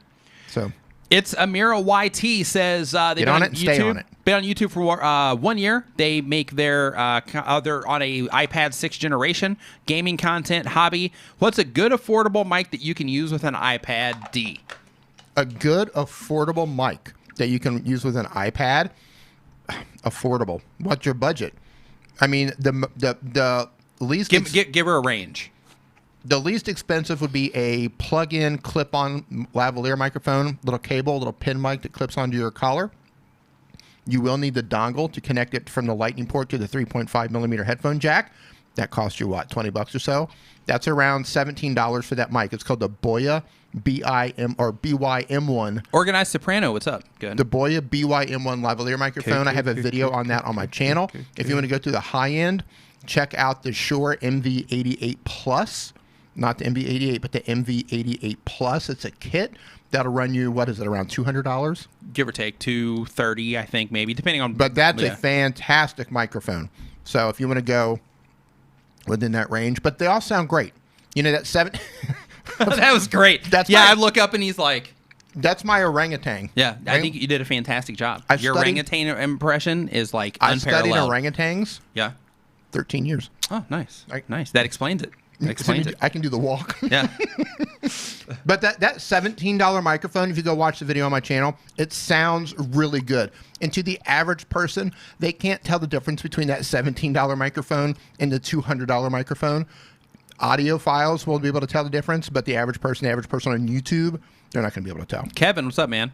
So. It's Amira YT says they've been on on it and stay YouTube. on it. Been on YouTube for 1 year. They make they're on a iPad 6th generation gaming content hobby. What's a good affordable mic that you can use with an iPad D? A good affordable mic that you can use with an iPad. Affordable. What's your budget? I mean, the least Give her a range. The least expensive would be a plug-in, clip-on lavalier microphone, little cable, little pin mic that clips onto your collar. You will need the dongle to connect it from the lightning port to the 3.5 millimeter headphone jack. That costs you what, $20 or so? That's around $17 for that mic. It's called the Boya BYM1. Organized Soprano, what's up? Good. The Boya BYM1 lavalier microphone. I have a video on that on my channel. If you want to go through the high end, check out the Shure MV88 Plus. Not the MV88, but the MV88 Plus. It's a kit that'll run you, what is it, around $200? Give or take $230, I think, maybe, depending on. But that's a fantastic microphone. So if you want to go within that range, but they all sound great. You know that That was great. I look up and he's like. That's my orangutan. Yeah, I think you did a fantastic job. Your orangutan impression is like unparalleled. I studied orangutans. Yeah. 13 years. Oh, nice. Nice. That explains it. I can do the walk. Yeah. But that $17 microphone, if you go watch the video on my channel, it sounds really good. And to the average person, they can't tell the difference between that $17 microphone and the $200 microphone. Audiophiles will be able to tell the difference, but the average person on YouTube, they're not going to be able to tell. Kevin, what's up, man?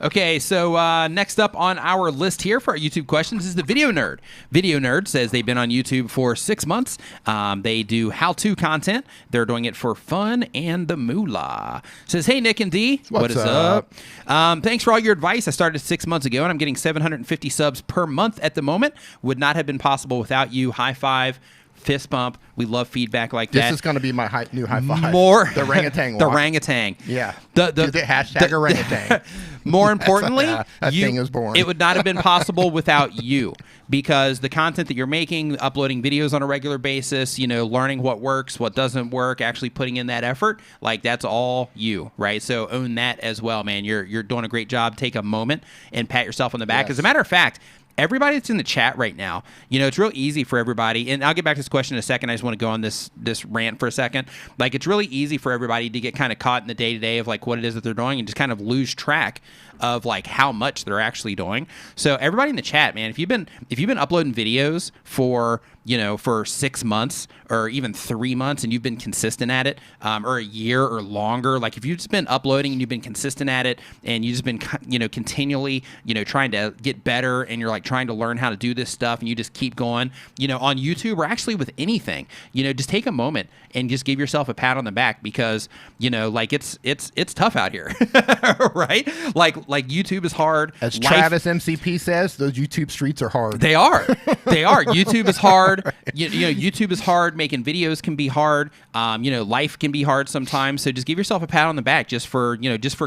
Okay, so next up on our list here for our YouTube questions is the Video Nerd. Video Nerd says they've been on YouTube for 6 months. They do how-to content. They're doing it for fun and the moolah. Says, hey, Nick and D. What is up? Thanks for all your advice. I started 6 months ago, and I'm getting 750 subs per month at the moment. Would not have been possible without you. High five. Fist bump. We love feedback like that. This is going to be my new high five. The orangutan walk. The orangutan. Yeah. The hashtag orangutan. More importantly, that thing is born. It would not have been possible without you, because the content that you're making, uploading videos on a regular basis, learning what works, what doesn't work, actually putting in that effort, like that's all you, right? So own that as well, man. You're doing a great job. Take a moment and pat yourself on the back. Yes. As a matter of fact, everybody that's in the chat right now, it's real easy for everybody, and I'll get back to this question in a second. I just want to go on this rant for a second. Like, it's really easy for everybody to get kind of caught in the day-to-day of like what it is that they're doing and just kind of lose track of like how much they're actually doing. So everybody in the chat, man, if you've been uploading videos for 6 months or even 3 months and you've been consistent at it, or a year or longer, like if you've just been uploading and you've been consistent at it and you've just been continually trying to get better and you're like trying to learn how to do this stuff and you just keep going, on YouTube or actually with anything, just take a moment and just give yourself a pat on the back, because like it's tough out here. Right? Like Like, YouTube is hard. As Travis MCP says, those YouTube streets are hard. They are. They are. YouTube is hard. You know, YouTube is hard. Making videos can be hard. You know, life can be hard sometimes. So just give yourself a pat on the back just for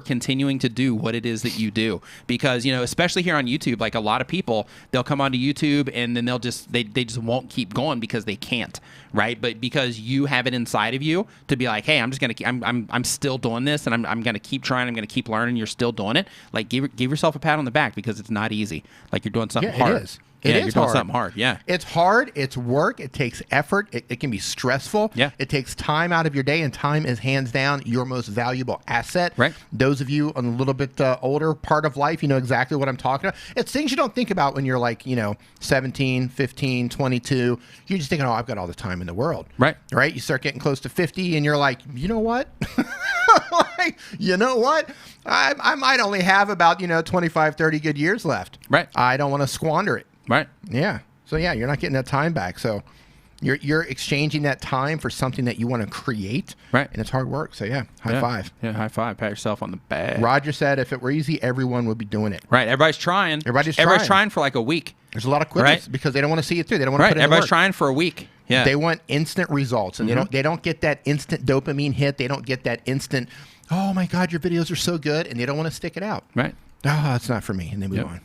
continuing to do what it is that you do. Because, you know, especially here on YouTube, like a lot of people, they'll come onto YouTube and then they just won't keep going because they can't, right? But because you have it inside of you to be like, hey, I'm still doing this, and I'm gonna keep trying. I'm gonna keep learning. You're still doing it. Like, give yourself a pat on the back because it's not easy. Like, you're doing something hard. It is. You're doing something hard. Yeah. It's hard. It's work. It takes effort. It can be stressful. Yeah. It takes time out of your day, and time is hands down your most valuable asset. Right. Those of you on a little bit older part of life, you know exactly what I'm talking about. It's things you don't think about when you're like, 17, 15, 22. You're just thinking, oh, I've got all the time in the world. Right. Right. You start getting close to 50 and you're like, you know what? I might only have about, 25, 30 good years left. Right. I don't want to squander it. Right. Yeah. So yeah, you're not getting that time back. So you're exchanging that time for something that you want to create. Right. And it's hard work. So yeah, high five. Yeah, high five. Pat yourself on the back. Roger said if it were easy, everyone would be doing it. Right. Everybody's trying. Everybody's trying for like a week. There's a lot of quitters because they don't want to see it through. They don't want to put in Everybody's work. trying for a week. Yeah. They want instant results, and they don't get that instant dopamine hit. They don't get that instant, oh my God, your videos are so good, and they don't want to stick it out. Right. Oh, it's not for me, and they move on.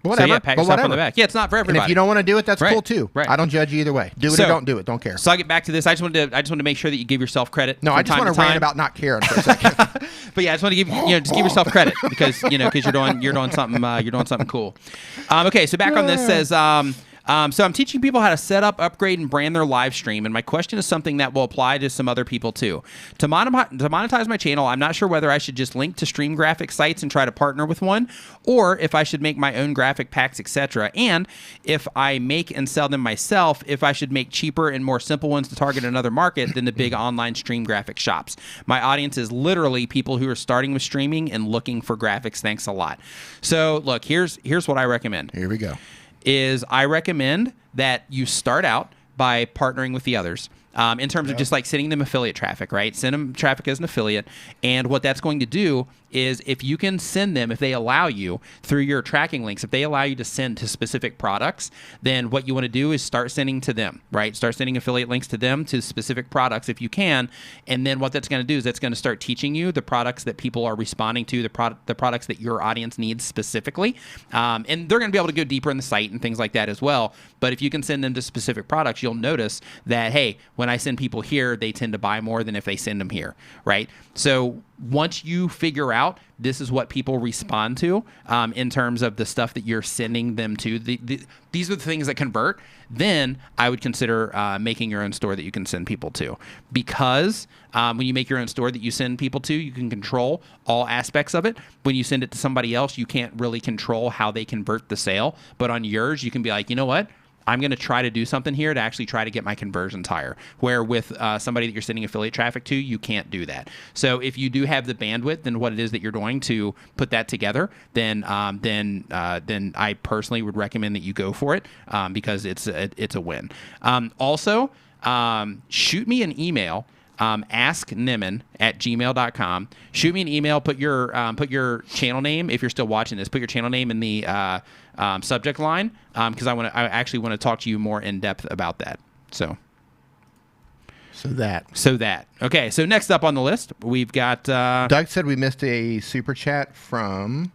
Whatever. So yeah, pat yourself on the back. Yeah, it's not for everybody. And if you don't want to do it, that's cool too. Right. I don't judge you either way. Do it or don't do it. Don't care. So I'll get back to this. I just wanted to make sure that you give yourself credit. No, I just want to rant about not caring for a second. But yeah, I just want to give give yourself credit because you're doing something cool. Okay, so back on this says. So I'm teaching people how to set up, upgrade, and brand their live stream, and my question is something that will apply to some other people too. To monetize my channel, I'm not sure whether I should just link to stream graphic sites and try to partner with one, or if I should make my own graphic packs, etc. And if I make and sell them myself, if I should make cheaper and more simple ones to target another market than the big online stream graphic shops. My audience is literally people who are starting with streaming and looking for graphics. Thanks a lot. So look, here's what I recommend. Here we go. I recommend that you start out by partnering with the others in terms of just like sending them affiliate traffic, right? Send them traffic as an affiliate. And what that's going to do is if you can send them, if they allow you through your tracking links, if they allow you to send to specific products, then what you want to do is start sending to them, right? Start sending affiliate links to them to specific products if you can. And then what that's going to do is that's going to start teaching you the products that people are responding to, the products that your audience needs specifically. And they're going to be able to go deeper in the site and things like that as well. But if you can send them to specific products, you'll notice that, hey, when I send people here, they tend to buy more than if they send them here, right? So once you figure out this is what people respond to in terms of the stuff that you're sending them to, these are the things that convert, then I would consider making your own store that you can send people to. Because when you make your own store that you send people to, you can control all aspects of it. When you send it to somebody else, you can't really control how they convert the sale. But on yours, you can be like, you know what? I'm going to try to do something here to actually try to get my conversions higher. Where with somebody that you're sending affiliate traffic to, you can't do that. So if you do have the bandwidth and what it is that you're doing to put that together, then I personally would recommend that you go for it because it's a win. Also, shoot me an email. asknimmin@gmail.com. Shoot me an email. Put your channel name if you're still watching this. Put your channel name in the subject line because I actually want to talk to you more in depth about that. So that. Okay. So next up on the list, we've got. Doug said we missed a super chat from.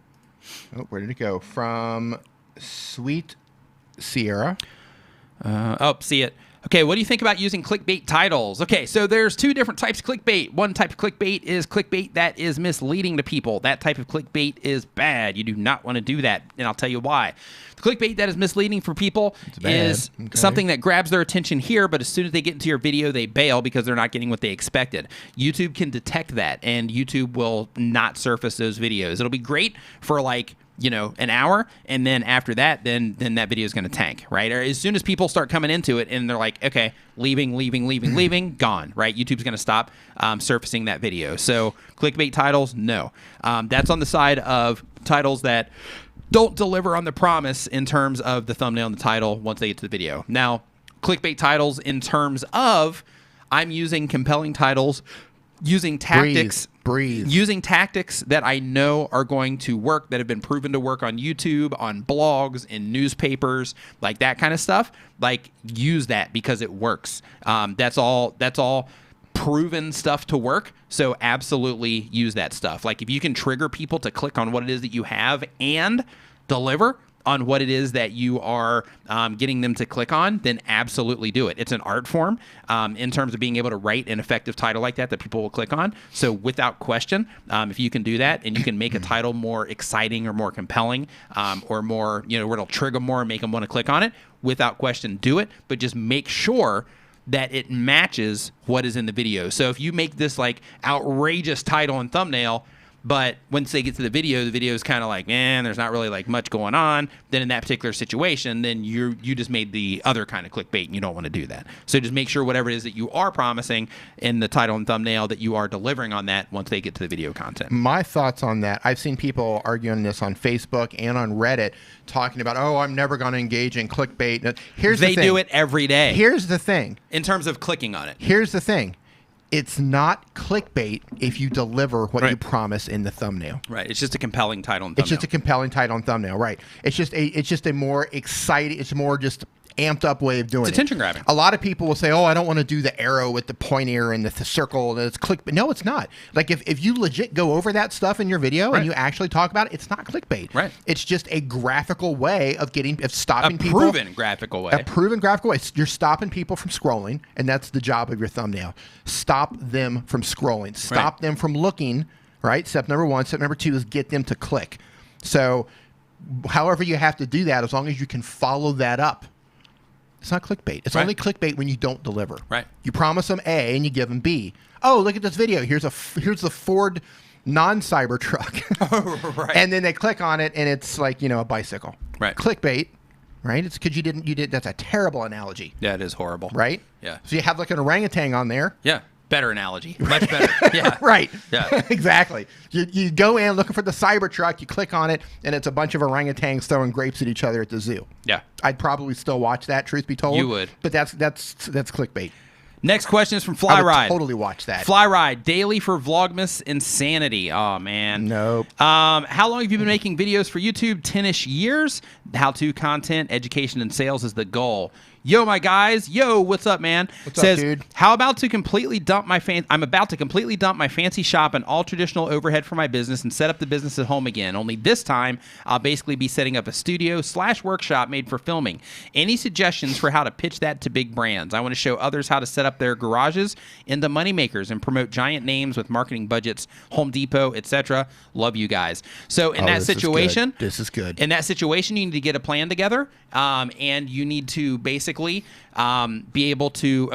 Oh, where did it go? From Sweet Sierra. See it. Okay, what do you think about using clickbait titles? Okay, so there's two different types of clickbait. One type of clickbait is clickbait that is misleading to people. That type of clickbait is bad. You do not want to do that, and I'll tell you why. The clickbait that is misleading for people is something that grabs their attention here, but as soon as they get into your video, they bail because they're not getting what they expected. YouTube can detect that, and YouTube will not surface those videos. It'll be great for like an hour, and then after that, then that video is going to tank, right? Or as soon as people start coming into it and they're like, okay, leaving, gone, right? YouTube's going to stop surfacing that video. So clickbait titles, no. That's on the side of titles that don't deliver on the promise in terms of the thumbnail and the title once they get to the video. Now, clickbait titles in terms of I'm using compelling titles, using tactics. Breathe. Using tactics that I know are going to work, that have been proven to work on YouTube, on blogs, in newspapers, like that kind of stuff. Like, use that because it works. That's all proven stuff to work. So absolutely use that stuff. Like, if you can trigger people to click on what it is that you have and deliver on what it is that you are getting them to click on, then absolutely do it. It's an art form in terms of being able to write an effective title like that people will click on. So without question, if you can do that and you can make a title more exciting or more compelling or more, where it'll trigger more and make them want to click on it, without question, do it. But just make sure that it matches what is in the video. So if you make this like outrageous title and thumbnail, but once they get to the video is kind of like, man, there's not really like much going on. Then in that particular situation, then you just made the other kind of clickbait, and you don't want to do that. So just make sure whatever it is that you are promising in the title and thumbnail that you are delivering on that once they get to the video content. My thoughts on that, I've seen people arguing this on Facebook and on Reddit, talking about, oh, I'm never going to engage in clickbait. They do it every day. Here's the thing. In terms of clicking on it. Here's the thing. It's not clickbait if you deliver what you promise in the thumbnail. Right. It's just a compelling title and thumbnail. It's just a compelling title and thumbnail. Right. It's just a more exciting. It's more just amped up way of doing it. It's attention grabbing. A lot of people will say, oh, I don't want to do the arrow with the pointer and the circle and it's clickbait. No, it's not. Like if you legit go over that stuff in your video and you actually talk about it, it's not clickbait. Right. It's just a graphical way of stopping people. A proven graphical way. A proven graphical way. You're stopping people from scrolling, and that's the job of your thumbnail. Stop them from scrolling. Stop them from looking, right? Step number one. Step number two is get them to click. So however you have to do that, as long as you can follow that up, it's not clickbait. It's only clickbait when you don't deliver. Right. You promise them A and you give them B. Oh, look at this video. Here's the Ford non-cyber truck. Right. And then they click on it and it's like, a bicycle. Right. Clickbait, right? It's because you did. That's a terrible analogy. Yeah, it is horrible. Right? Yeah. So you have like an orangutan on there. Yeah. Better analogy. Much better. Yeah. Right. Yeah. Exactly. You go in looking for the Cybertruck, you click on it, and it's a bunch of orangutans throwing grapes at each other at the zoo. Yeah. I'd probably still watch that, truth be told. You would. But that's clickbait. Next question is from Flyride. I would totally watch that. Flyride, daily for Vlogmas insanity. Oh, man. Nope. How long have you been making videos for YouTube? 10-ish years. How-to content, education, and sales is the goal. Yo, my guys. Yo, what's up, man? What's up, dude? I'm about to completely dump my fancy shop and all traditional overhead for my business and set up the business at home again. Only this time, I'll basically be setting up a studio/workshop made for filming. Any suggestions for how to pitch that to big brands? I want to show others how to set up their garages into moneymakers and promote giant names with marketing budgets, Home Depot, etc. Love you guys. So in that situation, this is good. In that situation, you need to get a plan together, and you need to basically be able to,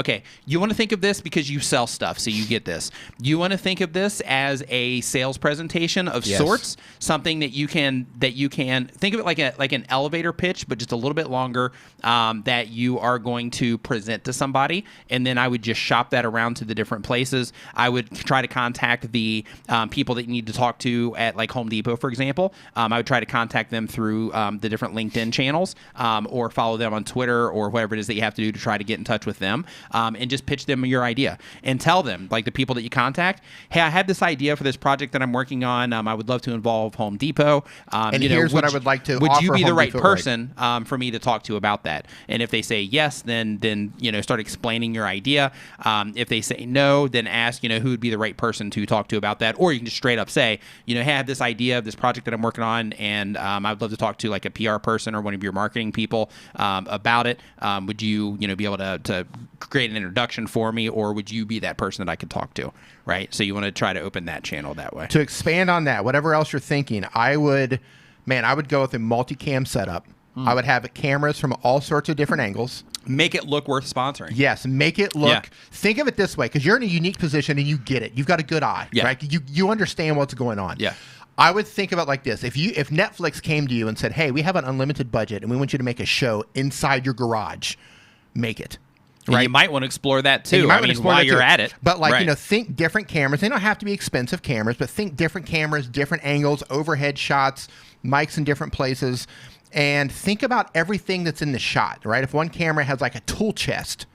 you want to think of this because you sell stuff, so you get this. You want to think of this as a sales presentation of sorts, something that you can think of it like an elevator pitch, but just a little bit longer, that you are going to present to somebody, and then I would just shop that around to the different places. I would try to contact the people that you need to talk to at like Home Depot, for example. I would try to contact them through the different LinkedIn channels, or follow them on Twitter or whatever it is that you have to do to try to get in touch with them, and just pitch them your idea and tell them, like the people that you contact, hey, I have this idea for this project that I'm working on. I would love to involve Home Depot. And here's what I would like to offer. Would you be the right Depot, person for me to talk to about that? And if they say yes, then start explaining your idea. If they say no, then ask who would be the right person to talk to about that. Or you can just straight up say, hey, I have this idea of this project that I'm working on, and I would love to talk to like a PR person or one of your marketing people about it. Would you be able to create an introduction for me, or would you be that person that I could talk to, right? So you want to try to open that channel that way. To expand on that, whatever else you're thinking, I would go with a multicam setup. I would have cameras from all sorts of different angles. Make it look worth sponsoring. Yes, make it look. Yeah. Think of it this way, because you're in a unique position and you get it. You've got a good eye, right? You understand what's going on. Yeah. I would think about it like this. If Netflix came to you and said, hey, we have an unlimited budget and we want you to make a show inside your garage, make it. Right? And you might want to explore that too. While you're at it. But think different cameras. They don't have to be expensive cameras, but think different cameras, different angles, overhead shots, mics in different places, and think about everything that's in the shot, right? If one camera has like a tool chest,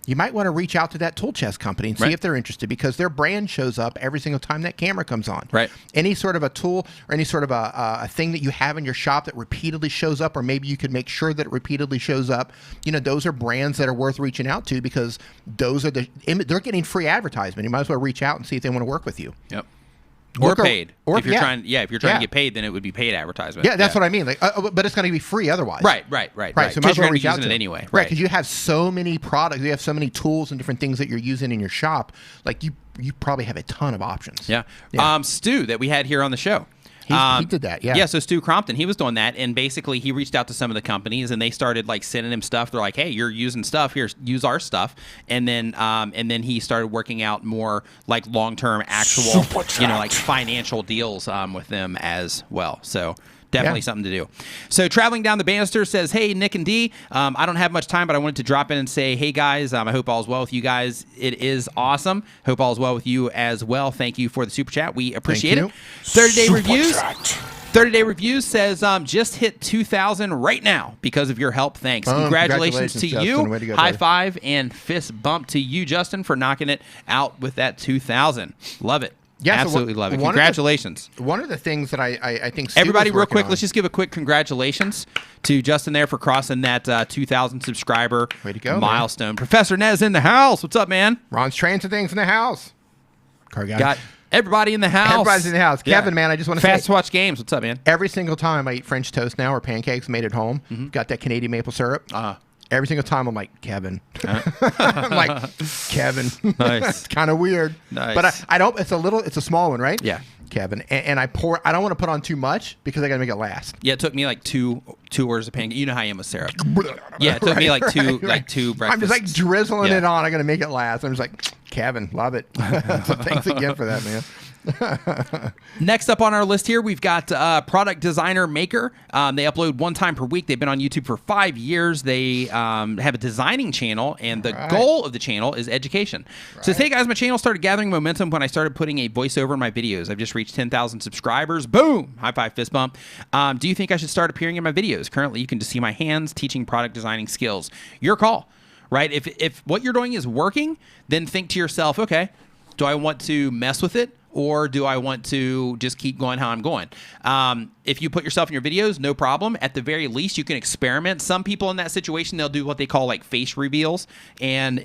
you might want to reach out to that tool chest company and see Right. if they're interested, because their brand shows up every single time that camera comes on. Right. Any sort of a tool or any sort of a thing that you have in your shop that repeatedly shows up, or maybe you could make sure that it repeatedly shows up, those are brands that are worth reaching out to, because those are they're getting free advertisement. You might as well reach out and see if they want to work with you. Yep. Or paid. Or if you're trying to get paid, then it would be paid advertisement. Yeah, that's what I mean. Like, but it's going to be free otherwise. Right. So you might might as well you're reach out using to it them. anyway. Right, because you have so many products, you have so many tools and different things that you're using in your shop. Like you probably have a ton of options. Yeah. Yeah. Stu that we had here on the show. He did that, yeah. Yeah, so Stu Crompton, he was doing that, and basically he reached out to some of the companies, and they started like sending him stuff. They're like, "Hey, you're using stuff here, use our stuff." And then he started working out more like long-term, actual, like financial deals with them as well. So definitely something to do. So Traveling Down the Banister says, "Hey, Nick and D, I don't have much time, but I wanted to drop in and say, hey guys, I hope all is well with you guys. It is awesome. Hope all is well with you as well. Thank you for the super chat. We appreciate it." 30-day reviews. 30-day reviews says, just hit 2,000 right now because of your help. Thanks. Congratulations to Justin. you. Way to go, High buddy. five and fist bump to you, Justin, for knocking it out with that 2,000. Love it. Yeah, so absolutely love it. one of the- Congratulations. One of the things that I think Stu Everybody, was real working quick, on- let's just give a quick congratulations to Justin there for crossing that 2,000 subscriber Way to go, milestone. Professor Nez in the house. What's up, man? Ron's Trains and Things in the house. Car guy. Got everybody in the house. Everybody's in the house. Kevin, man, I just want to Fast say, Watch Games. What's up, man? every single time I eat French toast now or pancakes made at home, got that Canadian maple syrup. Every single time I'm like, Kevin. I'm like, Kevin. Nice. It's kind of weird. Nice. But I don't, it's a small one, right? Yeah. Kevin. And I don't want to put on too much because I got to make it last. Yeah, it took me like two orders of pancake. You know how I am with syrup. Yeah, it took me like two breakfasts. I'm just like drizzling Yeah. it on. I got to make it last. I'm just like, Kevin, love it. So thanks again for that, man. Next up on our list here, we've got Product Designer Maker. They upload one time per week. They've been on YouTube for 5 years. They have a designing channel, and the goal of the channel is education. So, hey guys, my channel started gathering momentum when I started putting a voiceover in my videos. I've just reached 10,000 subscribers. Boom! High five, fist bump. Do you think I should start appearing in my videos? Currently, you can just see my hands teaching product designing skills. Your call, right? If what you're doing is working, then think to yourself, okay, do I want to mess with it? Or do I want to just keep going how I'm going? If you put yourself in your videos, no problem. At the very least, you can experiment. Some people in that situation, they'll do what they call like face reveals. And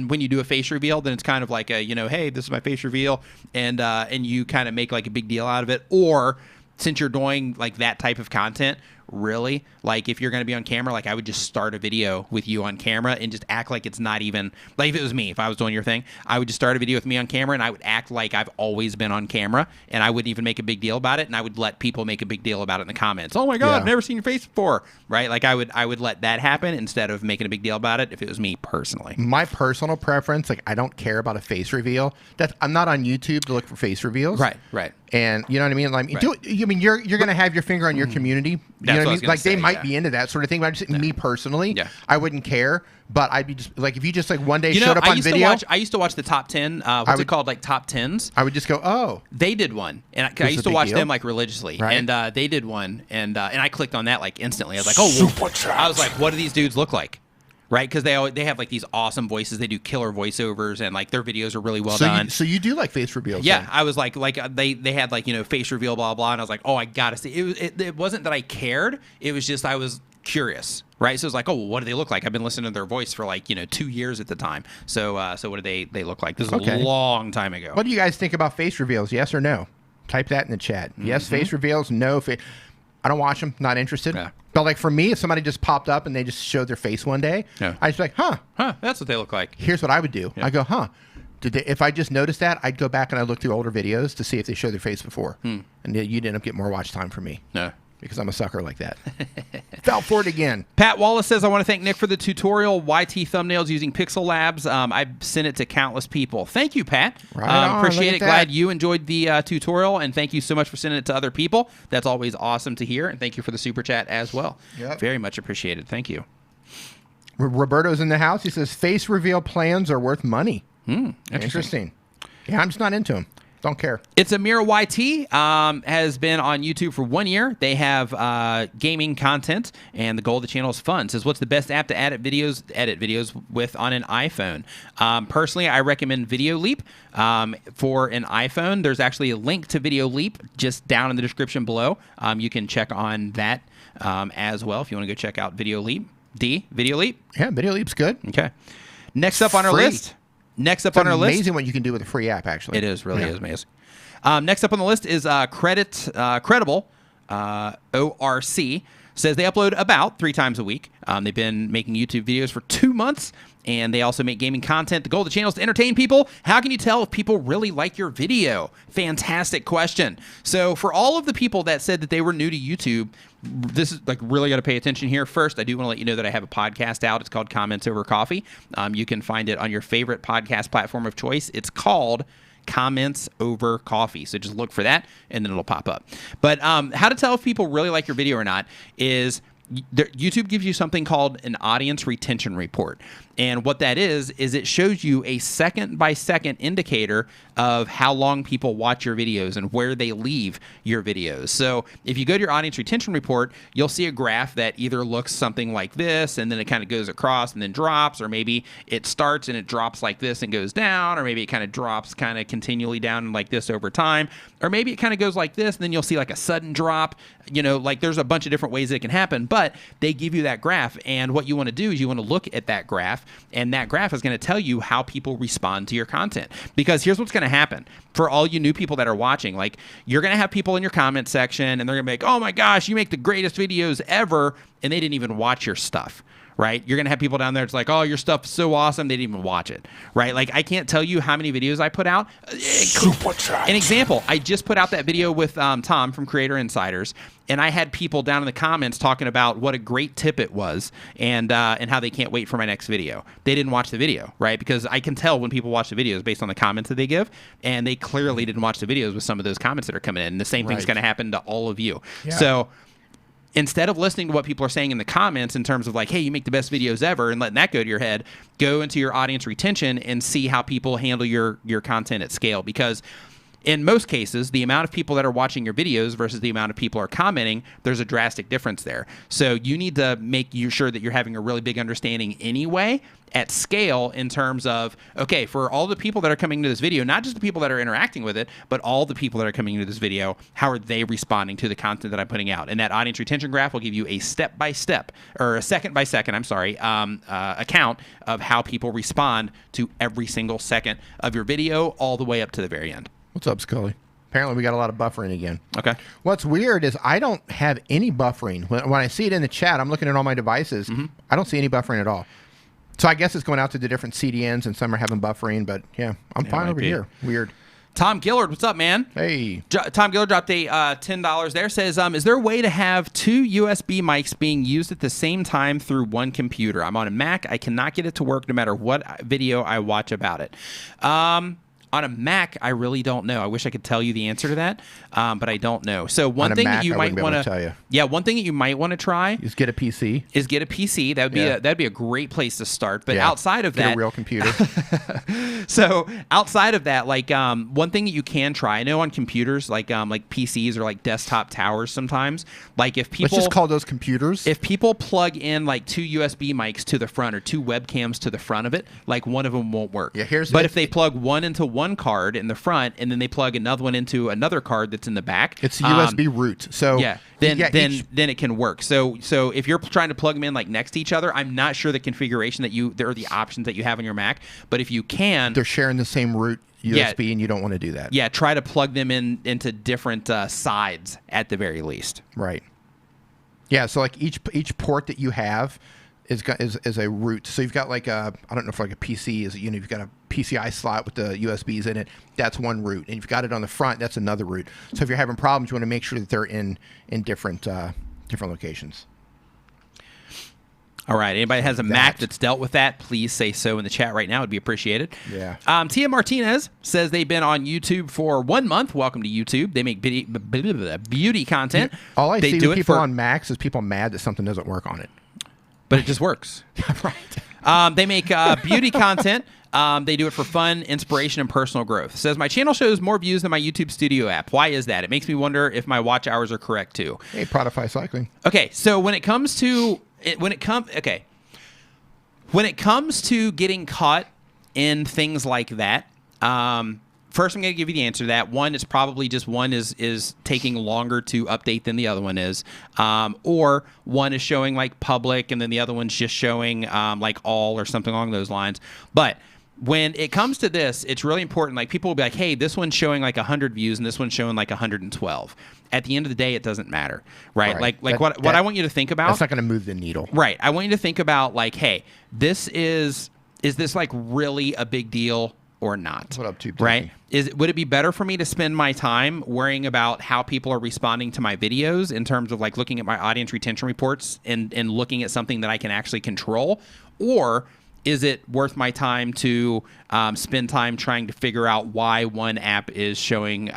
when you do a face reveal, then it's kind of like a, hey, this is my face reveal. And you kind of make like a big deal out of it. Or since you're doing like that type of content, really, like if you're going to be on camera, like I would just start a video with you on camera and just act like it's not even, like if it was me, if I was doing your thing, I would just start a video with me on camera and I would act like I've always been on camera, and I wouldn't even make a big deal about it, and I would let people make a big deal about it in the comments. Oh my God, Yeah. I've never seen your face before, right? Like I would let that happen instead of making a big deal about it if it was me personally. My personal preference, like I don't care about a face reveal. I'm not on YouTube to look for face reveals. Right. And you know what I mean? Like, you're going to have your finger on your community. You That's know what I what I was mean? gonna Like they say, might yeah. be into that sort of thing. But I'm just me personally, Yeah. I wouldn't care. But I'd be just like, if you just like one day You know, showed up I on used video, I used to watch the top 10. What's it called? Like top 10s. I would just go, oh, They did one, and I This is used a to big watch deal? them like religiously. Right. And they did one, and I clicked on that like instantly. I was like, oh, I was like, what do these dudes look like? Right? Because they have like these awesome voices. They do killer voiceovers, and like their videos are really well done. So you do like face reveals? Yeah, then? I was like they had like face reveal, blah blah, and I was like, oh, I gotta see. It wasn't that I cared. It was just I was curious, right? So it was like, oh, what do they look like? I've been listening to their voice for like 2 years at the time. So what do they look like? This is Okay. a long time ago. What do you guys think about face reveals? Yes or no? Type that in the chat. Yes, face reveals. No. I don't watch them. Not interested. Yeah. But like for me, if somebody just popped up and they just showed their face one day, Yeah. I'd just be like, huh. Huh? That's what they look like. Here's what I would do. I go, huh. If I just noticed that, I'd go back and I'd look through older videos to see if they showed their face before. And you'd end up getting more watch time for me. No. Because I'm a sucker like that. Fell for it again. Pat Wallace says, I want to thank Nick for the tutorial, YT thumbnails using Pixel Labs. I've sent it to countless people. Thank you, Pat. Right on, appreciate look it. at Glad that. you enjoyed the tutorial, and thank you so much for sending it to other people. That's always awesome to hear, and thank you for the super chat as well. Yep. Very much appreciated. Thank you. Roberto's in the house. He says face reveal plans are worth money. Interesting. Yeah, I'm just not into them. Don't care. It's Amira YT, has been on YouTube for 1 year. They have gaming content, and the goal of the channel is fun. It says, what's the best app to edit videos with on an iPhone? Personally, I recommend Video Leap for an iPhone. There's actually a link to Video Leap just down in the description below. You can check on that as well if you want to go check out Video Leap. Video Leap? Yeah, Video Leap's good. Okay. Next up on our list. It's amazing what you can do with a free app, actually. It is, really is amazing. Next up on the list is Credible, ORC. Says they upload about 3 times a week. They've been making YouTube videos for 2 months, and they also make gaming content. The goal of the channel is to entertain people. How can you tell if people really like your video? Fantastic question. So for all of the people that said that they were new to YouTube, this is like really got to pay attention here. First, I do want to let you know that I have a podcast out. It's called Comments Over Coffee. You can find it on your favorite podcast platform of choice. It's called Comments Over Coffee. So just look for that and then it'll pop up. But how to tell if people really like your video or not is YouTube gives you something called an audience retention report. And what that is it shows you a second-by-second indicator of how long people watch your videos and where they leave your videos. So if you go to your audience retention report, you'll see a graph that either looks something like this, and then it kind of goes across and then drops, or maybe it starts and it drops like this and goes down, or maybe it kind of drops kind of continually down like this over time, or maybe it kind of goes like this, and then you'll see like a sudden drop. You know, like there's a bunch of different ways that it can happen, but they give you that graph, and what you want to do is you want to look at that graph, and that graph is going to tell you how people respond to your content. Because here's what's going to happen for all you new people that are watching. Like, you're going to have people in your comment section, and they're going to be like, oh my gosh, you make the greatest videos ever, and they didn't even watch your stuff. Right? You're going to have people down there. It's like, oh, your stuff is so awesome. They didn't even watch it. Right? Like, I can't tell you how many videos I put out. An example, I just put out that video with Tom from Creator Insiders, and I had people down in the comments talking about what a great tip it was and how they can't wait for my next video. They didn't watch the video, right? Because I can tell when people watch the videos based on the comments that they give, and they clearly didn't watch the videos with some of those comments that are coming in. And the same thing's going to happen to all of you. Yeah. So instead of listening to what people are saying in the comments in terms of like, hey, you make the best videos ever, and letting that go to your head, go into your audience retention and see how people handle your content at scale. Because in most cases, the amount of people that are watching your videos versus the amount of people are commenting, there's a drastic difference there. So you need to make sure that you're having a really big understanding anyway at scale in terms of, okay, for all the people that are coming to this video, not just the people that are interacting with it, but all the people that are coming to this video, how are they responding to the content that I'm putting out? And that audience retention graph will give you a step-by-step, or a second-by-second, account of how people respond to every single second of your video all the way up to the very end. What's up, Scully? Apparently, we got a lot of buffering again. Okay. What's weird is I don't have any buffering. When I see it in the chat, I'm looking at all my devices. I don't see any buffering at all. So I guess it's going out to the different CDNs, and some are having buffering. But yeah, I'm fine over here. Weird. Tom Gillard, what's up, man? Hey. Tom Gillard dropped a $10 there. Says, is there a way to have 2 USB mics being used at the same time through one computer? I'm on a Mac. I cannot get it to work no matter what video I watch about it. On a Mac, I really don't know. I wish I could tell you the answer to that, but I don't know. So one thing that you might want to, one thing that you might want to try is get a PC. That would be that'd be a great place to start. But outside of that, get a real computer. So outside of that, like one thing that you can try, I know on computers, like PCs or like desktop towers, sometimes, like if people, let's just call those computers. If people plug in like 2 USB mics to the front or 2 webcams to the front of it, like one of them won't work. Yeah, if they plug one into one card in the front and then they plug another one into another card that's in the back, it's a USB root. So then it can work. So if you're trying to plug them in like next to each other, I'm not sure the configuration that there are the options that you have on your Mac, but if you can, they're sharing the same root USB, and you don't want to do that. Yeah, try to plug them into different sides at the very least. Right. Yeah, so like each port that you have is a root. So you've got like I don't know if like a PC is, you've got a PCI slot with the USBs in it. That's one root, and you've got it on the front. That's another root. So if you're having problems, you want to make sure that they're in different locations. All right. Anybody has a Mac that's dealt with that, please say so in the chat right now. It'd be appreciated. Yeah. Tia Martinez says they've been on YouTube for 1 month. Welcome to YouTube. They make beauty content. All I see with people on Macs is people mad that something doesn't work on it. But it just works. Right. They make beauty content. They do it for fun, inspiration, and personal growth. It says, my channel shows more views than my YouTube Studio app. Why is that? It makes me wonder if my watch hours are correct too. Hey, Prodify Cycling. Okay, so when it comes to getting caught in things like that, first I'm going to give you the answer to that. One, it's probably just one is taking longer to update than the other one is, or one is showing like public and then the other one's just showing like all or something along those lines. But when it comes to this, it's really important. Like people will be like, hey, this one's showing like 100 views and this one's showing like 112. At the end of the day, it doesn't matter, right? Like what I want you to think about. That's not going to move the needle. Right. I want you to think about like, hey, this is this like really a big deal or not? What up, Tube? Right? Would it be better for me to spend my time worrying about how people are responding to my videos in terms of like looking at my audience retention reports and looking at something that I can actually control? Or is it worth my time to spend time trying to figure out why one app is showing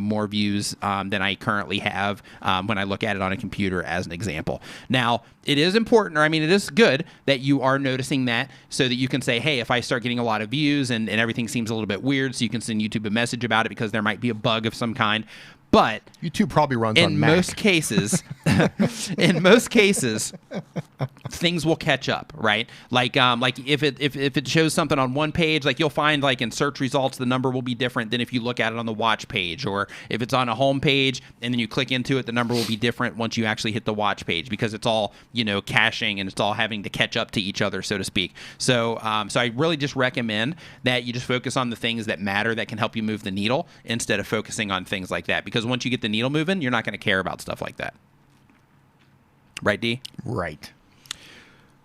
more views than I currently have when I look at it on a computer, as an example? Now, it is important, or I mean, it is good that you are noticing that so that you can say, hey, if I start getting a lot of views and everything seems a little bit weird, so you can send YouTube a message about it because there might be a bug of some kind. But YouTube probably runs on Mac. In most cases, things will catch up, right? Like if it shows something on one page, like you'll find like in search results, the number will be different than if you look at it on the watch page, or if it's on a home page and then you click into it, the number will be different once you actually hit the watch page because it's all caching and it's all having to catch up to each other, so to speak. So I really just recommend that you just focus on the things that matter that can help you move the needle instead of focusing on things like that, because once you get the needle moving, you're not going to care about stuff like that. Right, D? Right.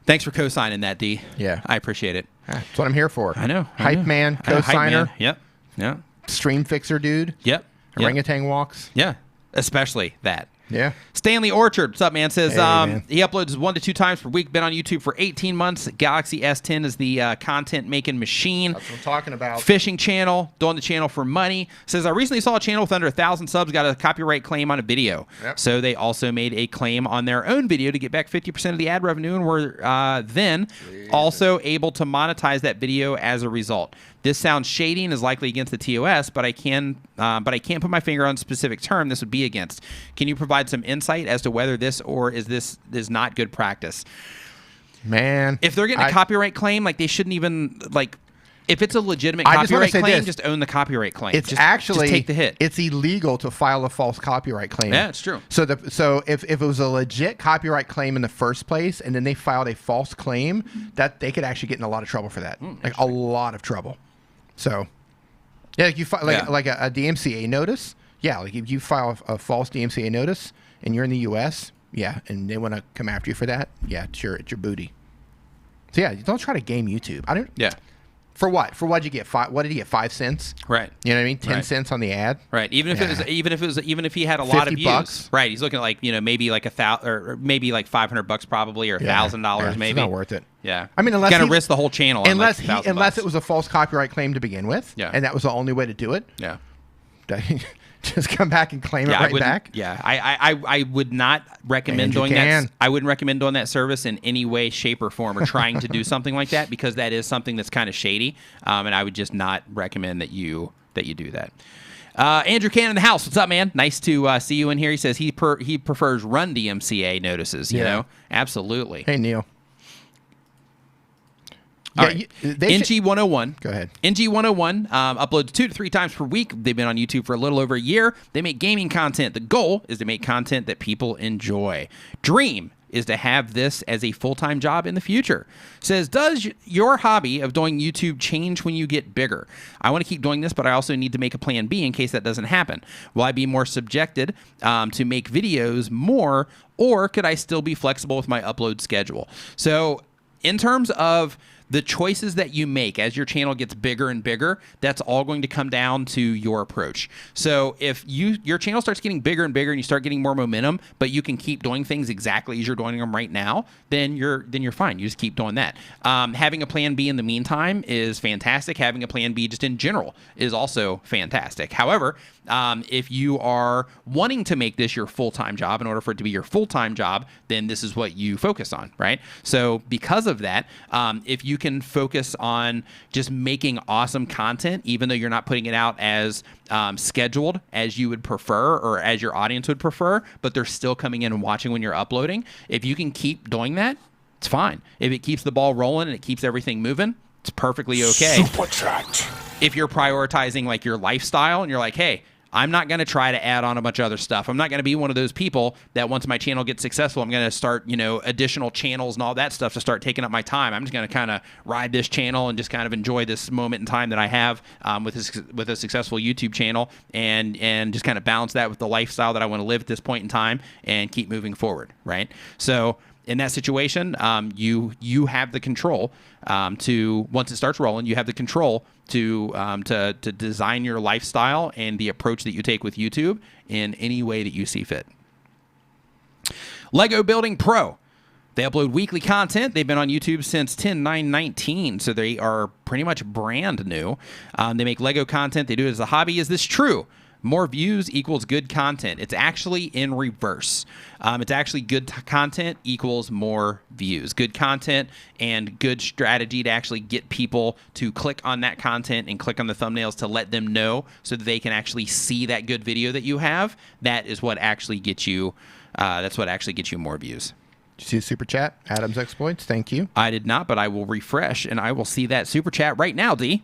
Thanks for co-signing that, D. Yeah. I appreciate it. That's what I'm here for. I know. Hype man, co-signer. Yep. Yeah. Stream fixer dude. Yep. Orangutan walks. Yeah. Especially that. Yeah. Stanley Orchard, what's up, man? Says Hey, man. He uploads 1 to 2 times per week. Been on YouTube for 18 months. Galaxy S10 is the content-making machine. That's what I'm talking about. Fishing channel, doing the channel for money. Says, I recently saw a channel with under 1,000 subs got a copyright claim on a video. Yep. So they also made a claim on their own video to get back 50% of the ad revenue, and were then also able to monetize that video as a result. This sounds shady and is likely against the TOS, but I can't put my finger on a specific term this would be against. Can you provide some insight as to whether this is not good practice? Man, If they're getting a copyright claim, like they shouldn't even like. If it's a legitimate copyright claim, just own the copyright claim. It's just actually take the hit. It's illegal to file a false copyright claim. Yeah, it's true. So if it was a legit copyright claim in the first place, and then they filed a false claim, that they could actually get in a lot of trouble for that, like a lot of trouble. So, yeah, like you file like a DMCA notice. Yeah, like if you file a false DMCA notice and you're in the U.S., yeah, and they want to come after you for that, yeah, it's your booty. So yeah, don't try to game YouTube. I don't. Yeah. For what? For what did you get? What did he get? 5 cents? Right. You know what I mean? 10 cents on the ad. Right. Even if he had a lot of views. $50. Right. He's looking at like maybe like or maybe like $500 probably, or $1,000 maybe. It's not worth it. Yeah. I mean, unless gonna risk the whole channel. Unless on like unless it was a false copyright claim to begin with. Yeah. And that was the only way to do it. Yeah. Just come back and claim it right back. Yeah, I would not recommend doing that. I wouldn't recommend doing that service in any way, shape, or form, or trying to do something like that, because that is something that's kind of shady, and I would just not recommend that you do that. Andrew Cannon in the house. What's up, man? Nice to see you in here. He says he prefers run DMCA notices. You know, absolutely. Hey, Neil. All right. NG101. Go ahead. NG101 uploads 2 to 3 times per week. They've been on YouTube for a little over a year. They make gaming content. The goal is to make content that people enjoy. Dream is to have this as a full-time job in the future. Says, does your hobby of doing YouTube change when you get bigger? I want to keep doing this, but I also need to make a plan B in case that doesn't happen. Will I be more subjected to make videos more, or could I still be flexible with my upload schedule? So in terms of the choices that you make as your channel gets bigger and bigger, that's all going to come down to your approach. So if your channel starts getting bigger and bigger and you start getting more momentum, but you can keep doing things exactly as you're doing them right now, then you're fine. You just keep doing that. Having a plan B in the meantime is fantastic. Having a plan B just in general is also fantastic. However, if you are wanting to make this your full-time job, in order for it to be your full-time job, then this is what you focus on, right? So because of that, if you you can focus on just making awesome content, even though you're not putting it out as scheduled as you would prefer or as your audience would prefer, but they're still coming in and watching when you're uploading. If you can keep doing that, it's fine. If it keeps the ball rolling and it keeps everything moving, it's perfectly okay. Super chat. If you're prioritizing like your lifestyle and you're like, hey, I'm not going to try to add on a bunch of other stuff. I'm not going to be one of those people that once my channel gets successful, I'm going to start, additional channels and all that stuff to start taking up my time. I'm just going to kind of ride this channel and just kind of enjoy this moment in time that I have with a successful YouTube channel and just kind of balance that with the lifestyle that I want to live at this point in time and keep moving forward, right? So in that situation, you have the control to, once it starts rolling, you have the control to design your lifestyle and the approach that you take with YouTube in any way that you see fit. Lego Building Pro. They upload weekly content. They've been on YouTube since 10/9/19, so they are pretty much brand new. They make Lego content. They do it as a hobby. Is this true? More views equals good content. It's actually in reverse. It's actually good content equals more views. Good content and good strategy to actually get people to click on that content and click on the thumbnails to let them know so that they can actually see that good video that you have. That is what actually gets you. That's what actually gets you more views. Did you see the super chat? Adam's exploits. Thank you. I did not, but I will refresh and I will see that super chat right now. D,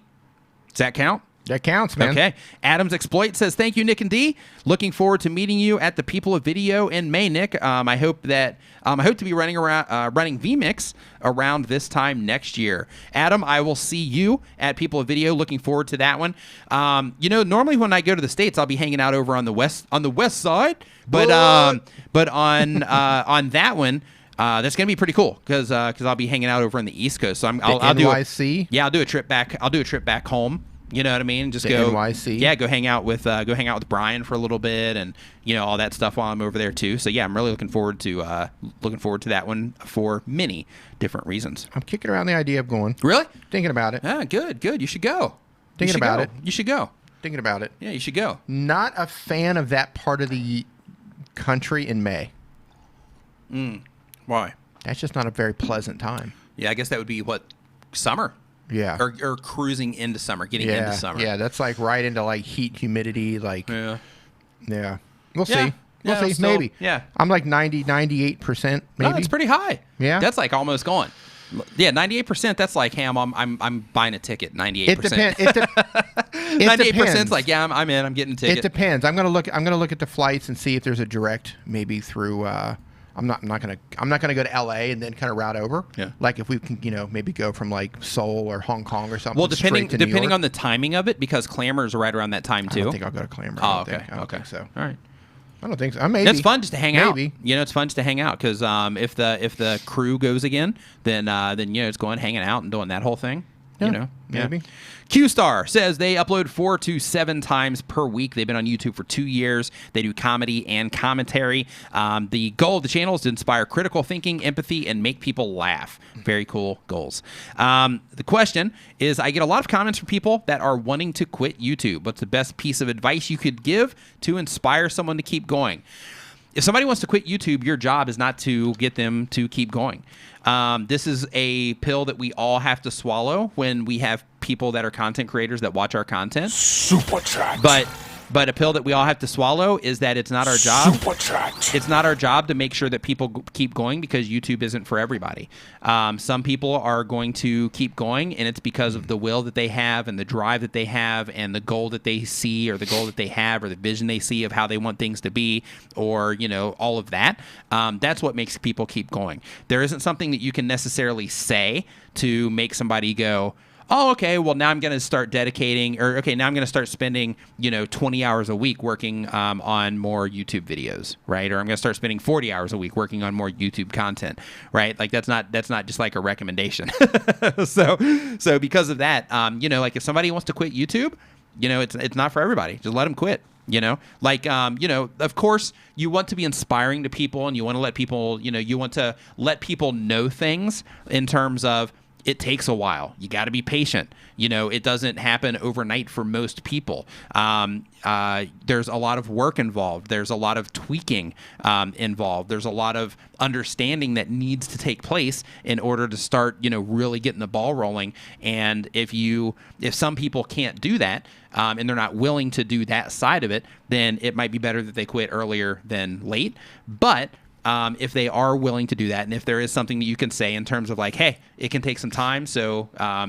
does that count? That counts, man. Okay. Adam's Exploit says, thank you, Nick and D. Looking forward to meeting you at the People of Video in May, Nick. I hope to be running VMix around this time next year. Adam, I will see you at People of Video. Looking forward to that one. Normally when I go to the States, I'll be hanging out over on the west side. But on that one, that's gonna be pretty cool because I'll be hanging out over on the East Coast. So I'll do NYC. I'll do a trip back. I'll do a trip back home. You know what I mean? Just go NYC. Yeah, go hang out with Brian for a little bit, and all that stuff while I'm over there too. So yeah, I'm really looking forward to that one for many different reasons. I'm kicking around the idea of going. Really? Thinking about it. Ah, good. You should go. Thinking about it. You should go. Thinking about it. Yeah, you should go. Not a fan of that part of the country in May. Why? That's just not a very pleasant time. Yeah, I guess that would be summer. Yeah. Or cruising into summer, getting into summer. Yeah, that's like right into like heat, humidity, like. Yeah. Yeah. We'll Yeah. see. We'll see. Still, maybe. yeah. I'm like 98%, maybe. No, it's pretty high. Yeah. That's like almost gone. Yeah, 98%. That's like, hey, I'm buying a ticket. 98%. It depends. 98% is like, yeah, I'm in. I'm getting a ticket. It depends. I'm gonna look at the flights and see if there's a direct, maybe through. I'm not gonna go to LA and then kind of route over. Yeah. Like if we can, maybe go from like Seoul or Hong Kong or something. Well, depending on on the timing of it, because Clamor's right around that time too. I don't think I'll go to Clamor. Oh, okay. I don't think so. All right. I don't think so. Maybe. It's fun just to hang out. Maybe. It's fun just to hang out because if the crew goes again, then it's going hanging out and doing that whole thing. Yeah, maybe. Q-Star says they upload 4 to 7 times per week. They've been on YouTube for 2 years. They do comedy and commentary. The goal of the channel is to inspire critical thinking, empathy, and make people laugh. Very cool goals. The question is, I get a lot of comments from people that are wanting to quit YouTube. What's the best piece of advice you could give to inspire someone to keep going? If somebody wants to quit YouTube, your job is not to get them to keep going. This is a pill that we all have to swallow when we have people that are content creators that watch our content. Super chat. But a pill that we all have to swallow is that it's not our job. Super chat. It's not our job to make sure that people keep going because YouTube isn't for everybody. Some people are going to keep going, and it's because of the will that they have and the drive that they have and the goal that they see or the goal that they have or the vision they see of how they want things to be or, all of that. That's what makes people keep going. There isn't something that you can necessarily say to make somebody go, oh, okay, well, now I'm going to start dedicating, or okay, now I'm going to start spending, 20 hours a week working on more YouTube videos, right? Or I'm going to start spending 40 hours a week working on more YouTube content, right? Like that's not just like a recommendation. So because of that, like if somebody wants to quit YouTube, it's not for everybody. Just let them quit. Of course, you want to be inspiring to people, and you want to let people, you want to let people know things in terms of, it takes a while. You got to be patient. You know, it doesn't happen overnight for most people. There's a lot of work involved. There's a lot of tweaking involved. There's a lot of understanding that needs to take place in order to start, you know, really getting the ball rolling. And if some people can't do that, and they're not willing to do that side of it, then it might be better that they quit earlier than late. But if they are willing to do that, and if there is something that you can say in terms of like, hey, it can take some time, so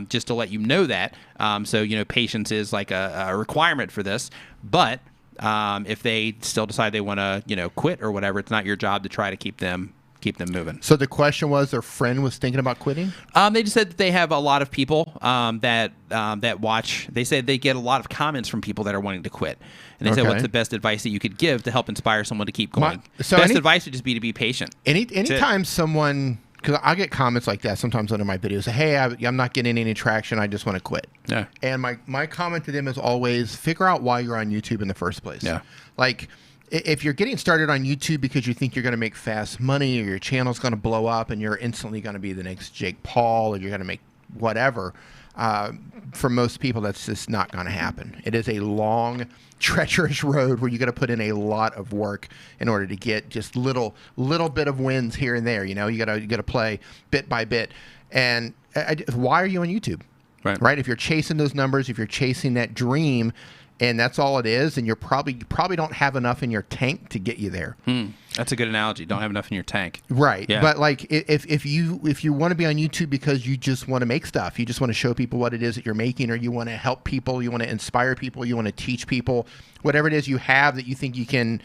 just to let you know that, so, you know, patience is like a requirement for this. But if they still decide they want to, you know, quit or whatever, it's not your job to try to keep them moving. So the question was, their friend was thinking about quitting? They just said that they have a lot of people that watch. They said they get a lot of comments from people that are wanting to quit. And they said, what's the best advice that you could give to help inspire someone to keep going? Best advice would just be to be patient. Anytime someone, because I get comments like that sometimes under my videos, say, hey, I'm not getting any traction, I just want to quit. Yeah. And my comment to them is always, figure out why you're on YouTube in the first place. Yeah. Like, if you're getting started on YouTube because you think you're going to make fast money, or your channel's going to blow up and you're instantly going to be the next Jake Paul, or you're going to make whatever, for most people, that's just not going to happen. It is a long, treacherous road where you got to put in a lot of work in order to get just little bit of wins here and there. You know, you got to play bit by bit. And why are you on YouTube? Right? If you're chasing those numbers, if you're chasing that dream, and that's all it is, and you probably don't have enough in your tank to get you there. That's a good analogy. Don't have enough in your tank. Right. Yeah. But like, if you want to be on YouTube because you just want to make stuff, you just want to show people what it is that you're making, or you want to help people, you want to inspire people, you want to teach people, whatever it is you have that you think you can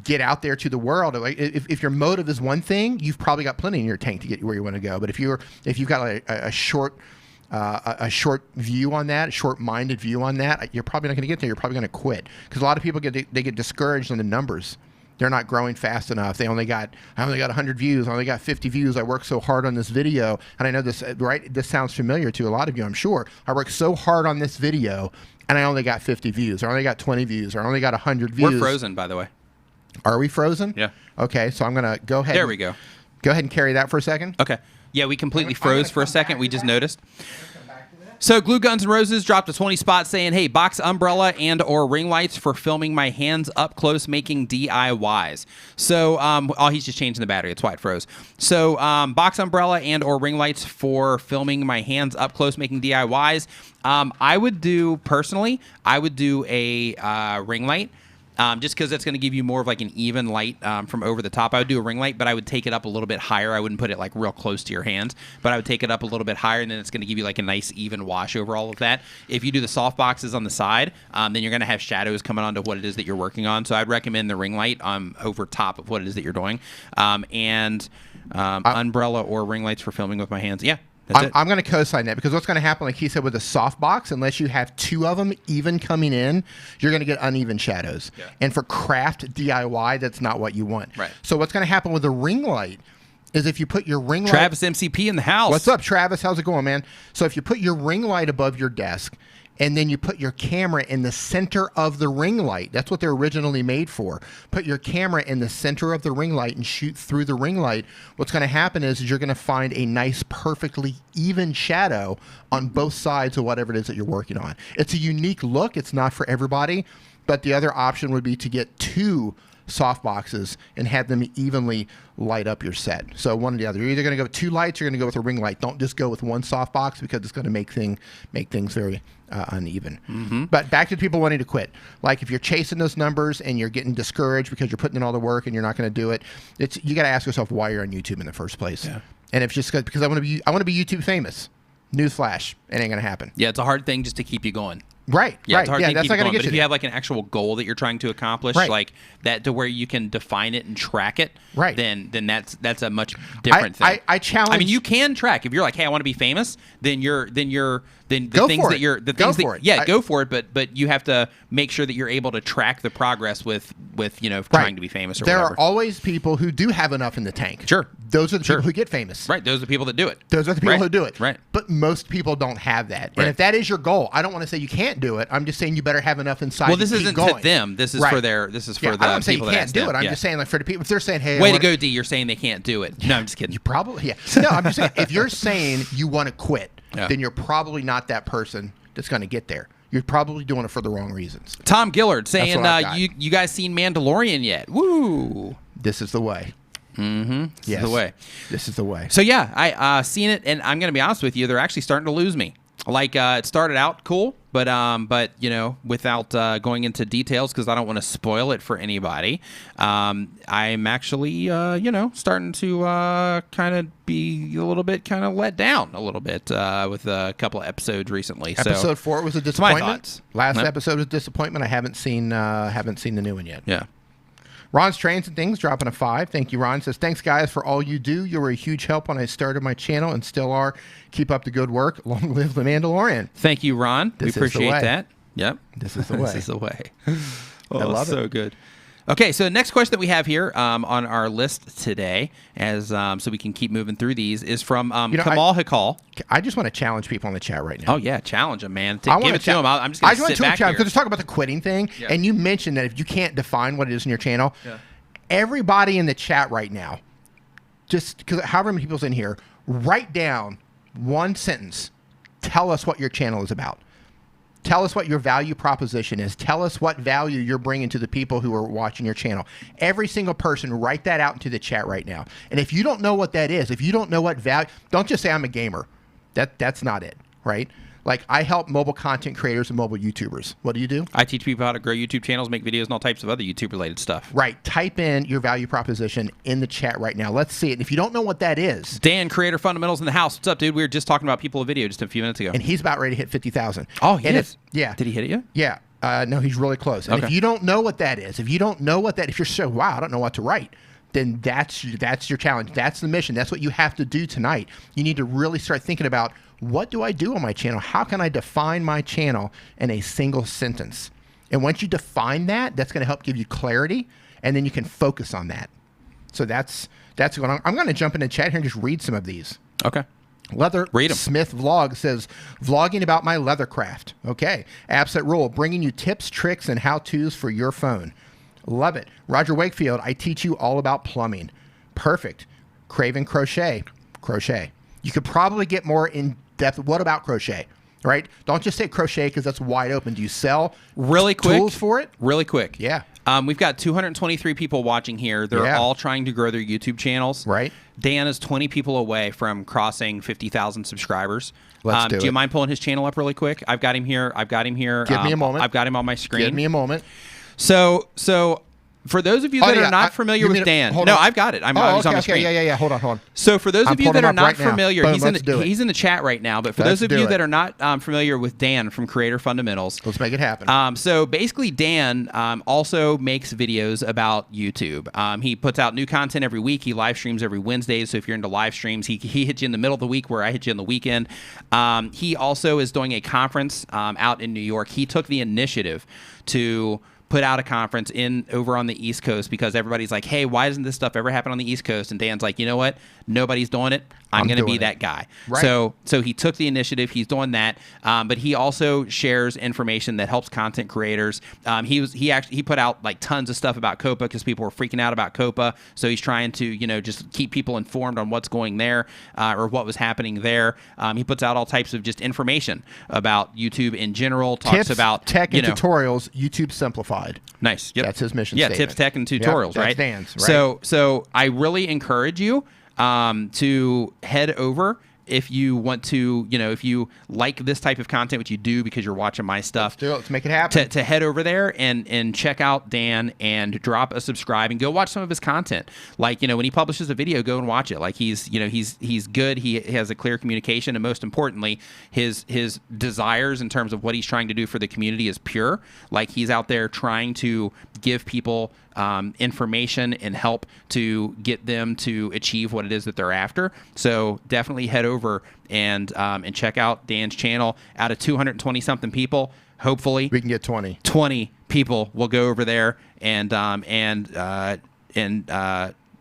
get out there to the world. Like, if your motive is one thing, you've probably got plenty in your tank to get where you want to go. But if you've got like a short view on that, a short-minded view on that, you're probably not going to get there. You're probably going to quit, because a lot of people get discouraged on the numbers. They're not growing fast enough. I only got 100 views. I only got 50 views. I worked so hard on this video, and I know this, right? This sounds familiar to a lot of you, I'm sure. I worked so hard on this video, and I only got 50 views. Or I only got 20 views. Or I only got 100 views. We're frozen, by the way. Are we frozen? Yeah. Okay, so I'm going to go ahead. There we go. Go ahead and carry that for a second. Okay. Yeah, we completely froze for a second. We just noticed. So Glue Guns and Roses dropped a 20 spot saying, hey, box umbrella and or ring lights for filming my hands up close making DIYs. So, he's just changing the battery. That's why it froze. So box umbrella and or ring lights for filming my hands up close making DIYs. I would do a ring light. Just because that's going to give you more of like an even light from over the top. I would do a ring light, but I would take it up a little bit higher. I wouldn't put it like real close to your hands, but I would take it up a little bit higher, and then it's going to give you like a nice even wash over all of that. If you do the soft boxes on the side, then you're going to have shadows coming onto what it is that you're working on. So I'd recommend the ring light over top of what it is that you're doing. Umbrella or ring lights for filming with my hands. Yeah. I'm going to co-sign that, because what's going to happen, like he said, with a softbox, unless you have two of them even coming in, you're going to get uneven shadows. Yeah. And for craft DIY, that's not what you want. Right. So what's going to happen with a ring light is, if you put your ring light... Travis MCP in the house. What's up, Travis? How's it going, man? So if you put your ring light above your desk, and then you put your camera in the center of the ring light. That's what they're originally made for. Put your camera in the center of the ring light and shoot through the ring light. What's going to happen is you're going to find a nice, perfectly even shadow on both sides of whatever it is that you're working on. It's a unique look. It's not for everybody. But the other option would be to get two soft boxes and have them evenly light up your set. So one or the other. You're either going to go with two lights, or you're going to go with a ring light. Don't just go with one soft box, because it's going to make things very uneven. Mm-hmm. But back to people wanting to quit. Like, if you're chasing those numbers and you're getting discouraged because you're putting in all the work and you're not going to do it, you got to ask yourself why you're on YouTube in the first place. Yeah. And if just because I want to be YouTube famous. Newsflash, it ain't going to happen. Yeah, it's a hard thing just to keep you going. Right, yeah, right. It's hard Yeah, that's not going to get But you if you have like an actual goal that you're trying to accomplish, right, like that, to where you can define it and track it, right, then that's a much different thing. I challenge. I mean, you can track. If you're like, hey, I want to be famous, then go for it. But you have to make sure that you're able to track the progress with trying to be famous. Or there whatever. Are always people who do have enough in the tank. Sure. Those are the Sure. people who get famous. Right. Those are the people that do it. Those are the people Right. who do it. Right. But most people don't have that. Right. And if that is your goal, I don't want to say you can't do it. I'm just saying you better have enough inside. Well, to this keep isn't going. to them. This is Right. for their. This is for Yeah, the I don't say you people that can't ask do them. it. I'm Yeah. just saying, like, for the people, if they're saying, "Hey, Way I to wanna, go, D. You're saying they can't do it. No, I'm just kidding. You probably, yeah. No, I'm just saying, if you're saying you want to quit, Yeah. then you're probably not that person that's going to get there. You're probably doing it for the wrong reasons. Tom Gillard saying, what I've got. you guys seen Mandalorian yet? Woo. This is the way. This Yes. is the way. This is the way. So yeah, I seen it, and I'm gonna be honest with you, they're actually starting to lose me. Like it started out cool, but you know, without going into details because I don't want to spoil it for anybody. I'm actually you know, starting to kind of be a little bit kind of let down a little bit with a couple of episodes recently. Episode 4 was a my disappointment. thoughts. Last Yep. episode was a disappointment. I haven't seen the new one yet. Yeah. Ron's Trains and Things dropping a 5. Thank you, Ron. Says, thanks, guys, for all you do. You were a huge help when I started my channel and still are. Keep up the good work. Long live the Mandalorian. Thank you, Ron. This is we the appreciate way. that. Yep. This is the way. This is the way. Oh, I love so it. good. Okay, so the next question that we have here on our list today, as so we can keep moving through these, is from Kamal Hikal. I just want to challenge people in the chat right now. Oh yeah, challenge him, man. I Give wanna it to him. I'm just going to sit back challenge here. because talk about the quitting thing, Yeah. and you mentioned that if you can't define what it is in your channel, Yeah. everybody in the chat right now, just because however many people's in here, write down one sentence. Tell us what your channel is about. Tell us what your value proposition is. Tell us what value you're bringing to the people who are watching your channel. Every single person, write that out into the chat right now. And if you don't know what that is, if you don't know what value, don't just say I'm a gamer. That's not it, right? Like, I help mobile content creators and mobile YouTubers. What do you do? I teach people how to grow YouTube channels, make videos, and all types of other YouTube-related stuff. Right. Type in your value proposition in the chat right now. Let's see it. And if you don't know what that is, Dan, Creator Fundamentals in the house. What's up, dude? We were just talking about people of video just a few minutes ago. and he's about ready to hit 50,000. Oh, he And is? Yeah. Did he hit it yet? Yeah. No, he's really close. And if Okay. you don't know what that is, if you're so, wow, I don't know what to write, then that's your challenge. That's the mission. That's what you have to do tonight. You need to really start thinking about, what do I do on my channel? How can I define my channel in a single sentence? And once you define that, that's going to help give you clarity, and then you can focus on that. So that's going on. I'm going to jump into chat here and just read some of these. Okay. Leather Read 'em. Smith Vlog says, vlogging about my leather craft. Okay. Absent Rule, bringing you tips, tricks, and how-tos for your phone. Love it. Roger Wakefield, I teach you all about plumbing. Perfect. Craven Crochet. Crochet. You could probably get more in depth. What about crochet? Right? Don't just say crochet because that's wide open. Do you sell Really quick. tools for it? Really quick. Yeah. We've got 223 people watching here. They're Yeah. all trying to grow their YouTube channels. Right. Dan is 20 people away from crossing 50,000 subscribers. Let's do you it. mind pulling his channel up really quick? I've got him here. Give me a moment. I've got him on my screen. Give me a moment. So for those of you that are not familiar with Dan, hold no, on. I've got it. He's okay, on the okay, screen. yeah. Hold on. So for those I'm of you pulling that him are up not right now. familiar, Boom, he's in let's do it. he's in the chat right now. But for Let's those of do you it. that are not familiar with Dan from Creator Fundamentals, Let's make it happen. so basically, Dan also makes videos about YouTube. He puts out new content every week. He live streams every Wednesday. So if you're into live streams, he hits you in the middle of the week where I hit you in the weekend. He also is doing a conference out in New York. He took the initiative to put out a conference over on the East Coast because everybody's like, hey, why doesn't this stuff ever happen on the East Coast? And Dan's like, you know what? Nobody's doing it. I'm going to be doing it. that guy. Right. So he took the initiative. He's doing that. But he also shares information that helps content creators. He put out like tons of stuff about Copa because people were freaking out about Copa. So he's trying to, just keep people informed on what's going there or what was happening there. He puts out all types of just information about YouTube in general. Talks Tips, about tech, and tutorials. YouTube simplified. Nice. Yep. That's his mission Yeah, statement. tips, tech, and Yep, tutorials, that's right? Dan's, right? So I really encourage you to head over if you want to, if you like this type of content, which you do because you're watching my stuff. Let's do it. Let's make it happen. To head over there and check out Dan and drop a subscribe and go watch some of his content. Like, when he publishes a video, go and watch it. Like he's good. He has a clear communication, and most importantly, his desires in terms of what he's trying to do for the community is pure. Like he's out there trying to give people information and help to get them to achieve what it is that they're after. So definitely head over and check out Dan's channel. Out of 220 something people, hopefully We can get 20. 20 people will go over there and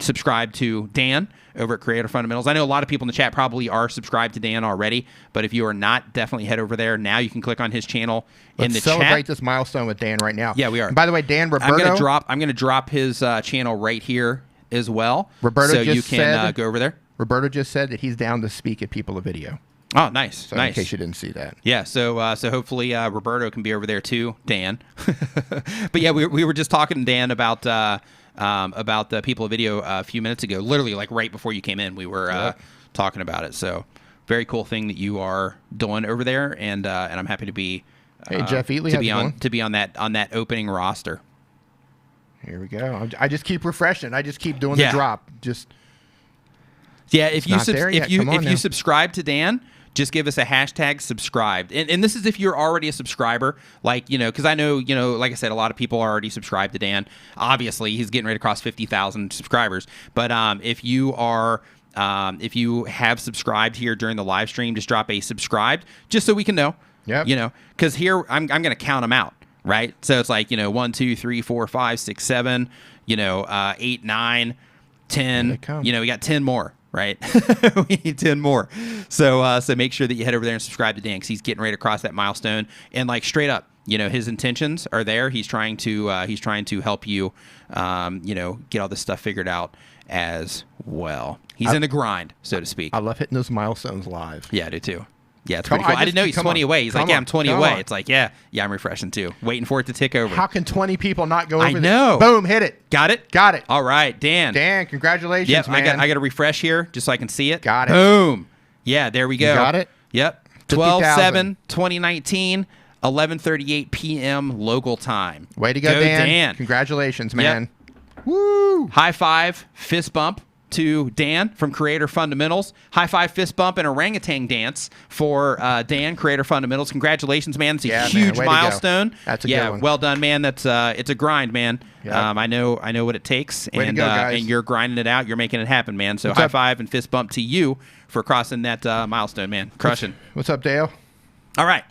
subscribe to Dan over at Creator Fundamentals. I know a lot of people in the chat probably are subscribed to Dan already, but if you are not, definitely head over there. Now you can click on his channel in the Let's celebrate chat. this milestone with Dan right now. Yeah, we are. And by the way, Dan, Roberto. I'm gonna drop his channel right here as well. Roberto so just you can said- go over there. Roberto just said that he's down to speak at People of Video. Oh, nice, So nice. in case you didn't see that. Yeah, so hopefully Roberto can be over there too, Dan. But yeah, we were just talking to Dan about the People of Video a few minutes ago. Literally, like right before you came in, we were talking about it. So very cool thing that you are doing over there, and I'm happy to be. Hey, Jeff Eatley, to how's be it on going? to be on that opening roster. Here we go. I just keep refreshing. I just keep doing the drop. Just Yeah, if you not there yet. Come on if now. you subscribe to Dan, just give us a hashtag subscribed. And this is if you're already a subscriber, like, because I know, like I said, a lot of people are already subscribed to Dan. Obviously, he's getting ready to cross 50,000 subscribers. But if you are if you have subscribed here during the live stream, just drop a subscribed just so we can know. Yep. Because here I'm going to count them out, right? So it's like 1, 2, 3, 4, 5, 6, 7, 8, 9, 10. Here they come. We got 10 more. Right, we need 10 more. So make sure that you head over there and subscribe to Dan because he's getting ready to cross that milestone. And like straight up, his intentions are there. He's trying to help you, get all this stuff figured out as well. He's in the grind, so to speak. I love hitting those milestones live. Yeah, I do too. Yeah, it's Come pretty cool. on, I didn't know he's come 20 on. away. He's like, Come yeah, on. I'm 20 Come away. on. It's like, yeah, I'm refreshing too. Waiting for it to tick over. How can 20 people not go I over know. Boom, hit it. Got it? Got it. All right, Dan. Dan, congratulations, Yep, man. I got to refresh here just so I can see it. Got it. Boom. Yeah, there we go. You got it? Yep. 50,000. 12/7/2019, 11:38 p.m. local time. Way to go, Dan. Congratulations, man. Woo. High five, fist bump to Dan from Creator Fundamentals. High five, fist bump, and orangutan dance for Dan, Creator Fundamentals. Congratulations, man. It's a Yeah, man. huge Way to go. milestone. That's a good one. Well done, man. That's it's a grind, man. Yep. I know what it takes, Way to and go, guys. and you're grinding it out. You're making it happen, man. So What's high up? five and fist bump to you for crossing that milestone, man. Crushing. What's up, Dale? All right.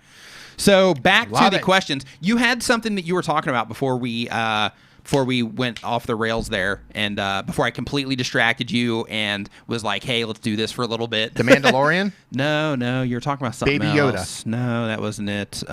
So back to Love the it. questions. You had something that you were talking about before we went off the rails there, and before I completely distracted you and was like, "Hey, let's do this for a little bit." The Mandalorian? No, you were talking about something Baby Yoda. else. No, that wasn't it.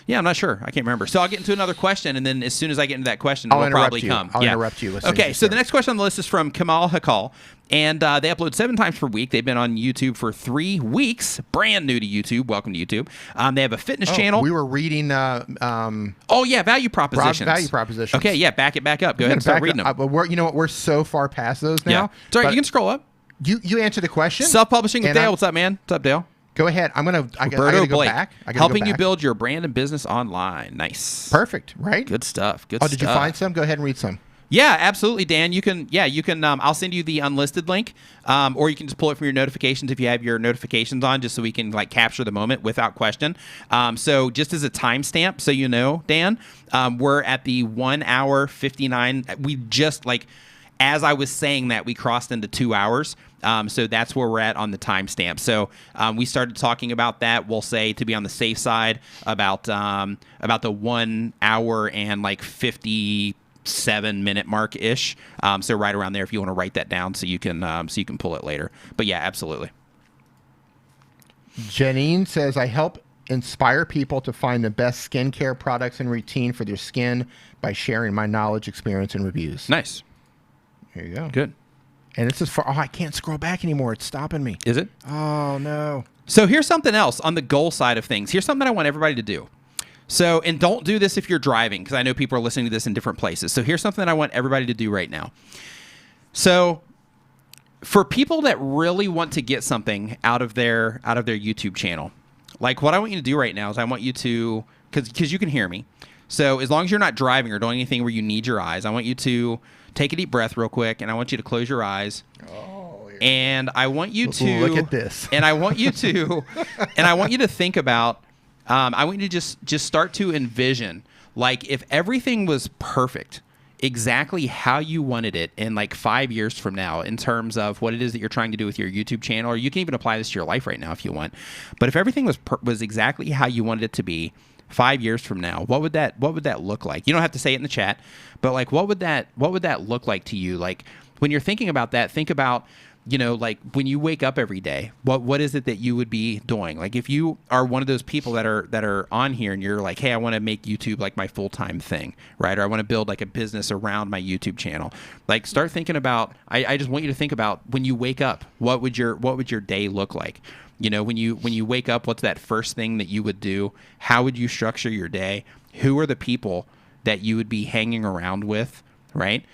Yeah, I'm not sure. I can't remember. So I'll get into another question, and then as soon as I get into that question, I'll it'll interrupt probably you. come. I'll Yeah. interrupt you as soon as Okay, you so the start. next question on the list is from Kamal Hakal, and they upload 7 times per week. They've been on YouTube for 3 weeks. Brand new to YouTube. Welcome to YouTube. They have a fitness channel. We were reading Oh yeah, value propositions. value propositions. Okay, yeah, back it back up. Go ahead and start reading them. But we're, you know what? We're so far past those now. Yeah, sorry, But you can scroll up. you answer the question. Self-publishing with And Dale. I'm- What's up, man? What's up, Dale? Go ahead. I Roberto gotta go Blake, back. I gotta helping go you back. build your brand and business online. Nice. Perfect, right? Good stuff. Good Oh, stuff. did you find some? Go ahead and read some. Yeah, absolutely, Dan. You can. I'll send you the unlisted link, or you can just pull it from your notifications if you have your notifications on, just so we can like capture the moment without question. So just as a timestamp, so you know, Dan, we're at the 1 hour 59. We just as I was saying that, we crossed into 2 hours. So that's where we're at on the timestamp. So we started talking about that. We'll say, to be on the safe side, about the 1 hour and 57-minute mark ish. So right around there, if you want to write that down, so you can pull it later. But yeah, absolutely. Janine says, I help inspire people to find the best skincare products and routine for their skin by sharing my knowledge, experience, and reviews. Nice. Here you go. Good. And this is for, I can't scroll back anymore. It's stopping me. Is it? Oh, no. So here's something else on the goal side of things. Here's something I want everybody to do. So, and don't do this if you're driving, because I know people are listening to this in different places. So here's something I want everybody to do right now. So for people that really want to get something out of their YouTube channel, like what I want you to do right now is I want you to, because you can hear me. So as long as you're not driving or doing anything where you need your eyes, I want you to take a deep breath real quick, and I want you to close your eyes. And I want you to look at this. And I want you to think about I want you to just start to envision, like, if everything was perfect, exactly how you wanted it in 5 years from now, in terms of what it is that you're trying to do with your YouTube channel, or you can even apply this to your life right now if you want. But if everything was exactly how you wanted it to be 5 years from now, what would that look like? You don't have to say it in the chat, but what would that look like to you? when you're thinking about that, think about, like when you wake up every day, what is it that you would be doing? Like if you are one of those people that are on here and you're like, hey, I want to make YouTube like my full-time thing, right? Or I want to build like a business around my YouTube channel. Like start thinking about, I just want you to think about when you wake up, what would your day look like? When you wake up, what's that first thing that you would do? How would you structure your day? Who are the people that you would be hanging around with, right?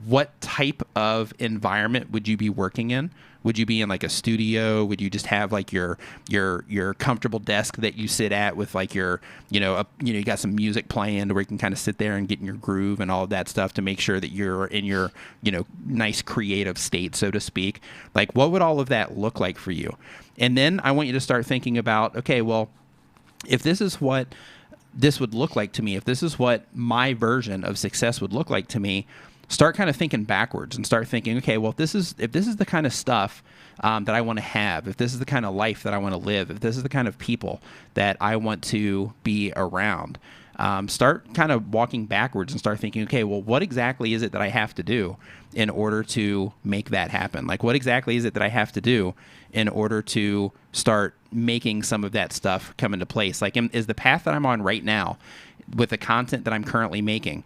What type of environment would you be working in? Would you be in like a studio? Would you just have like your comfortable desk that you sit at with like your, you got some music playing where you can kind of sit there and get in your groove and all of that stuff to make sure that you're in your, nice creative state, so to speak. Like what would all of that look like for you? And then I want you to start thinking about, okay, well, if this is what this would look like to me, if this is what my version of success would look like to me, start kind of thinking backwards and start thinking, okay, well, if this is the kind of stuff that I want to have, if this is the kind of life that I want to live, if this is the kind of people that I want to be around, start kind of walking backwards and start thinking, okay, well, what exactly is it that I have to do in order to make that happen? Like, what exactly is it that I have to do in order to start making some of that stuff come into place? Like, is the path that I'm on right now, with the content that I'm currently making,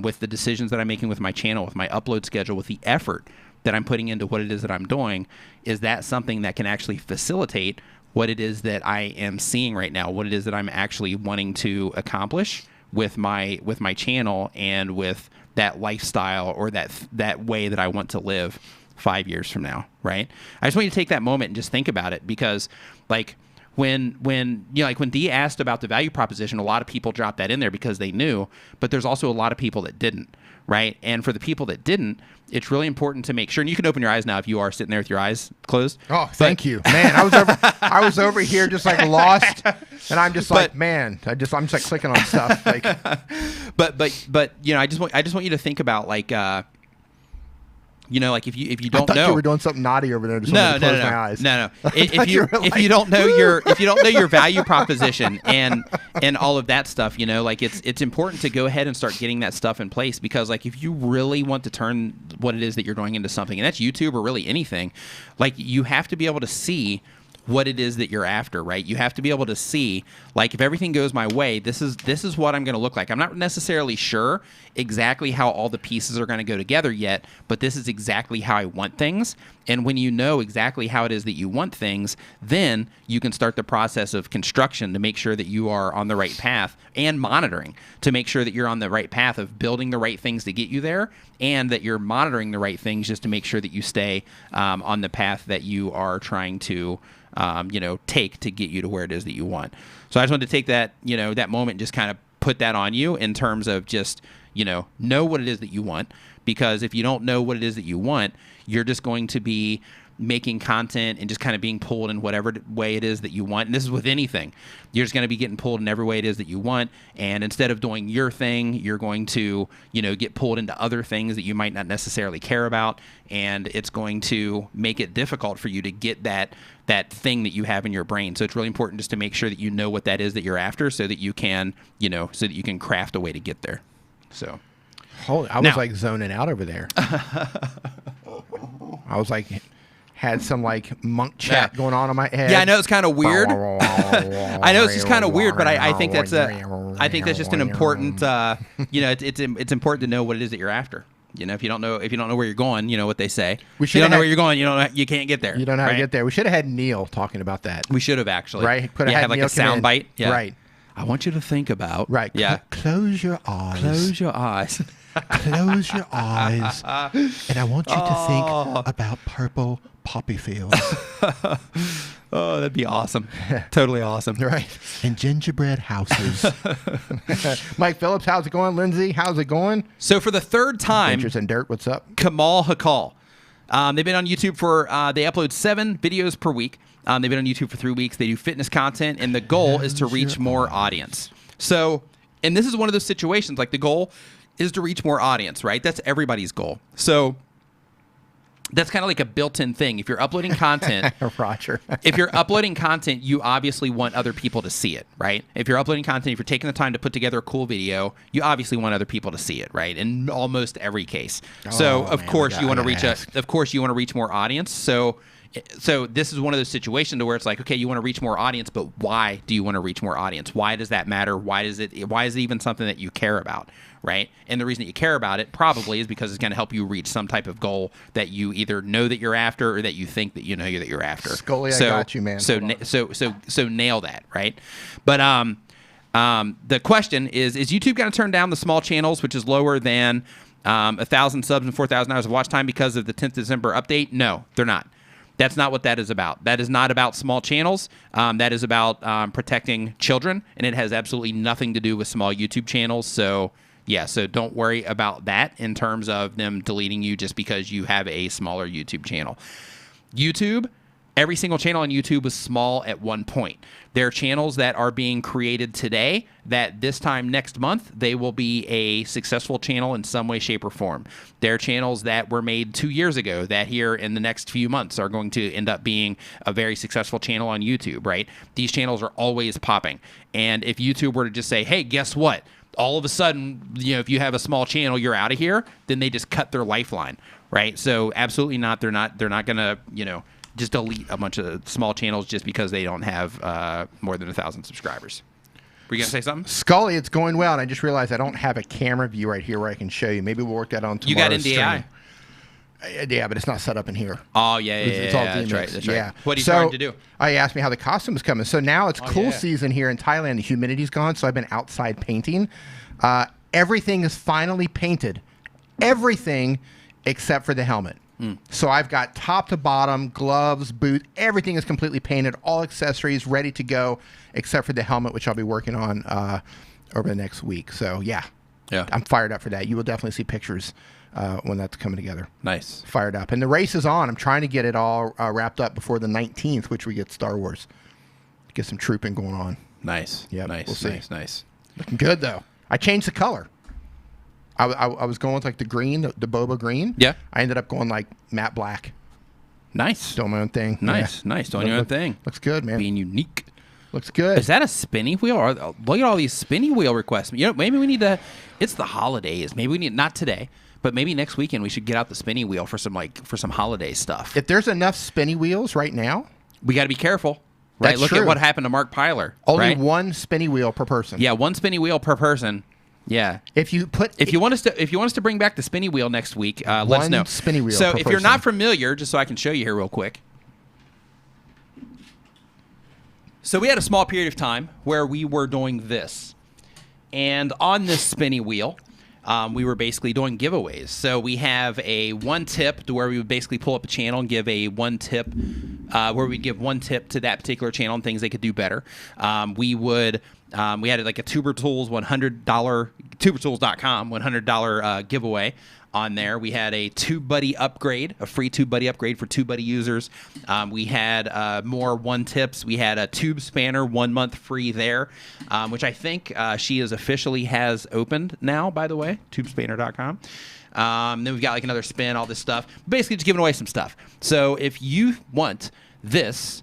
with the decisions that I'm making with my channel, with my upload schedule, with the effort that I'm putting into what it is that I'm doing, is that something that can actually facilitate what it is that I am seeing right now, what it is that I'm actually wanting to accomplish with my channel and with that lifestyle or that way that I want to live 5 years from now, right? I just want you to take that moment and just think about it, because like when Dee asked about the value proposition, a lot of people dropped that in there because they knew, but there's also a lot of people that didn't, right? And for the people that didn't, it's really important to make sure, and you can open your eyes now if you are sitting there with your eyes closed. Oh, thank you, man. I was over here just like lost, and I'm just like, man, I'm just like clicking on stuff. Like, but I just want you to think about like, like if you don't know, you were doing something naughty over there. No. My eyes. No. If you don't know your value proposition and all of that stuff, like it's important to go ahead and start getting that stuff in place, because like if you really want to turn what it is that you're doing into something, and that's YouTube or really anything, like you have to be able to see what it is that you're after, right? You have to be able to see, like, if everything goes my way, this is what I'm going to look like. I'm not necessarily sure exactly how all the pieces are going to go together yet, but this is exactly how I want things. And when you know exactly how it is that you want things, then you can start the process of construction to make sure that you are on the right path, and monitoring to make sure that you're on the right path of building the right things to get you there, and that you're monitoring the right things just to make sure that you stay on the path that you are trying to take to get you to where it is that you want. So I just wanted to take that, that moment and just kind of put that on you in terms of just, know what it is that you want. Because if you don't know what it is that you want, you're just going to be making content and just kind of being pulled in whatever way it is that you want. And this is with anything. You're just going to be getting pulled in every way it is that you want. And instead of doing your thing, you're going to, get pulled into other things that you might not necessarily care about. And it's going to make it difficult for you to get that thing that you have in your brain. So it's really important just to make sure that you know what that is that you're after, so that you can, craft a way to get there. So. I was like zoning out over there. I was like, had some like monk chat going on in my head. Yeah, I know it's kind of weird. I know it's just kind of weird, but I think that's just an important. It's important to know what it is that you're after. If you don't know where you're going, what they say. If you don't know where you're going, you can't get there. You don't know how to get there. We should have had Neil talking about that. We should have actually. Right? Could have had like a sound bite. Yeah. Right. I want you to think about. Right. Yeah. Close your eyes. Close your eyes. Close your eyes. And I want you to think about purple poppy fields. Oh, that'd be awesome. Totally awesome. Right. And gingerbread houses. Mike Phillips, how's it going? Lindsay, how's it going? So for the third time. Adventures in Dirt, what's up? Kamal Hakal. They've been on YouTube for, they upload 7 videos per week. They've been on YouTube for 3 weeks. They do fitness content, and the goal is to reach more audience. So, and this is one of those situations, like the goal is to reach more audience, right? That's everybody's goal. So That's kind of like a built-in thing. If you're uploading content, Roger. if you're uploading content, you obviously want other people to see it, right? If you're uploading content, if you're taking the time to put together a cool video, you obviously want other people to see it, right? In almost every case. So of course you want to reach more audience. So this is one of those situations where it's like, okay, you want to reach more audience, but why do you want to reach more audience? Why does that matter? Why is it even something that you care about, right? And the reason that you care about it probably is because it's going to help you reach some type of goal that you either know that you're after or that you think that you know that you're after. Scully, I got you, man. So nail that, right? But the question is YouTube going to turn down the small channels, which is lower than 1,000 subs and 4,000 hours of watch time because of the 10th December update? No, they're not. That's not what that is about. That is not about small channels. That is about protecting children, and it has absolutely nothing to do with small YouTube channels. So, yeah, so don't worry about that in terms of them deleting you just because you have a smaller YouTube channel. YouTube, every single channel on YouTube was small at one point. There are channels that are being created today that this time next month, they will be a successful channel in some way, shape, or form. There are channels that were made 2 years ago that here in the next few months are going to end up being a very successful channel on YouTube, right? These channels are always popping. And if YouTube were to just say, hey, guess what? All of a sudden, if you have a small channel, you're out of here, then they just cut their lifeline, right? So absolutely not. They're not going to, just delete a bunch of small channels just because they don't have more than 1,000 subscribers. Were you going to say something? Scully, it's going well, and I just realized I don't have a camera view right here where I can show you. Maybe we'll work that on tomorrow's You got NDI? stream. Yeah, but it's not set up in here. Oh, yeah. It's all that's DMX. right. That's right. Yeah. What are you trying to do? I asked me how the costume is coming. So now it's cool season here in Thailand. The humidity's gone, so I've been outside painting. Everything is finally painted. Everything except for the helmet. So I've got top to bottom, gloves, boot, everything is completely painted, all accessories ready to go, except for the helmet, which I'll be working on over the next week. So yeah, I'm fired up for that. You will definitely see pictures when that's coming together. Nice. Fired up. And the race is on. I'm trying to get it all wrapped up before the 19th, which we get Star Wars. Get some trooping going on. Nice. Yeah, Nice. we'll see. Nice. Looking good, though. I changed the color. I was going with like the green, the boba green. Yeah. I ended up going like matte black. Nice. Doing my own thing. Nice. Yeah. Nice. Doing your own thing. Looks good, man. Being unique. Looks good. Is that a spinny wheel? Look at all these spinny wheel requests. Maybe we need to. It's the holidays. Maybe we need, not today, but maybe next weekend we should get out the spinny wheel for some holiday stuff. If there's enough spinny wheels right now, we got to be careful. Right. That's Look true. at what happened to Mark Pyler. Only right? one spinny wheel per person. Yeah, one spinny wheel per person. Yeah. If you want us to bring back the spinny wheel next week, let us know. One spinny wheel So per if you're person. not familiar, just so I can show you here real quick. So we had a small period of time where we were doing this, and on this spinny wheel, we were basically doing giveaways. So we have a one tip to where we would basically pull up a channel and give a one tip, where we'd give one tip to that particular channel and things they could do better. We had like a Tuber Tools $100 tubertools.com $100 giveaway on there. We had a TubeBuddy upgrade, a free TubeBuddy upgrade for TubeBuddy users. We had more one tips. We had a Tube Spanner 1 month free there, which I think she officially has opened now, by the way, tubespanner.com. Then we've got like another spin, all this stuff. Basically just giving away some stuff. So if you want this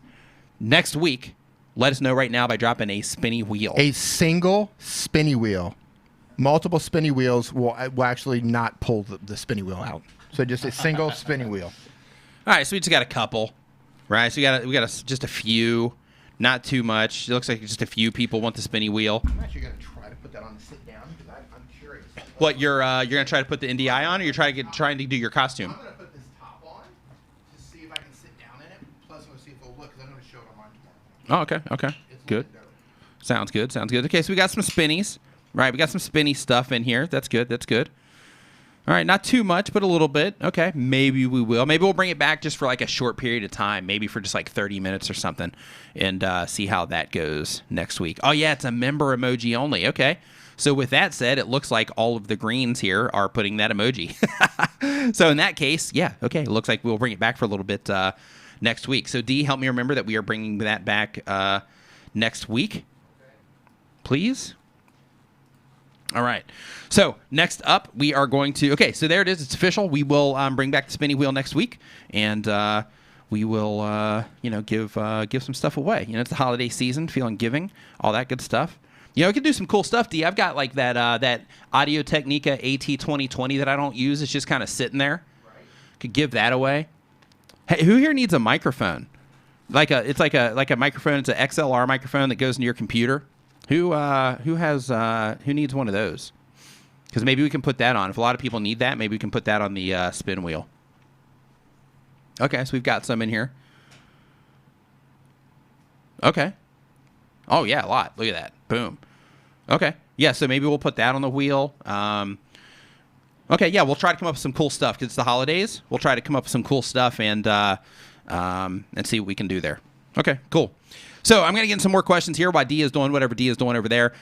next week, let us know right now by dropping a spinny wheel. A single spinny wheel. Multiple spinny wheels will actually not pull the spinny wheel out. So just a single spinny wheel. All right, so we just got a couple, right? So we got just a few, not too much. It looks like just a few people want the spinny wheel. I'm actually going to try to put that on the sit down because I'm curious. What you're going to try to put the NDI on, or you're trying to do your costume? I'm going to put this top on to see if I can sit down in it. Plus, I'm going to see if it'll look because I'm going to show it on mine tomorrow. Oh, okay. It's Good. looking Sounds good. Okay, so we got some spinnies. Right, we got some spinny stuff in here. That's good. All right, not too much, but a little bit. Okay, maybe we will. Maybe we'll bring it back just for like a short period of time, maybe for just like 30 minutes or something, and see how that goes next week. Oh, yeah, it's a member emoji only. Okay. So with that said, it looks like all of the greens here are putting that emoji. So in that case, yeah, okay, it looks like we'll bring it back for a little bit next week. So D, help me remember that we are bringing that back next week, please. All right. So next up, we are going to. Okay, so there it is. It's official. We will bring back the spinny wheel next week, and we will, give some stuff away. It's the holiday season, feeling giving, all that good stuff. We can do some cool stuff, D. I've got like that Audio Technica AT2020 that I don't use. It's just kind of sitting there. Right. Could give that away. Hey, who here needs a microphone? It's like a microphone. It's an XLR microphone that goes into your computer. Who needs one of those? Because maybe we can put that on. If a lot of people need that, maybe we can put that on the spin wheel. Okay, so we've got some in here. Okay. Oh, yeah, a lot. Look at that. Boom. Okay. Yeah, so maybe we'll put that on the wheel. Okay, yeah, we'll try to come up with some cool stuff because it's the holidays. We'll try to come up with some cool stuff and see what we can do there. Okay, cool. So I'm going to get in some more questions here while D is doing whatever D is doing over there.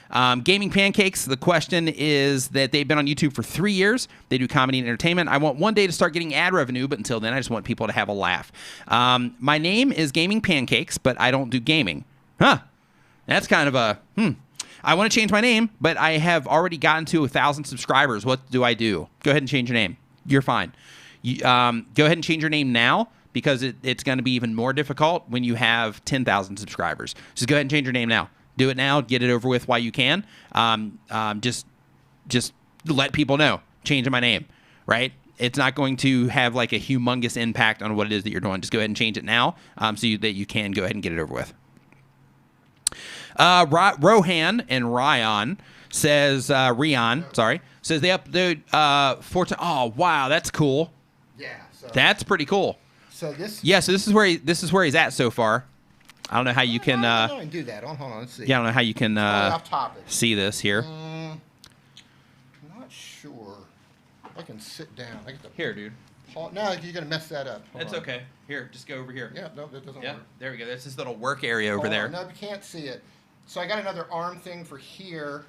Gaming Pancakes, the question is that they've been on YouTube for 3 years. They do comedy and entertainment. I want one day to start getting ad revenue, but until then, I just want people to have a laugh. My name is Gaming Pancakes, but I don't do gaming. Huh. That's kind of a, I want to change my name, but I have already gotten to 1,000 subscribers. What do I do? Go ahead and change your name. You're fine. Go ahead and change your name now, because it's going to be even more difficult when you have 10,000 subscribers. Just go ahead and change your name now. Do it now. Get it over with while you can. Just let people know. Changing my name, right? It's not going to have like a humongous impact on what it is that you're doing. Just go ahead and change it now that you can go ahead and get it over with. Rohan and Ryan says, says they upload 4 Oh, wow, that's cool. Yeah. So that's pretty cool. So this is where he's at so far. I don't know how you can. I can do that. Hold on. Let's see. Yeah, I don't know how you can off topic. see this here. Not sure. I can sit down. Here, dude. No, you're gonna mess that up. It's okay. Here, just go over here. Yeah, no, that doesn't Yeah, work. there we go. That's this little work area over there. No, you can't see it. So I got another arm thing for here,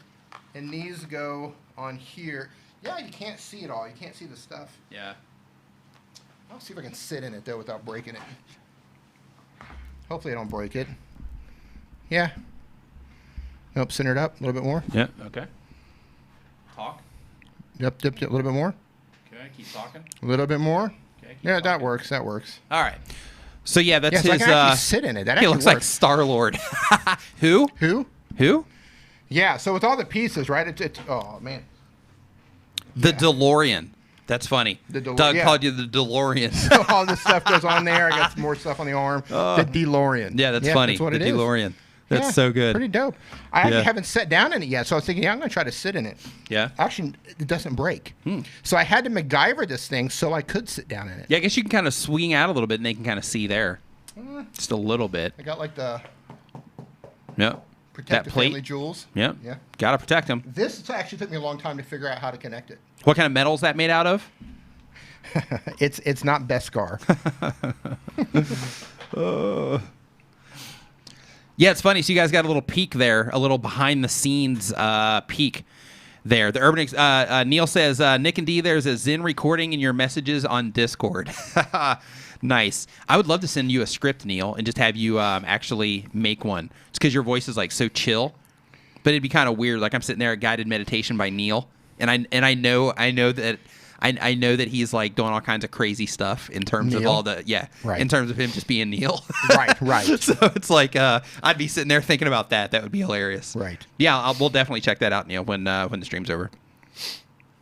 and these go on here. Yeah, you can't see it all. You can't see the stuff. Yeah. I'll see if I can sit in it, though, without breaking it. Hopefully I don't break it. Yeah. Nope, center it up a little bit more. Yeah, okay. Talk. Yep, a little bit more. Okay, keep talking. A little bit more. Okay, Yeah, talking. that works. That works. All right. So, yeah, that's so I his... can actually sit in it. That he actually looks like works. Star-Lord. Who? Who? Yeah, so with all the pieces, right? It's oh, man. The DeLorean. That's funny. Doug called you the DeLorean. So all this stuff goes on there. I got some more stuff on the arm. The DeLorean. Yeah, that's funny. That's what the it is. DeLorean. That's so good. Pretty dope. I actually haven't sat down in it yet, so I was thinking, I'm going to try to sit in it. Yeah. Actually, it doesn't break. So I had to MacGyver this thing so I could sit down in it. Yeah, I guess you can kind of swing out a little bit and they can kind of see there. Just a little bit. I got like the Protect that the family plate. jewels. Yeah. Yeah. Got to protect them. This actually took me a long time to figure out how to connect it. What kind of metal is that made out of? It's not Beskar. Yeah, it's funny. So you guys got a little peek there, a little behind the scenes peek there. The Urban Neil says, Nick and D, there's a Zen recording in your messages on Discord. Nice. I would love to send you a script, Neil, and just have you actually make one. It's because your voice is like so chill, but it'd be kind of weird. Like I'm sitting there at guided meditation by Neil, and I know that he's like doing all kinds of crazy stuff in terms Neil? of all the Right. in terms of him just being Neil. Right. So it's like I'd be sitting there thinking about that. That would be hilarious. Right. Yeah, we'll definitely check that out, Neil, when the stream's over.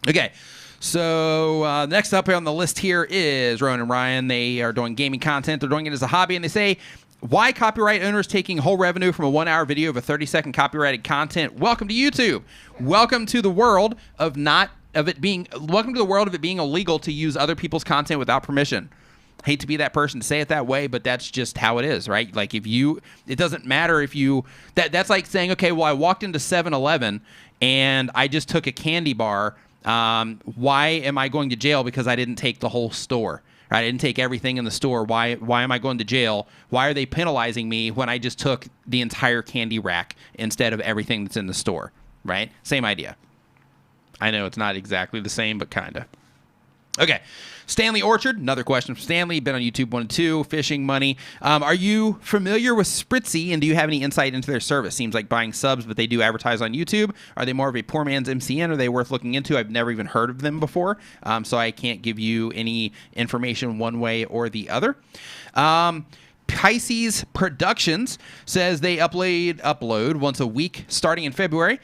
Okay. So next up on the list here is Rowan and Ryan. They are doing gaming content. They're doing it as a hobby, and they say, why copyright owners taking whole revenue from a 1-hour video of a 30-second copyrighted content? Welcome to YouTube. Welcome to the world of welcome to the world of it being illegal to use other people's content without permission. Hate to be that person to say it that way, but that's just how it is, right? Like it doesn't matter if you, that's like saying, okay, well, I walked into 7-Eleven and I just took a candy bar. Why am I going to jail because I didn't take the whole store? Right? I didn't take everything in the store. Why am I going to jail? Why are they penalizing me when I just took the entire candy rack instead of everything that's in the store? Right? Same idea. I know it's not exactly the same, but kind of. Okay. Stanley Orchard, another question from Stanley. Been on YouTube 1 and 2, fishing money. Are you familiar with Spritzy, and do you have any insight into their service? Seems like buying subs, but they do advertise on YouTube. Are they more of a poor man's MCN? Are they worth looking into? I've never even heard of them before, so I can't give you any information one way or the other. Pisces Productions says they upload once a week starting in February.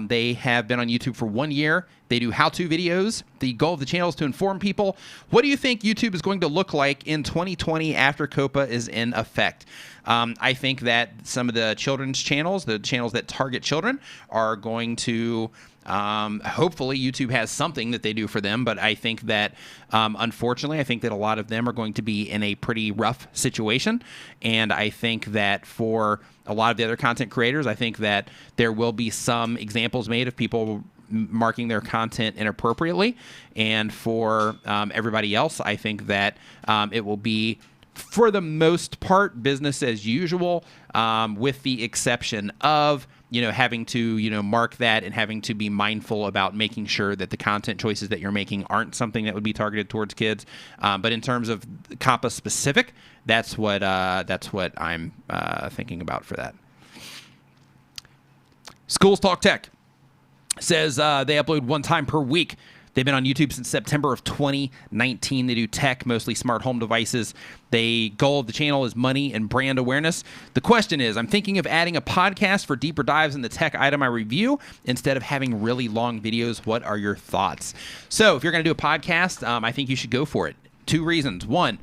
They have been on YouTube for 1 year. They do how-to videos. The goal of the channel is to inform people. What do you think YouTube is going to look like in 2020 after COPA is in effect? I think that some of the children's channels, the channels that target children, are going to... hopefully YouTube has something that they do for them, but I think that, unfortunately, I think that a lot of them are going to be in a pretty rough situation. And I think that for a lot of the other content creators, I think that there will be some examples made of people marking their content inappropriately. And for everybody else, I think that it will be, for the most part, business as usual, with the exception of having to, mark that and having to be mindful about making sure that the content choices that you're making aren't something that would be targeted towards kids. But in terms of COPPA specific, that's what I'm thinking about for that. Schools Talk Tech says they upload 1 time per week. They've been on YouTube since September of 2019. They do tech, mostly smart home devices. The goal of the channel is money and brand awareness. The question is, I'm thinking of adding a podcast for deeper dives in the tech item I review instead of having really long videos. What are your thoughts? So if you're going to do a podcast, I think you should go for it. 2 reasons. 1,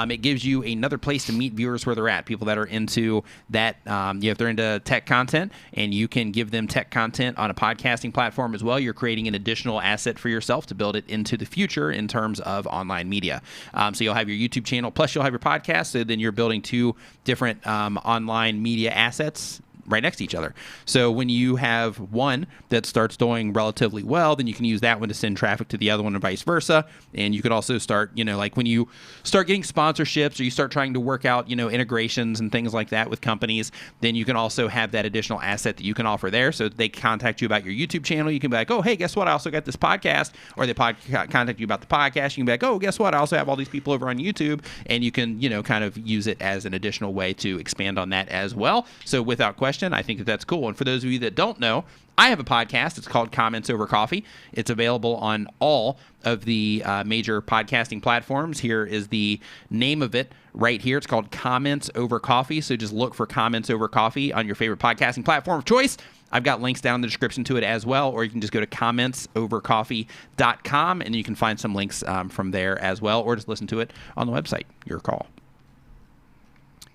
it gives you another place to meet viewers where they're at, people that are into that, if they're into tech content, and you can give them tech content on a podcasting platform as well. You're creating an additional asset for yourself to build it into the future in terms of online media. So you'll have your YouTube channel, plus you'll have your podcast, so then you're building 2 different online media assets right next to each other. So when you have one that starts doing relatively well, then you can use that one to send traffic to the other one and vice versa. And you could also start, like when you start getting sponsorships or you start trying to work out, integrations and things like that with companies, then you can also have that additional asset that you can offer there. So they contact you about your YouTube channel. You can be like, oh, hey, guess what? I also got this podcast. Or they contact you about the podcast. You can be like, oh, guess what? I also have all these people over on YouTube. And you can, kind of use it as an additional way to expand on that as well. So without question, I think that that's cool. And for those of you that don't know, I have a podcast. It's called Comments Over Coffee. It's available on all of the major podcasting platforms. Here is the name of it right here. It's called Comments Over Coffee. So just look for Comments Over Coffee on your favorite podcasting platform of choice. I've got links down in the description to it as well, or you can just go to commentsovercoffee.com and you can find some links from there as well, or just listen to it on the website. Your call.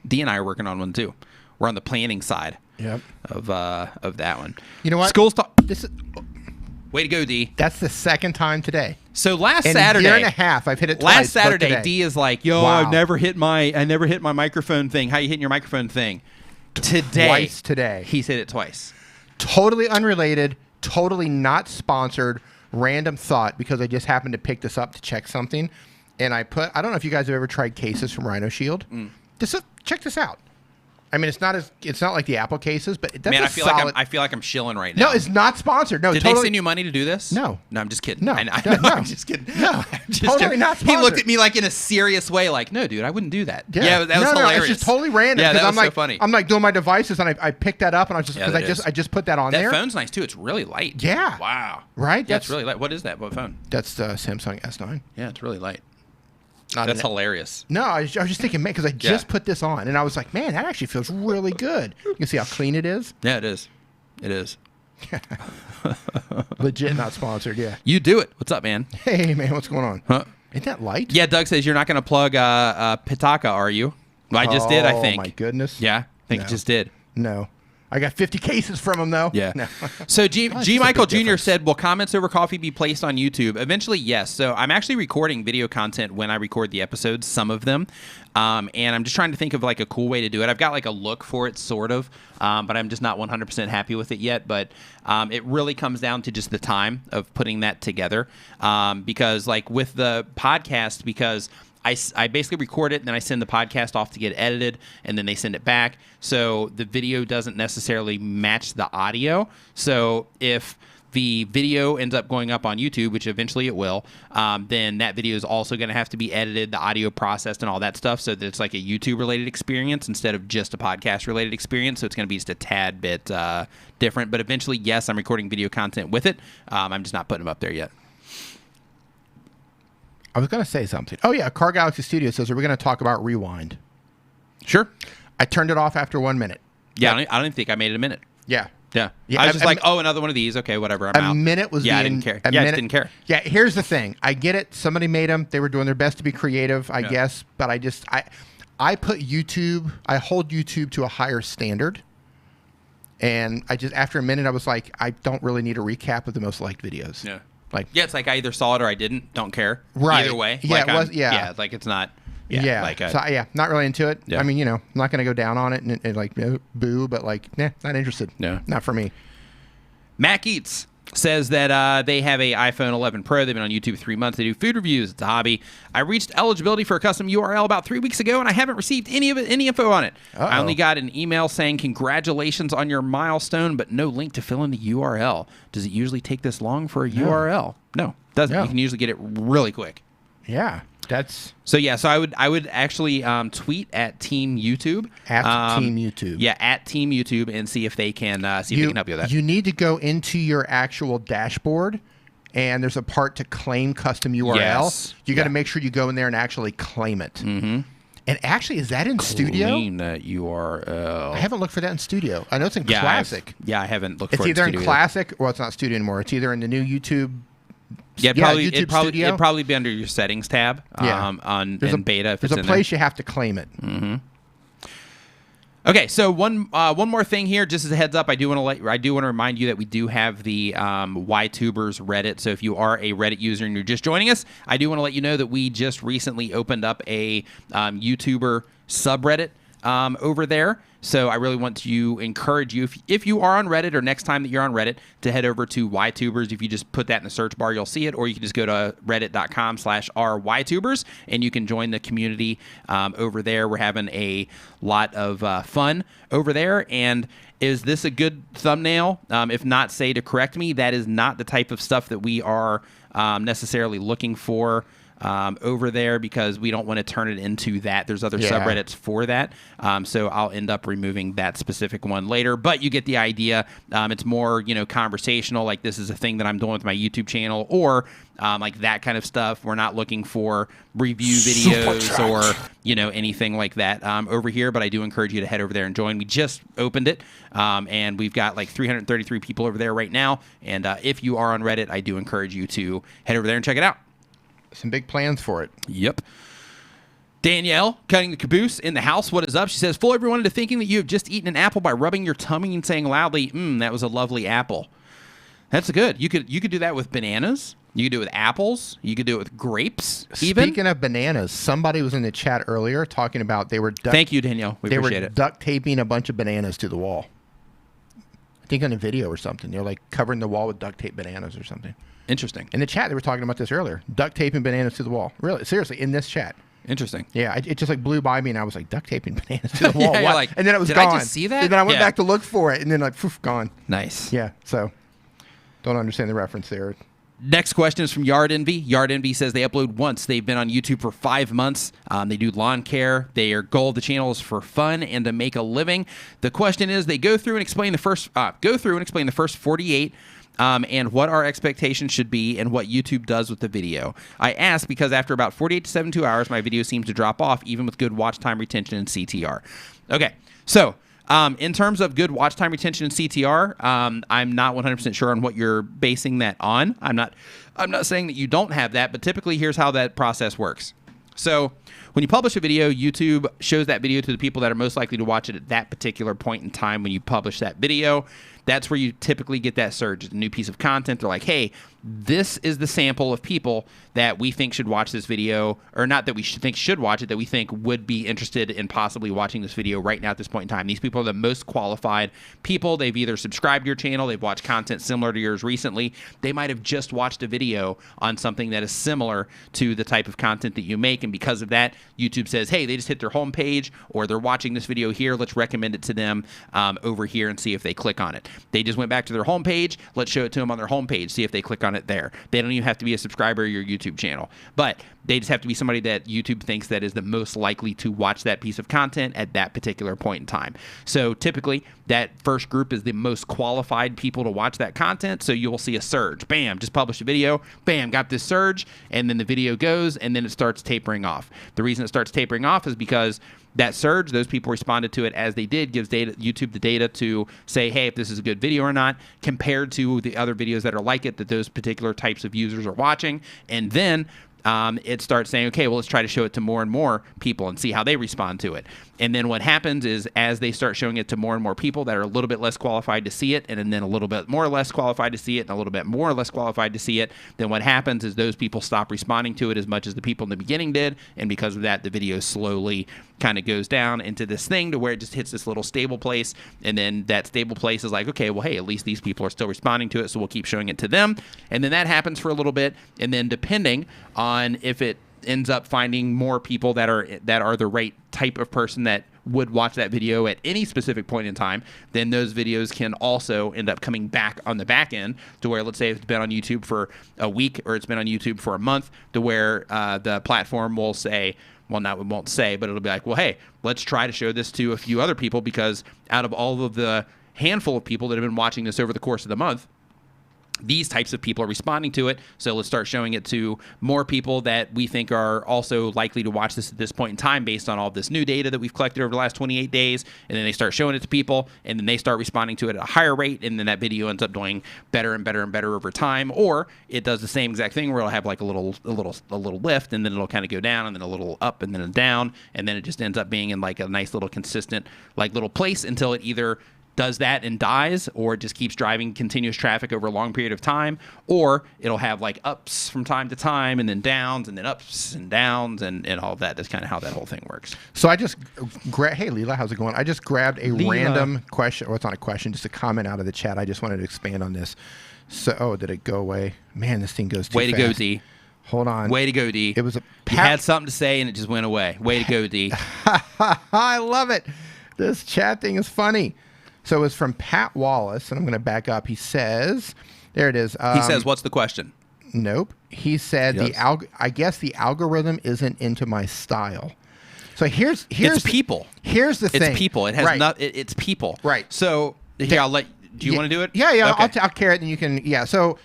Dee and I are working on one too. We're on the planning side. Yep. Of that one. You know what? Schools talk. This is, way to go, D. that's the second time today. So last In Saturday, a year and a half, I've hit it twice. last Saturday, but today. D is like, yo, Wow. I never hit my microphone thing. How you hitting your microphone thing? Today, Twice today. he's hit it twice. Totally unrelated, totally not sponsored, random thought because I just happened to pick this up to check something. And I don't know if you guys have ever tried cases from Rhino Shield. Check this out. I mean, it's not like the Apple cases, but that's Man, a I feel solid... like I'm shilling right now. No, it's not sponsored. No, Did totally... they send you money to do this? No. No, I'm just kidding. No. I No. I'm just kidding. No. I'm just Totally kidding. not He looked sponsored. at me like in a serious way, like, no, dude, I wouldn't do that. Yeah, that was hilarious. It's just totally random. Yeah, that 'cause was I'm like, so funny. I'm like doing my devices, and I picked that up, and I was just Yeah, because that is. I just put that on That there. phone's nice too. It's really light. Yeah. Wow. Right? Yeah, it's really light. What is that? What phone? That's the Samsung S9. Yeah, it's really light. Not That's an- hilarious. No, I was just thinking, man, because I just put this on, and I was like, man, that actually feels really good. You can see how clean it is. Yeah, it is. It is. Legit, not sponsored. Yeah. You do it. What's up, man? Hey, man, what's going on? Huh? Isn't that light? Yeah, Doug says you're not going to plug Pitaka, are you? Well, I just did, I think. Oh my goodness. Yeah, I think No. you just did. No, I got 50 cases from him though. Yeah. No. So G Oh, it's just a Michael big Jr. difference. said, will Comments Over Coffee be placed on YouTube? Eventually, yes. So I'm actually recording video content when I record the episodes, some of them. And I'm just trying to think of like a cool way to do it. I've got like a look for it, sort of, but I'm just not 100% happy with it yet. But it really comes down to just the time of putting that together. Because like with the podcast, because I basically record it and then I send the podcast off to get edited and then they send it back. So the video doesn't necessarily match the audio. So if the video ends up going up on YouTube, which eventually it will, then that video is also going to have to be edited, the audio processed, and all that stuff, so that it's like a YouTube-related experience instead of just a podcast-related experience. So it's going to be just a tad bit different. But eventually, yes, I'm recording video content with it. I'm just not putting them up there yet. I was going to say something. Oh, yeah. Car Galaxy Studio says, are we going to talk about Rewind? Sure. I turned it off after 1 minute. Yeah, I don't even think I made it a minute. Yeah. Yeah. Yeah, I was just like, oh, another one of these. Okay, whatever. I'm out. A minute was I being- didn't care. a Yeah, I minute- just didn't care. Yeah, here's the thing. I get it. Somebody made them. They were doing their best to be creative, I guess. But I put YouTube, I hold YouTube to a higher standard. And I just, after a minute, I was like, I don't really need a recap of the most liked videos. Yeah. Like, Yeah, it's like I either saw it or I didn't. Don't care. Right. Either way. Yeah, Like, it was- I'm- yeah. Yeah, like it's not. Yeah. yeah. Like So, yeah, not really into it. Yeah. I mean, I'm not going to go down on it and like, boo, but like, not interested. Yeah. Not for me. Mac Eats says that they have a iPhone 11 Pro. They've been on YouTube 3 months. They do food reviews. It's a hobby. I reached eligibility for a custom URL about 3 weeks ago, and I haven't received any info on it. Uh-oh. I only got an email saying congratulations on your milestone, but no link to fill in the URL. Does it usually take this long for a URL? No, doesn't. No. You can usually get it really quick. Yeah. That's So yeah, so I would actually tweet at Team YouTube. at Team YouTube. Yeah, at Team YouTube, and see if they can help you with that. You need to go into your actual dashboard, and there's a part to claim custom URL. Yes. You got to Yeah. make sure you go in there and actually claim it. Mm-hmm. And actually, is that in Studio? Claim that URL. I haven't looked for that in Studio. I know it's in Yeah, Classic. I haven't looked It's for it. either in Studio. Classic, well, it's not Studio anymore. It's either in the new YouTube. Yeah, YouTube it'd Studio. probably be under your settings tab. Yeah. On There's beta. If There's it's a in place you have to claim it. Okay, so one more thing here, just as a heads up, I do want to remind you that we do have the YTubers Reddit. So if you are a Reddit user and you're just joining us, I do want to let you know that we just recently opened up a YouTuber subreddit over there. So I really want to encourage you, if you are on Reddit or next time that you're on Reddit, to head over to YTubers. If you just put that in the search bar, you'll see it. Or you can just go to reddit.com/RYTubers, and you can join the community over there. We're having a lot of fun over there. And is this a good thumbnail? If not, say to correct me. That is not the type of stuff that we are necessarily looking for over there, because we don't want to turn it into that. There's other subreddits for that. So I'll end up removing that specific one later, but you get the idea. It's more, conversational, like this is a thing that I'm doing with my YouTube channel, or like that kind of stuff. We're not looking for review videos or, anything like that over here, but I do encourage you to head over there and join. We just opened it, and we've got like 333 people over there right now. And if you are on Reddit, I do encourage you to head over there and check it out. Some big plans for it. Yep. Danielle, cutting the caboose in the house. What is up? She says, fool everyone into thinking that you have just eaten an apple by rubbing your tummy and saying loudly, that was a lovely apple. That's good. You could do that with bananas. You could do it with apples. You could do it with grapes, even. Speaking of bananas, somebody was in the chat earlier talking about they were Thank you, Danielle. We appreciate it. duct taping a bunch of bananas to the wall. I think on a video or something. They're like covering the wall with duct tape bananas or something. Interesting. In the chat, they were talking about this earlier. Duct taping bananas to the wall. Really, seriously, in this chat. Interesting. Yeah, it just like blew by me, and I was like, duct taping bananas to the wall. Yeah, you're What? like, and then it was did gone. I just see that? And then I went Yeah. back to look for it, and then like, poof, gone. Nice. Yeah, so don't understand the reference there. Next question is from Yard Envy. Yard Envy says they upload once. They've been on YouTube for 5 months. They do lawn care. Their goal of the channel is for fun and to make a living. The question is, they go through and explain the first 48. And what our expectations should be and what YouTube does with the video. I ask because after about 48 to 72 hours, my video seems to drop off, even with good watch time retention and CTR. Okay, so in terms of good watch time retention and CTR, I'm not 100% sure on what you're basing that on. I'm not saying that you don't have that, but typically here's how that process works. So when you publish a video, YouTube shows that video to the people that are most likely to watch it at that particular point in time when you publish that video. That's where you typically get that surge. It's a new piece of content. They're like, hey, this is the sample of people that we think should watch this video, or not that we think should watch it, that we think would be interested in possibly watching this video right now at this point in time. These people are the most qualified people. They've either subscribed to your channel, they've watched content similar to yours recently. They might have just watched a video on something that is similar to the type of content that you make, and because of that, YouTube says, hey, they just hit their homepage, or they're watching this video here. Let's recommend it to them over here and see if they click on it. They just went back to their homepage. Let's show it to them on their homepage. See if they click on it there. They don't even have to be a subscriber to your YouTube channel, but they just have to be somebody that YouTube thinks that is the most likely to watch that piece of content at that particular point in time. So typically that first group is the most qualified people to watch that content. So you will see a surge. Bam, just published a video. Bam, got this surge. And then the video goes and then it starts tapering off. The reason it starts tapering off is because that surge, those people responded to it as they did, gives YouTube the data to say, hey, if this is a good video or not, compared to the other videos that are like it that those particular types of users are watching. And then it starts saying, okay, well, let's try to show it to more and more people and see how they respond to it. And then what happens is as they start showing it to more and more people that are a little bit less qualified to see it, and then a little bit more or less qualified to see it, and a little bit more or less qualified to see it, then what happens is those people stop responding to it as much as the people in the beginning did. And because of that, the video slowly kind of goes down into this thing to where it just hits this little stable place. And then that stable place is like, okay, well, hey, at least these people are still responding to it, so we'll keep showing it to them. And then that happens for a little bit. And then depending on if it ends up finding more people that are the right type of person that would watch that video at any specific point in time, then those videos can also end up coming back on the back end to where, let's say it's been on YouTube for a week or it's been on YouTube for a month, to where the platform will say, well, not it won't say, but it'll be like, well, hey, let's try to show this to a few other people, because out of all of the handful of people that have been watching this over the course of the month, these types of people are responding to it. So let's start showing it to more people that we think are also likely to watch this at this point in time based on all this new data that we've collected over the last 28 days. And then they start showing it to people, and then they start responding to it at a higher rate. And then that video ends up doing better and better and better over time. Or it does the same exact thing where it'll have like a little lift, and then it'll kind of go down, and then a little up, and then a down. And then it just ends up being in like a nice little consistent like little place until it either does that and dies, or it just keeps driving continuous traffic over a long period of time, or it'll have like ups from time to time, and then downs, and then ups and downs, and all of that. That's kind of how that whole thing works. So I just hey Leela, how's it going? I just grabbed a random question, or it's not a question, just a comment out of the chat. I just wanted to expand on this. So, did it go away? Man, this thing goes too fast. Way to go, D. Hold on. Way to go, D. It was you had something to say, and it just went away. Way to go, D. I love it. This chat thing is funny. So it was from Pat Wallace, and I'm going to back up. He says, there it is. He says, what's the question? Nope. He said, I guess the algorithm isn't into my style. So here's it's people. Here's the thing. It's people. It has right. It's people. Right. So here, I'll let. Do you want to do it? Yeah. Okay. I'll carry it, and you can. Yeah. So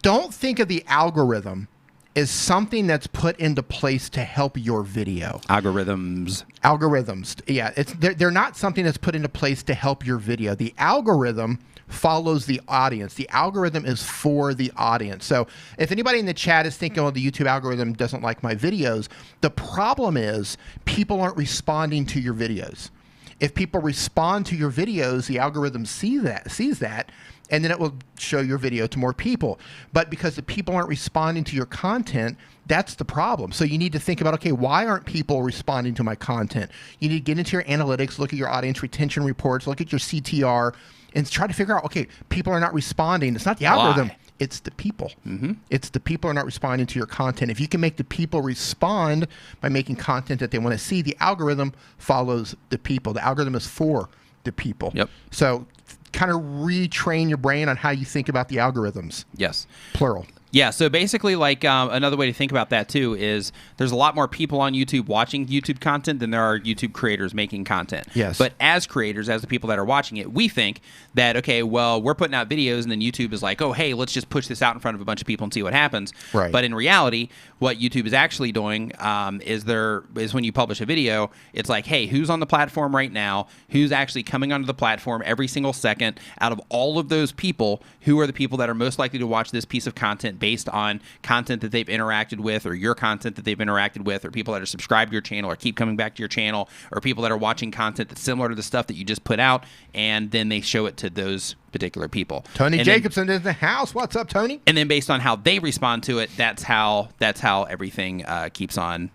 don't think of the algorithm as something that's put into place to help your video. Algorithms. Yeah, they're not something that's put into place to help your video. The algorithm follows the audience. The algorithm is for the audience. So if anybody in the chat is thinking, oh, the YouTube algorithm doesn't like my videos, the problem is people aren't responding to your videos. If people respond to your videos, the algorithm sees that, and then it will show your video to more people. But because the people aren't responding to your content, that's the problem. So you need to think about, okay, why aren't people responding to my content? You need to get into your analytics, look at your audience retention reports, look at your CTR, and try to figure out, okay, people are not responding. It's not the algorithm. It's the people. Mm-hmm. It's the people are not responding to your content. If you can make the people respond by making content that they want to see, the algorithm follows the people. The algorithm is for the people. Yep. So kind of retrain your brain on how you think about the algorithms. Yes. Plural. Yeah, so basically, like, another way to think about that, too, is there's a lot more people on YouTube watching YouTube content than there are YouTube creators making content. Yes. But as creators, as the people that are watching it, we think that, okay, well, we're putting out videos, and then YouTube is like, oh, hey, let's just push this out in front of a bunch of people and see what happens. Right. But in reality, what YouTube is actually doing is when you publish a video, it's like, hey, who's on the platform right now? Who's actually coming onto the platform every single second? Out of all of those people, who are the people that are most likely to watch this piece of content based on content that they've interacted with, or your content that they've interacted with, or people that are subscribed to your channel or keep coming back to your channel, or people that are watching content that's similar to the stuff that you just put out, and then they show it to those particular people. Tony Jacobson is in the house. What's up, Tony? And then based on how they respond to it, that's how everything keeps on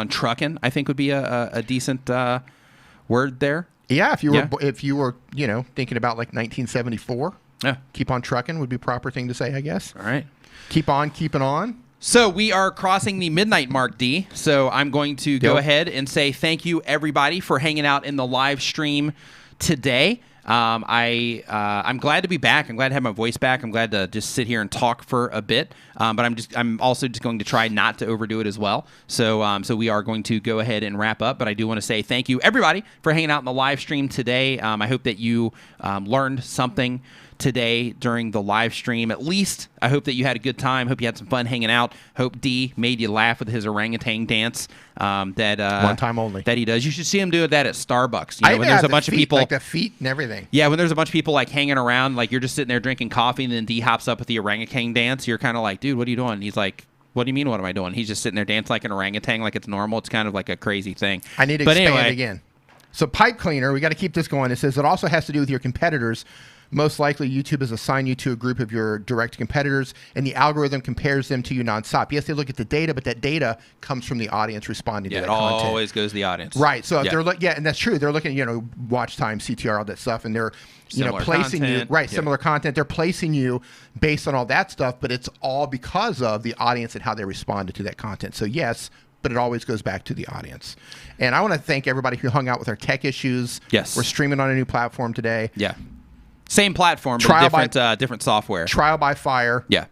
trucking, I think would be a decent word there. Yeah, if you were thinking about like 1974. Yeah. Keep on trucking would be a proper thing to say, I guess. All right. Keep on keeping on. So we are crossing the midnight mark, D. So I'm going to go ahead and say thank you, everybody, for hanging out in the live stream today. I'm glad to be back. I'm glad to have my voice back. I'm glad to just sit here and talk for a bit. But I'm also just going to try not to overdo it as well. So we are going to go ahead and wrap up. But I do want to say thank you, everybody, for hanging out in the live stream today. I hope that you learned something today during the live stream. At least I hope that you had a good time. Hope you had some fun hanging out. Hope D made you laugh with his orangutan dance. That one time only that he does. You should see him do that at Starbucks. You know, when there's a bunch of people, like the feet and everything. Yeah, when there's a bunch of people like hanging around, like you're just sitting there drinking coffee, and then D hops up with the orangutan dance. You're kind of like, dude, what are you doing? And he's like, what do you mean? What am I doing? He's just sitting there dancing like an orangutan, like it's normal. It's kind of like a crazy thing. I need to expand again. So pipe cleaner, we got to keep this going. It says it also has to do with your competitors. Most likely, YouTube has assigned you to a group of your direct competitors, and the algorithm compares them to you nonstop. Yes, they look at the data, but that data comes from the audience responding to that content. Yeah, it always goes to the audience. Right. So if they're and that's true. They're looking at, watch time, CTR, all that stuff, and they're placing content. you similar content. They're placing you based on all that stuff, but it's all because of the audience and how they responded to that content. So yes, but it always goes back to the audience. And I want to thank everybody who hung out with our tech issues. Yes. We're streaming on a new platform today. Yeah. Same platform, but different software. Trial by fire. Yeah.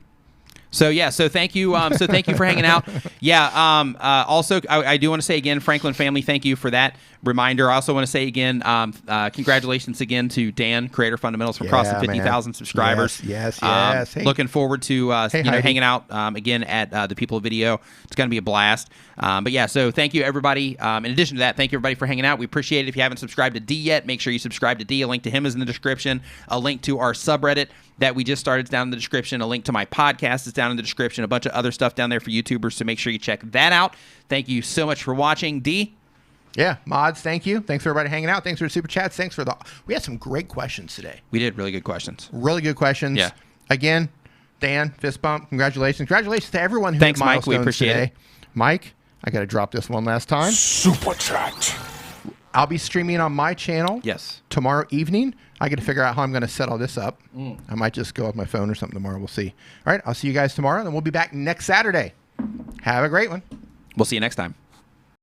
So thank you. So thank you for hanging out. Yeah. Also, I do want to say again, Franklin family, thank you for that reminder. I also want to say again, congratulations again to Dan, Creator Fundamentals, for crossing 50,000 subscribers. Yes. Hey. Looking forward to hanging out again at the People Video. It's going to be a blast. But yeah, so thank you everybody. In addition to that, thank you everybody for hanging out. We appreciate it. If you haven't subscribed to D yet, make sure you subscribe to D. A link to him is in the description. A link to our subreddit that we just started is down in the description. A link to my podcast is down in the description. A bunch of other stuff down there for YouTubers, so make sure you check that out. Thank you so much for watching. D? Yeah, mods, thank you. Thanks for everybody hanging out. Thanks for the super chats. We had some great questions today. We did really good questions. Really good questions. Yeah. Again, Dan, fist bump. Congratulations. Congratulations to everyone who Thanks, hit Mike. We milestones appreciate today. it. Mike, I got to drop this one last time. Super chat. I'll be streaming on my channel. Yes. Tomorrow evening. I got to figure out how I'm going to set all this up. I might just go with my phone or something tomorrow. We'll see. All right. I'll see you guys tomorrow, and we'll be back next Saturday. Have a great one. We'll see you next time.